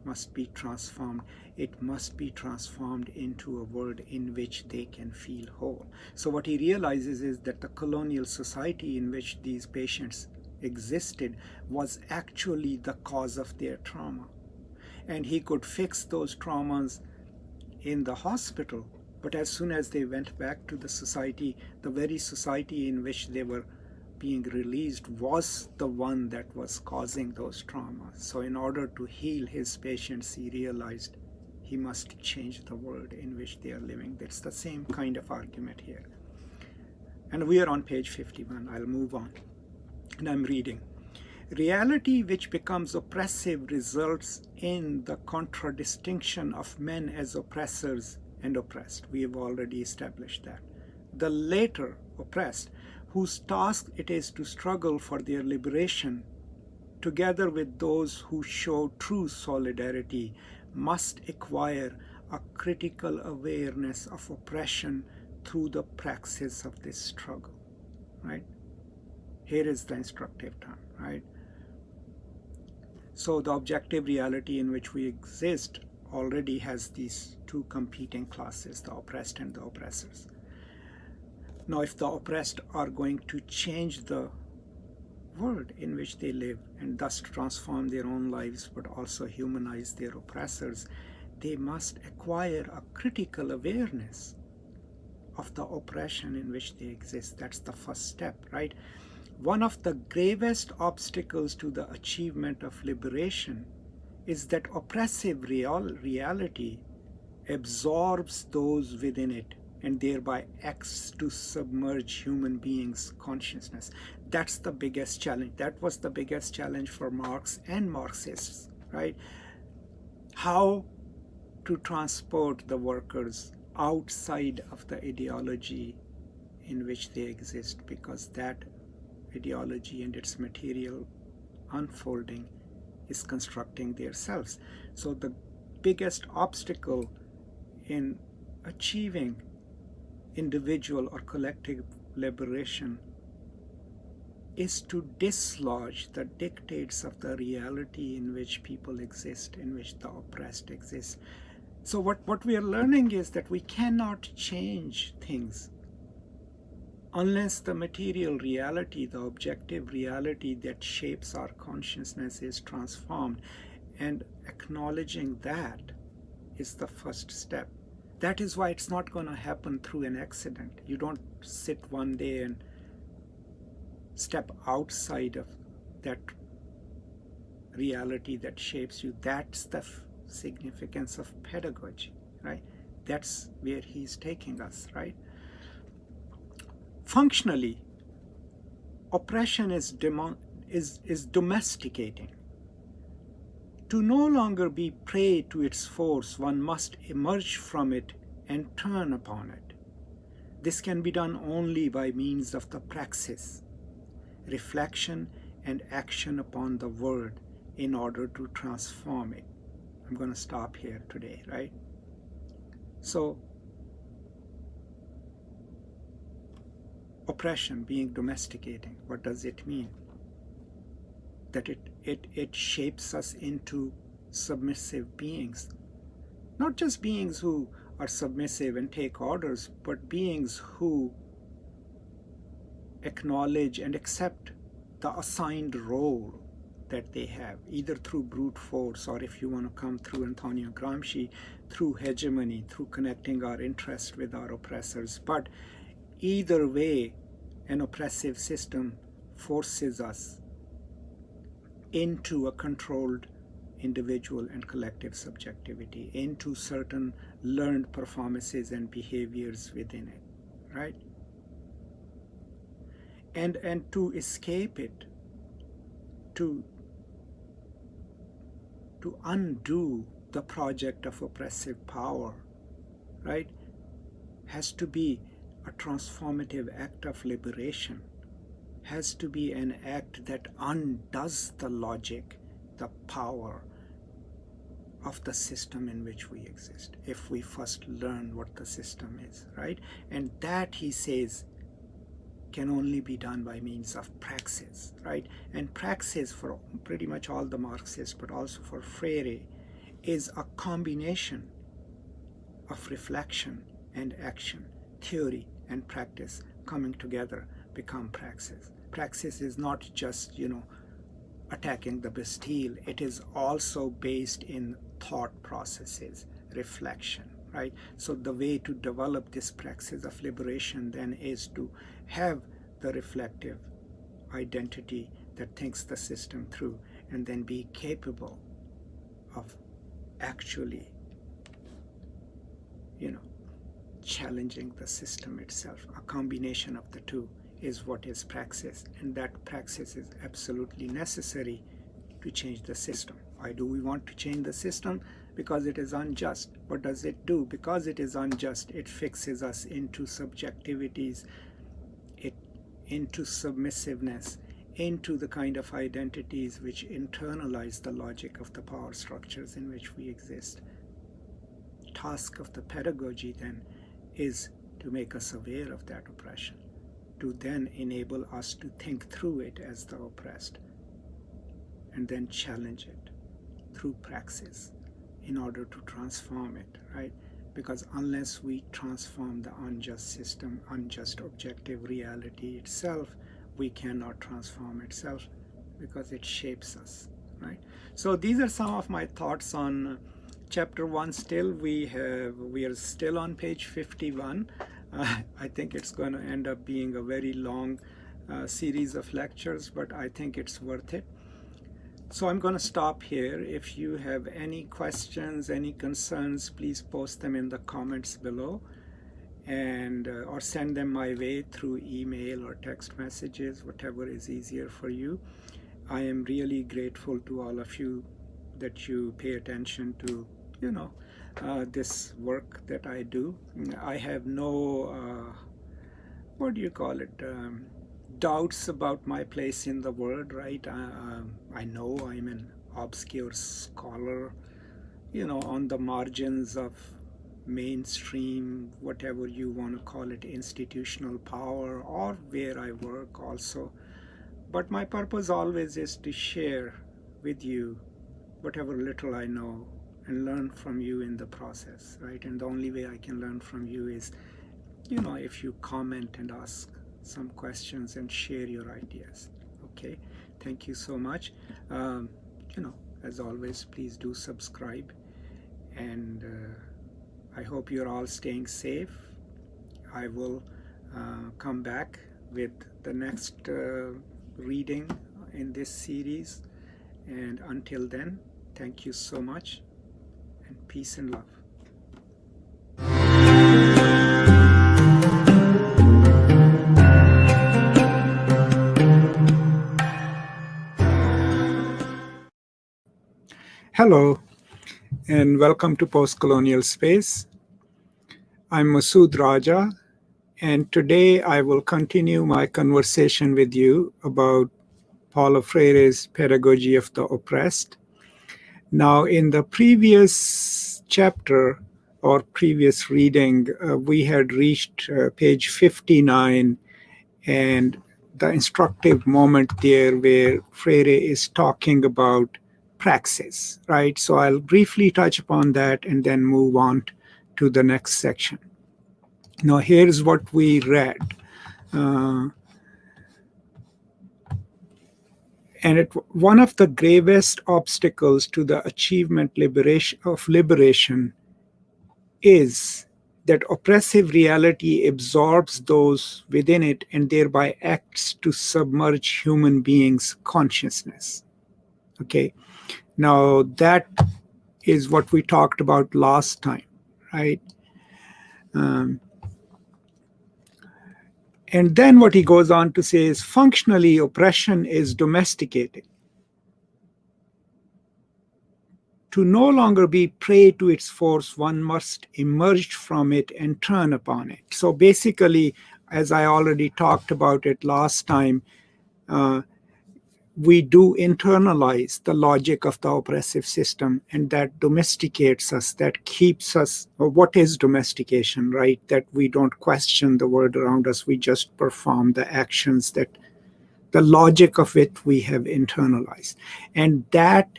must be transformed. It must be transformed into a world in which they can feel whole. So what he realizes is that the colonial society in which these patients existed was actually the cause of their trauma. And he could fix those traumas in the hospital, but as soon as they went back to the society, the very society in which they were being released was the one that was causing those traumas. So in order to heal his patients, he realized he must change the world in which they are living. That's the same kind of argument here. And we are on page 51. I'll move on. And I'm reading. Reality which becomes oppressive results in the contradistinction of men as oppressors and oppressed. We have already established that. The later oppressed, whose task it is to struggle for their liberation, together with those who show true solidarity, must acquire a critical awareness of oppression through the praxis of this struggle, right? Here is the instructive term, right? So the objective reality in which we exist already has these two competing classes, the oppressed and the oppressors. Now, if the oppressed are going to change the world in which they live and thus transform their own lives, but also humanize their oppressors, they must acquire a critical awareness of the oppression in which they exist. That's the first step, right? One of the gravest obstacles to the achievement of liberation is that oppressive reality absorbs those within it and thereby acts to submerge human beings' consciousness. That's the biggest challenge. That was the biggest challenge for Marx and Marxists, right? How to transport the workers outside of the ideology in which they exist, because that ideology and its material unfolding is constructing their selves. So the biggest obstacle in achieving individual or collective liberation is to dislodge the dictates of the reality in which people exist, in which the oppressed exist. So what we are learning is that we cannot change things unless the material reality, the objective reality that shapes our consciousness is transformed. And acknowledging that is the first step. That is why it's not going to happen through an accident. You don't sit one day and step outside of that reality that shapes you. That's the significance of pedagogy, right? That's where he's taking us, right? Functionally, oppression is domesticating. To no longer be prey to its force, one must emerge from it and turn upon it. This can be done only by means of the praxis, reflection and action upon the word in order to transform it. I'm going to stop here today, right? So, oppression being domesticating, what does it mean? That it shapes us into submissive beings. Not just beings who are submissive and take orders, but beings who acknowledge and accept the assigned role that they have, either through brute force, or if you want to come through Antonio Gramsci, through hegemony, through connecting our interest with our oppressors. But either way, an oppressive system forces us into a controlled individual and collective subjectivity, into certain learned performances and behaviors within it, right? And to escape it, to undo the project of oppressive power, right, has to be a transformative act of liberation, has to be an act that undoes the logic, the power of the system in which we exist, if we first learn what the system is, right? And that, he says, can only be done by means of praxis, right? And praxis, for pretty much all the Marxists, but also for Freire, is a combination of reflection and action, theory and practice coming together become praxis. Praxis is not just, attacking the Bastille. It is also based in thought processes, reflection, right? So the way to develop this praxis of liberation then is to have the reflective identity that thinks the system through, and then be capable of actually, challenging the system itself. A combination of the two is what is praxis, and that praxis is absolutely necessary to change the system. Why do we want to change the system? Because it is unjust. What does it do? Because it is unjust, it fixes us into subjectivities, into submissiveness, into the kind of identities which internalize the logic of the power structures in which we exist. Task of the pedagogy then is to make us aware of that oppression, to then enable us to think through it as the oppressed, and then challenge it through praxis in order to transform it, right? Because unless we transform the unjust system, unjust objective reality itself, we cannot transform itself, because it shapes us, right? So these are some of my thoughts on chapter 1. Still, we are still on page 51. I think it's going to end up being a very long series of lectures, but I think it's worth it. So I'm going to stop here. If you have any questions, any concerns, please post them in the comments below, and or send them my way through email or text messages, whatever is easier for you. I am really grateful to all of you that you pay attention to, this work that I do. I have no, doubts about my place in the world, right? I know I'm an obscure scholar, on the margins of mainstream, whatever you want to call it, institutional power, or where I work also. But my purpose always is to share with you whatever little I know and learn from you in the process, right? And the only way I can learn from you is, if you comment and ask some questions and share your ideas. Okay, thank you so much. Um, as always, please do subscribe, and I hope you're all staying safe. I will come back with the next reading in this series, and until then, thank you so much, and peace and love. Hello, and welcome to Postcolonial Space. I'm Masood Raja, and today I will continue my conversation with you about Paulo Freire's Pedagogy of the Oppressed. Now, in the previous chapter or previous reading, we had reached page 59, and the instructive moment there where Freire is talking about praxis, right? So I'll briefly touch upon that and then move on to the next section. Now, here's what we read. And one of the gravest obstacles to the achievement of liberation is that oppressive reality absorbs those within it and thereby acts to submerge human beings' consciousness. Okay, now that is what we talked about last time, right? And then what he goes on to say is functionally oppression is domesticated. To no longer be prey to its force, one must emerge from it and turn upon it. So basically, as I already talked about it last time, we do internalize the logic of the oppressive system, and that domesticates us, that keeps us. What is domestication, right? That we don't question the world around us, we just perform the actions that the logic of it we have internalized. And that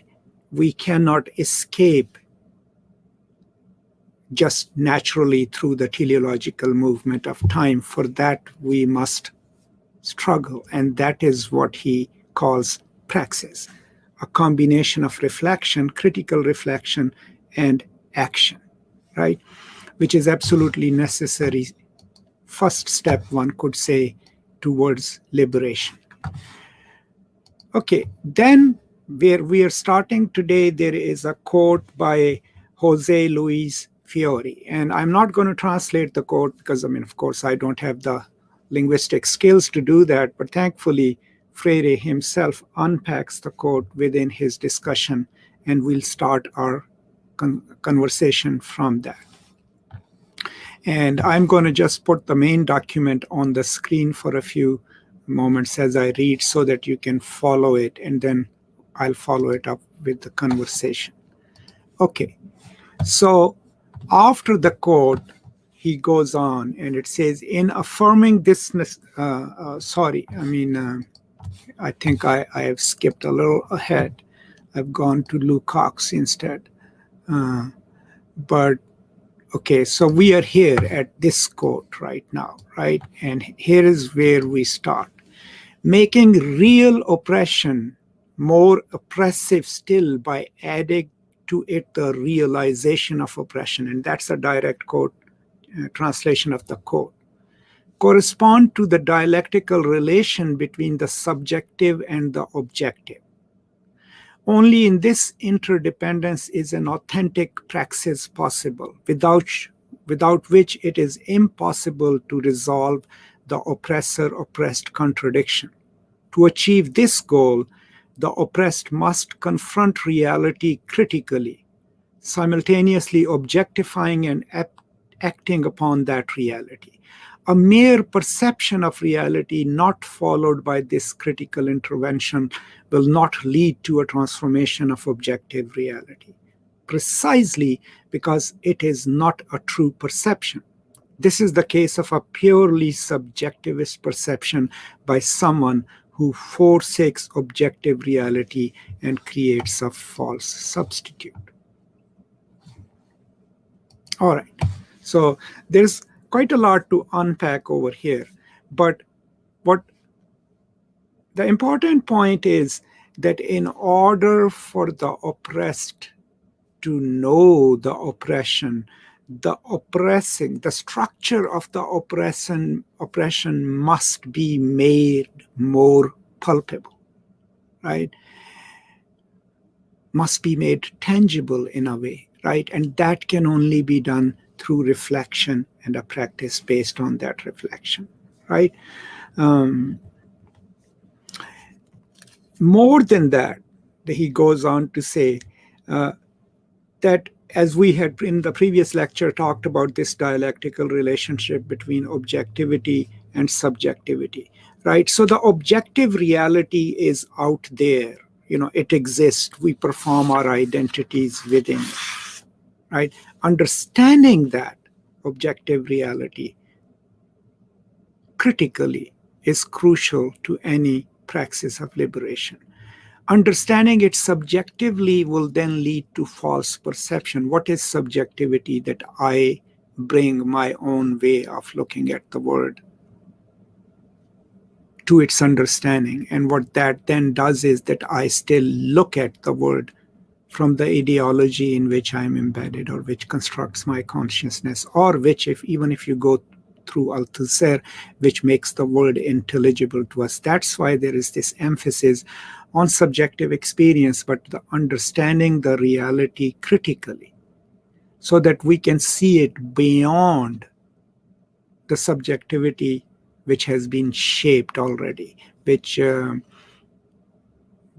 we cannot escape just naturally through the teleological movement of time. For that, we must struggle. And that is what he calls praxis, a combination of reflection, critical reflection, and action, right? Which is absolutely necessary. First step, one could say, towards liberation. Okay, then where we are starting today, there is a quote by Jose Luis Fiore. And I'm not going to translate the quote because, of course, I don't have the linguistic skills to do that. But thankfully, Freire himself unpacks the quote within his discussion, and we'll start our conversation from that. And I'm going to just put the main document on the screen for a few moments as I read so that you can follow it, and then I'll follow it up with the conversation. Okay, so after the quote, he goes on and it says, in affirming this, I think I have skipped a little ahead. I've gone to Lukács instead. But okay, so we are here at this quote right now, right? And here is where we start. Making real oppression more oppressive still by adding to it the realization of oppression. And that's a direct quote, translation of the quote. Correspond to the dialectical relation between the subjective and the objective. Only in this interdependence is an authentic praxis possible, without which it is impossible to resolve the oppressor-oppressed contradiction. To achieve this goal, the oppressed must confront reality critically, simultaneously objectifying and acting upon that reality. A mere perception of reality not followed by this critical intervention will not lead to a transformation of objective reality, precisely because it is not a true perception. This is the case of a purely subjectivist perception by someone who forsakes objective reality and creates a false substitute. All right, so there's quite a lot to unpack over here, but What the important point is that in order for the oppressed to know the oppression, the oppressing, the structure of the oppression must be made more palpable, right? Must be made tangible in a way, right? And that can only be done through reflection and a practice based on that reflection, right? More than that, he goes on to say that, as we had in the previous lecture talked about, this dialectical relationship between objectivity and subjectivity, right? So the objective reality is out there, it exists. We perform our identities within it, right? Understanding that objective reality critically is crucial to any praxis of liberation. Understanding it subjectively will then lead to false perception. What is subjectivity? That I bring my own way of looking at the world to its understanding. And what that then does is that I still look at the world from the ideology in which I'm embedded, or which constructs my consciousness, or which, even if you go through Althusser, which makes the world intelligible to us. That's why there is this emphasis on subjective experience, but the understanding the reality critically, so that we can see it beyond the subjectivity which has been shaped already, which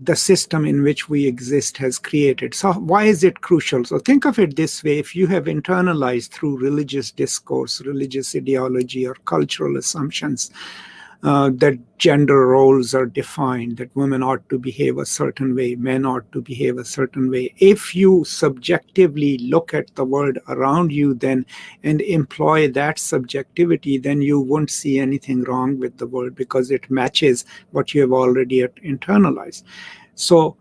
the system in which we exist has created. So why is it crucial? So think of it this way: if you have internalized through religious discourse, religious ideology, or cultural assumptions that gender roles are defined, that women ought to behave a certain way, men ought to behave a certain way. If you subjectively look at the world around you then and employ that subjectivity, then you won't see anything wrong with the world, because it matches what you have already internalized. So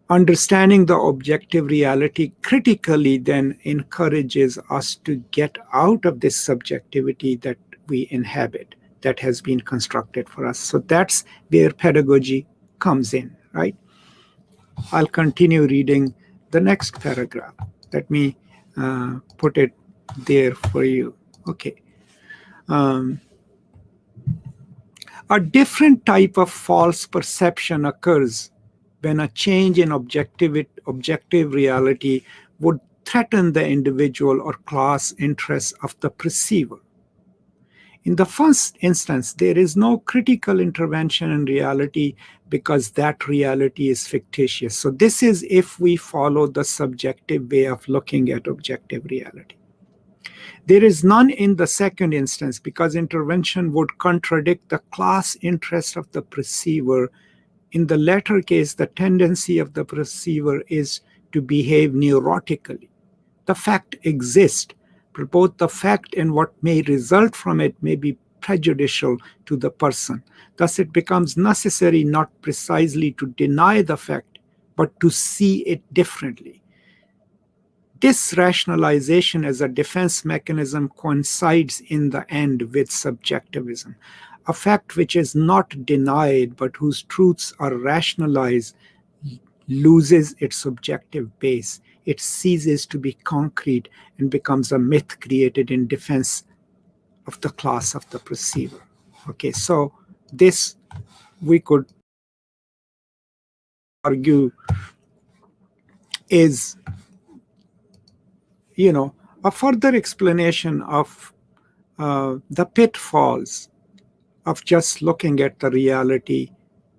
understanding the objective reality critically then encourages us to get out of this subjectivity that we inhabit, that has been constructed for us. So that's where pedagogy comes in, right? I'll continue reading the next paragraph. Let me put it there for you. Okay. A different type of false perception occurs when a change in objective reality would threaten the individual or class interests of the perceiver. In the first instance, there is no critical intervention in reality because that reality is fictitious. So this is if we follow the subjective way of looking at objective reality. There is none in the second instance because intervention would contradict the class interest of the perceiver. In the latter case, the tendency of the perceiver is to behave neurotically. The fact exists, but both the fact and what may result from it may be prejudicial to the person. Thus, it becomes necessary not precisely to deny the fact, but to see it differently. This rationalization as a defense mechanism coincides in the end with subjectivism. A fact which is not denied but whose truths are rationalized loses its subjective base. It ceases to be concrete and becomes a myth created in defense of the class of the perceiver. Okay, so this we could argue is, a further explanation of the pitfalls of just looking at the reality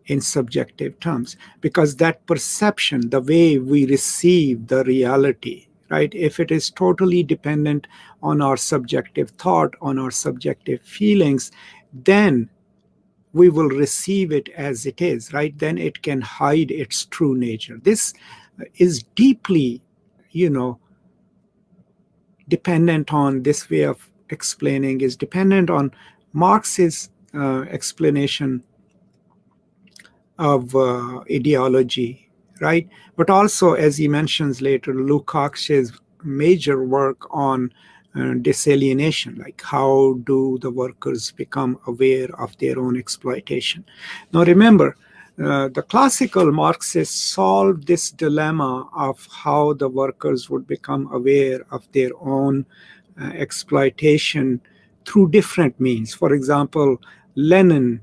in subjective terms, because that perception, the way we receive the reality, right, if it is totally dependent on our subjective thought, on our subjective feelings, then we will receive it as it is, right? Then it can hide its true nature. This is deeply, dependent on this way of explaining, is dependent on Marx's explanation of ideology, right? But also, as he mentions later, Lukács's major work on disalienation, like how do the workers become aware of their own exploitation. Now remember, the classical Marxists solved this dilemma of how the workers would become aware of their own exploitation through different means. For example, Lenin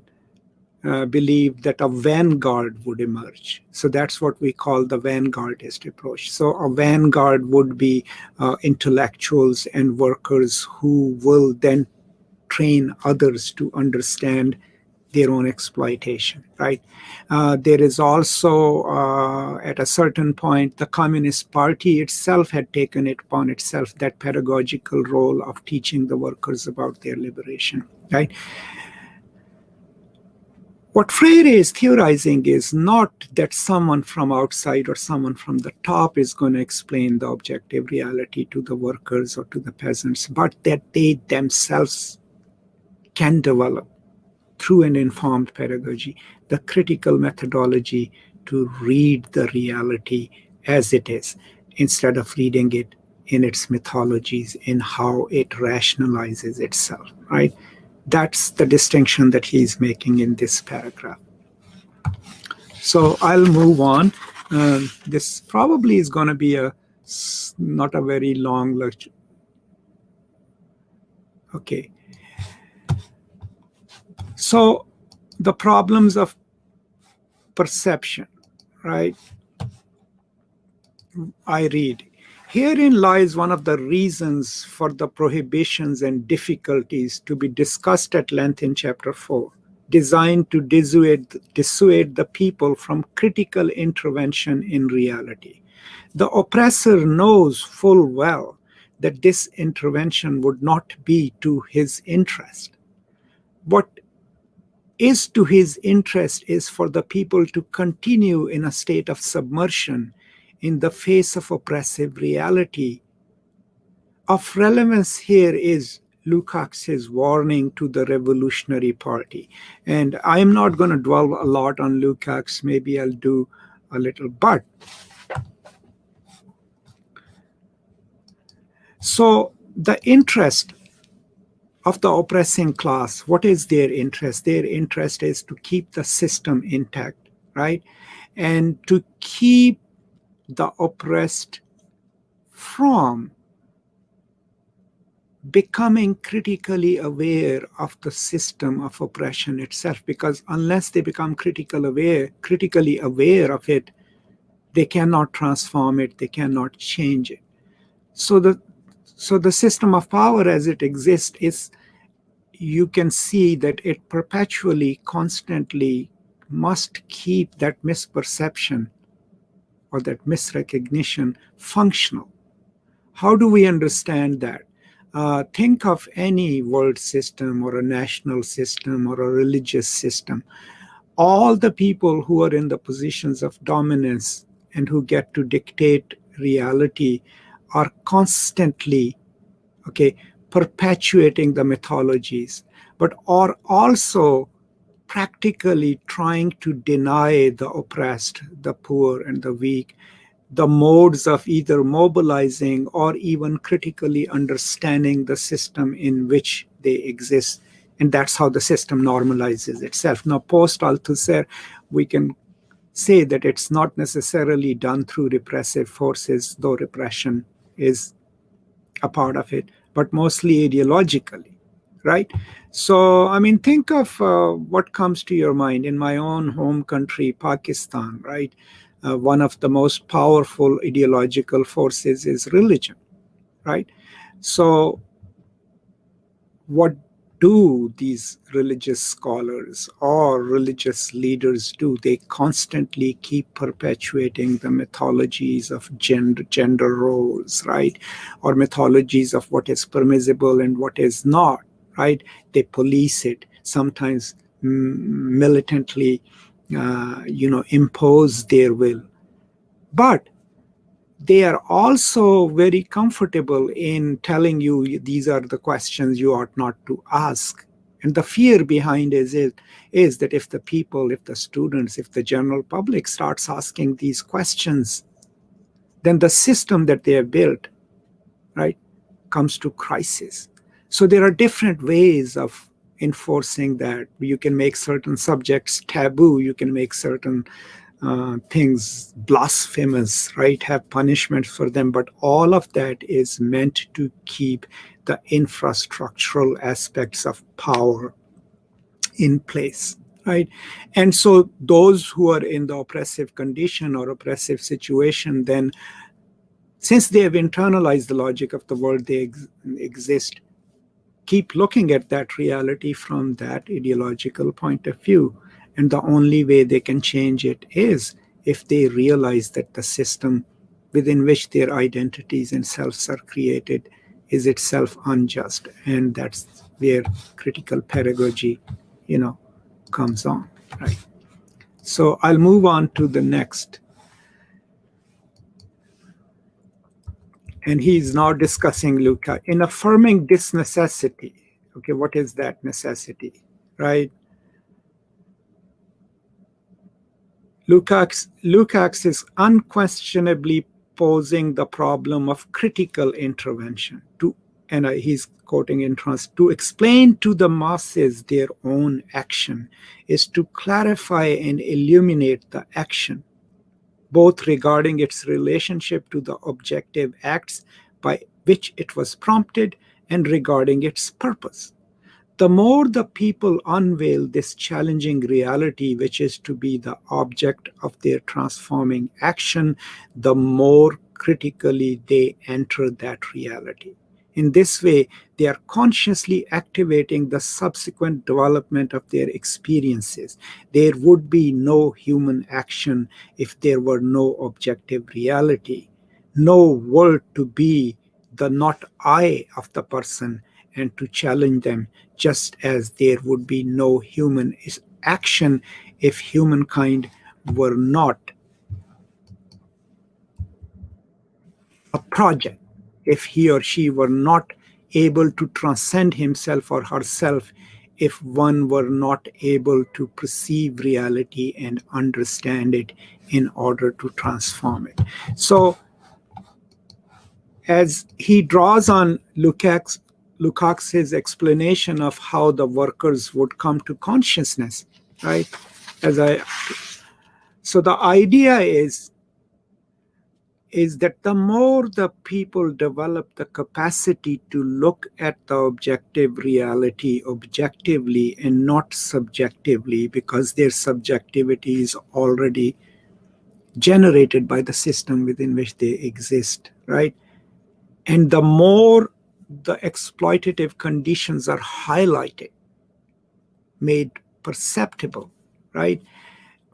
believed that a vanguard would emerge. So that's what we call the vanguardist approach. So a vanguard would be intellectuals and workers who will then train others to understand their own exploitation, right? There is also, at a certain point, the Communist Party itself had taken it upon itself that pedagogical role of teaching the workers about their liberation, right? What Freire is theorizing is not that someone from outside or someone from the top is going to explain the objective reality to the workers or to the peasants, but that they themselves can develop through an informed pedagogy the critical methodology to read the reality as it is, instead of reading it in its mythologies, in how it rationalizes itself, right? That's the distinction that he's making in this paragraph. So I'll move on. This probably is going to be not a very long lecture. Okay. So the problems of perception, right? I read, herein lies one of the reasons for the prohibitions and difficulties to be discussed at length in Chapter 4, designed to dissuade the people from critical intervention in reality. The oppressor knows full well that this intervention would not be to his interest. What is to his interest is for the people to continue in a state of submersion in the face of oppressive reality. Of relevance here is Lukács's warning to the Revolutionary Party. And I'm not going to dwell a lot on Lukács, maybe I'll do a little, but so the interest of the oppressing class, what is their interest? Their interest is to keep the system intact, right? And to keep the oppressed from becoming critically aware of the system of oppression itself, because unless they become critically aware of it, they cannot transform it, they cannot change it. So the system of power as it exists is, you can see that it perpetually, constantly must keep that misperception or that misrecognition functional. How do we understand that? Think of any world system or a national system or a religious system. All the people who are in the positions of dominance and who get to dictate reality are constantly, perpetuating the mythologies, but are also practically trying to deny the oppressed, the poor, and the weak the modes of either mobilizing or even critically understanding the system in which they exist. And that's how the system normalizes itself. Now, post Althusser, we can say that it's not necessarily done through repressive forces, though repression is a part of it, but mostly ideologically, right? So, I mean, think of what comes to your mind. In my own home country, Pakistan, right? One of the most powerful ideological forces is religion, right? So what do these religious scholars or religious leaders do? They constantly keep perpetuating the mythologies of gender roles, right? Or mythologies of what is permissible and what is not, right? They police it, sometimes militantly, impose their will. But they are also very comfortable in telling you these are the questions you ought not to ask. And the fear behind is that if the people, if the students, if the general public starts asking these questions, then the system that they have built, right, comes to crisis. So there are different ways of enforcing that. You can make certain subjects taboo. You can make certain things blasphemous, right? Have punishments for them. But all of that is meant to keep the infrastructural aspects of power in place, right? And so those who are in the oppressive condition or oppressive situation, then since they have internalized the logic of the world they exist, keep looking at that reality from that ideological point of view. And the only way they can change it is if they realize that the system within which their identities and selves are created is itself unjust. And that's where critical pedagogy, comes on, right? So I'll move on to the next. And he's now discussing Lukács in affirming this necessity. Okay, what is that necessity, right? Lukács is unquestionably posing the problem of critical intervention and he's quoting in to explain to the masses their own action is to clarify and illuminate the action, both regarding its relationship to the objective acts by which it was prompted and regarding its purpose. The more the people unveil this challenging reality, which is to be the object of their transforming action, the more critically they enter that reality. In this way, they are consciously activating the subsequent development of their experiences. There would be no human action if there were no objective reality, no world to be the not I of the person and to challenge them, just as there would be no human action if humankind were not a project, if he or she were not able to transcend himself or herself, if one were not able to perceive reality and understand it in order to transform it. So as he draws on Lukács's explanation of how the workers would come to consciousness, right? So the idea is that the more the people develop the capacity to look at the objective reality objectively and not subjectively, because their subjectivity is already generated by the system within which they exist, right? And the more the exploitative conditions are highlighted, made perceptible, right?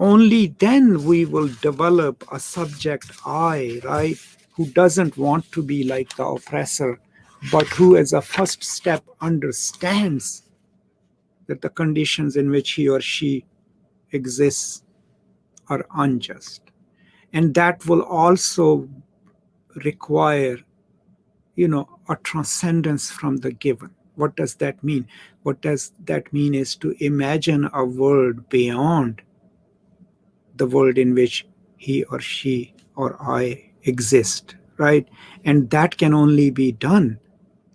Only then we will develop a subject I, right, who doesn't want to be like the oppressor, but who as a first step understands that the conditions in which he or she exists are unjust. And that will also require, a transcendence from the given. What does that mean? What does that mean is to imagine a world beyond the world in which he or she or I exist, right? And that can only be done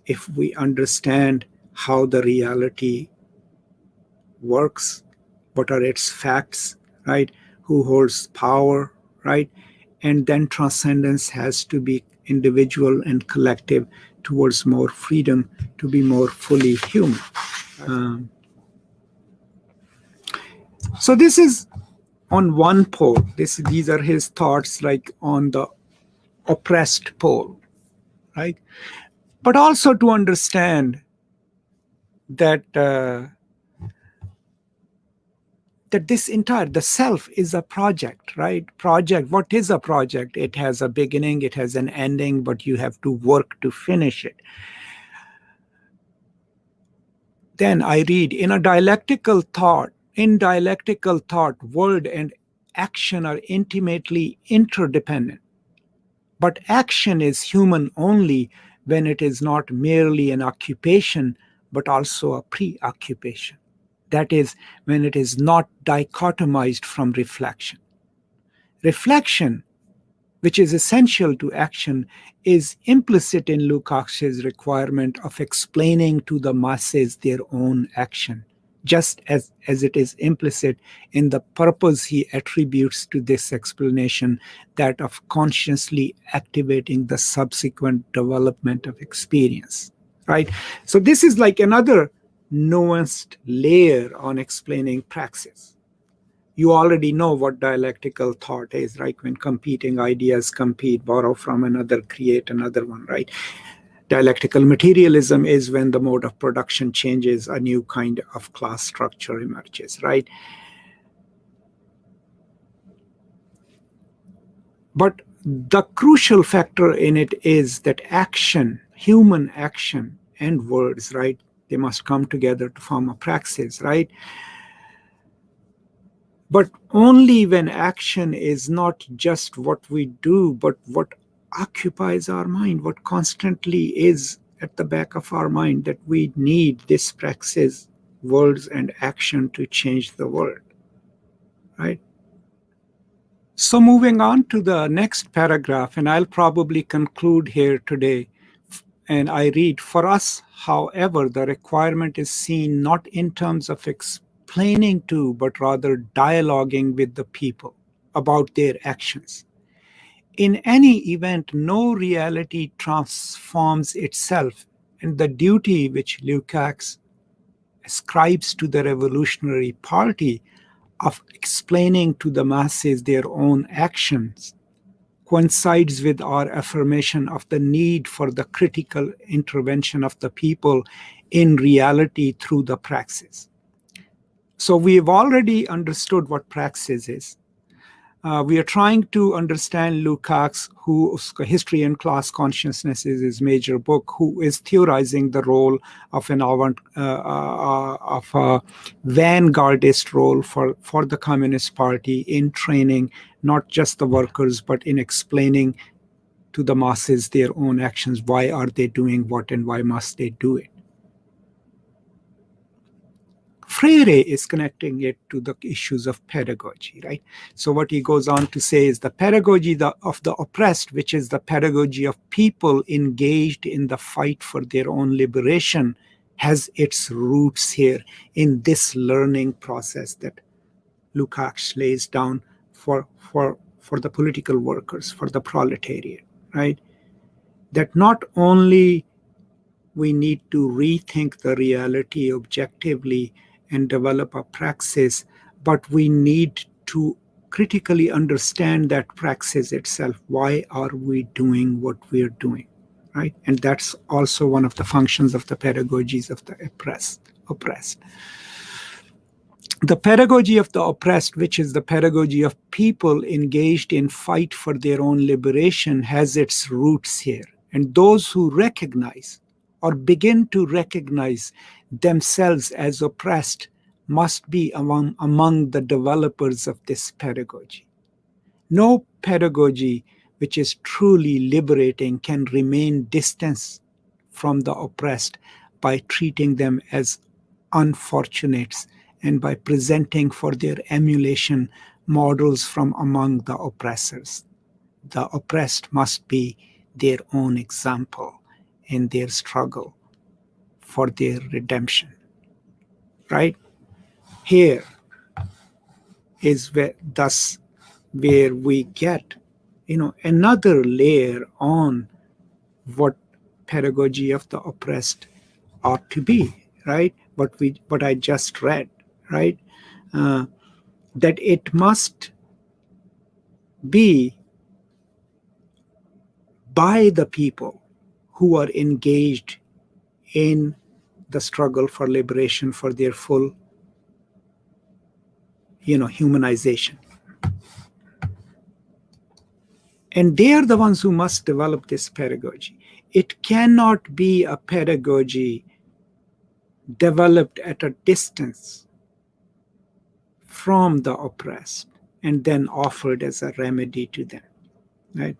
if we understand how the reality works, what are its facts, right? Who holds power, right? And then transcendence has to be individual and collective towards more freedom to be more fully human. So this is on one pole. These are his thoughts, like on the oppressed pole, right? But also to understand that that the self is a project, right? Project, what is a project? It has a beginning, it has an ending, but you have to work to finish it. Then I read, in dialectical thought, word and action are intimately interdependent. But action is human only when it is not merely an occupation, but also a preoccupation. That is, when it is not dichotomized from reflection. Reflection which is essential to action, is implicit in Lukács's requirement of explaining to the masses their own action, just as it is implicit in the purpose he attributes to this explanation, that of consciously activating the subsequent development of experience. Right? So this is like another nuanced layer on explaining praxis. You already know what dialectical thought is, right? When competing ideas compete, borrow from another, create another one, right? Dialectical materialism is when the mode of production changes, a new kind of class structure emerges, right? But the crucial factor in it is that action, human action and words, right? They must come together to form a praxis, right? But only when action is not just what we do, but what occupies our mind, what constantly is at the back of our mind, that we need this praxis, words and action to change the world, right? So moving on to the next paragraph, and I'll probably conclude here today. And I read, for us, however, the requirement is seen not in terms of explaining to, but rather dialoguing with the people about their actions. In any event, no reality transforms itself, and the duty which Lukács ascribes to the Revolutionary Party of explaining to the masses their own actions coincides with our affirmation of the need for the critical intervention of the people in reality through the praxis. So we've already understood what praxis is. We are trying to understand Lukács, whose History and Class Consciousness is his major book, who is theorizing the role of an of a vanguardist role for the Communist Party in training not just the workers, but in explaining to the masses their own actions. Why are they doing what and why must they do it? Freire is connecting it to the issues of pedagogy, right? So what he goes on to say is the pedagogy of the oppressed, which is the pedagogy of people engaged in the fight for their own liberation, has its roots here in this learning process that Lukács lays down for the political workers, for the proletariat, right? That not only we need to rethink the reality objectively and develop a praxis, but we need to critically understand that praxis itself. Why are we doing what we're doing, right? And that's also one of the functions of the pedagogies of the oppressed. The pedagogy of the oppressed, which is the pedagogy of people engaged in fight for their own liberation, has its roots here. And those who recognize or begin to recognize themselves as oppressed must be among the developers of this pedagogy. No pedagogy which is truly liberating can remain distant from the oppressed by treating them as unfortunates and by presenting for their emulation models from among the oppressors. The oppressed must be their own example in their struggle for their redemption. Right? Here is where we get, another layer on what pedagogy of the oppressed ought to be, right? What I just read, right? That it must be by the people who are engaged in the struggle for liberation, for their full, humanization. And they are the ones who must develop this pedagogy. It cannot be a pedagogy developed at a distance from the oppressed and then offered as a remedy to them, right?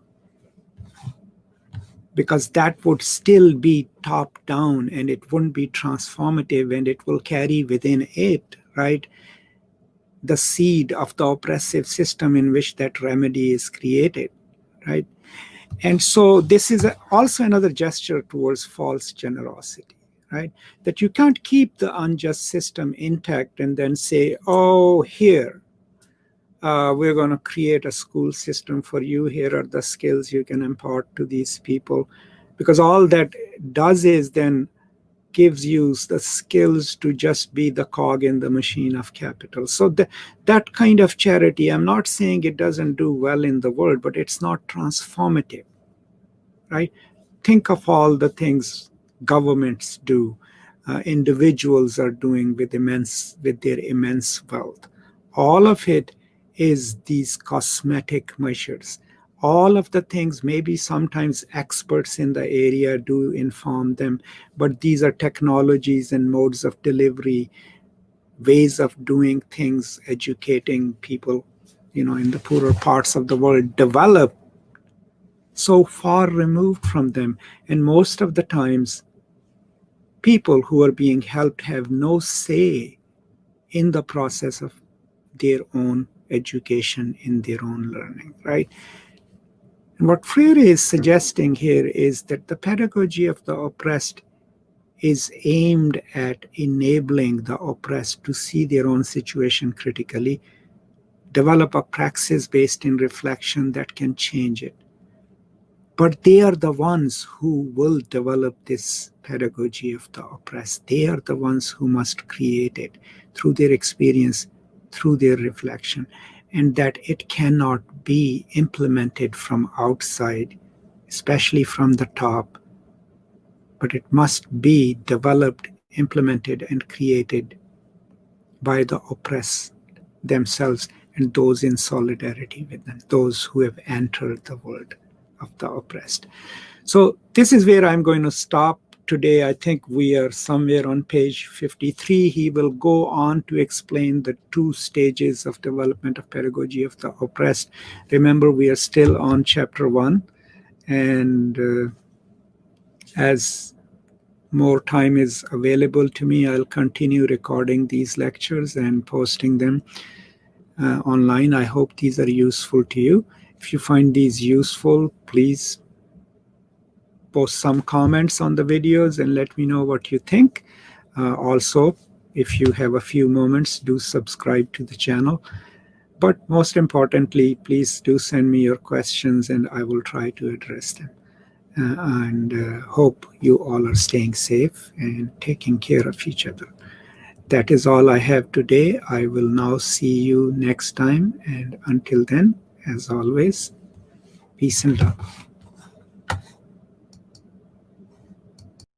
Because that would still be top down and it wouldn't be transformative, and it will carry within it, right, the seed of the oppressive system in which that remedy is created, right? And so this is also another gesture towards false generosity, right? That you can't keep the unjust system intact and then say, oh, here, we're going to create a school system for you. Here are the skills you can impart to these people. Because all that does is then gives you the skills to just be the cog in the machine of capital. So that kind of charity, I'm not saying it doesn't do well in the world, but it's not transformative, right? Think of all the things governments do, individuals are doing with their immense wealth. All of it is these cosmetic measures. All of the things, maybe sometimes experts in the area do inform them, but these are technologies and modes of delivery, ways of doing things, educating people, in the poorer parts of the world, develop so far removed from them. And most of the times, people who are being helped have no say in the process of their own education, in their own learning, right? And what Freire is suggesting here is that the pedagogy of the oppressed is aimed at enabling the oppressed to see their own situation critically, develop a praxis based in reflection that can change it. But they are the ones who will develop this pedagogy of the oppressed. They are the ones who must create it through their experience, through their reflection, and that it cannot be implemented from outside, especially from the top, but it must be developed, implemented, and created by the oppressed themselves and those in solidarity with them, those who have entered the world of the oppressed. So this is where I'm going to stop today. I think we are somewhere on page 53. He will go on to explain the 2 stages of development of pedagogy of the oppressed. Remember, we are still on chapter 1, and as more time is available to me, I'll continue recording these lectures and posting them online. I hope these are useful to you. If you find these useful, please post some comments on the videos and let me know what you think. Also, if you have a few moments, do subscribe to the channel. But most importantly, please do send me your questions and I will try to address them. And hope you all are staying safe and taking care of each other. That is all I have today. I will now see you next time. And until then, as always, peace and love.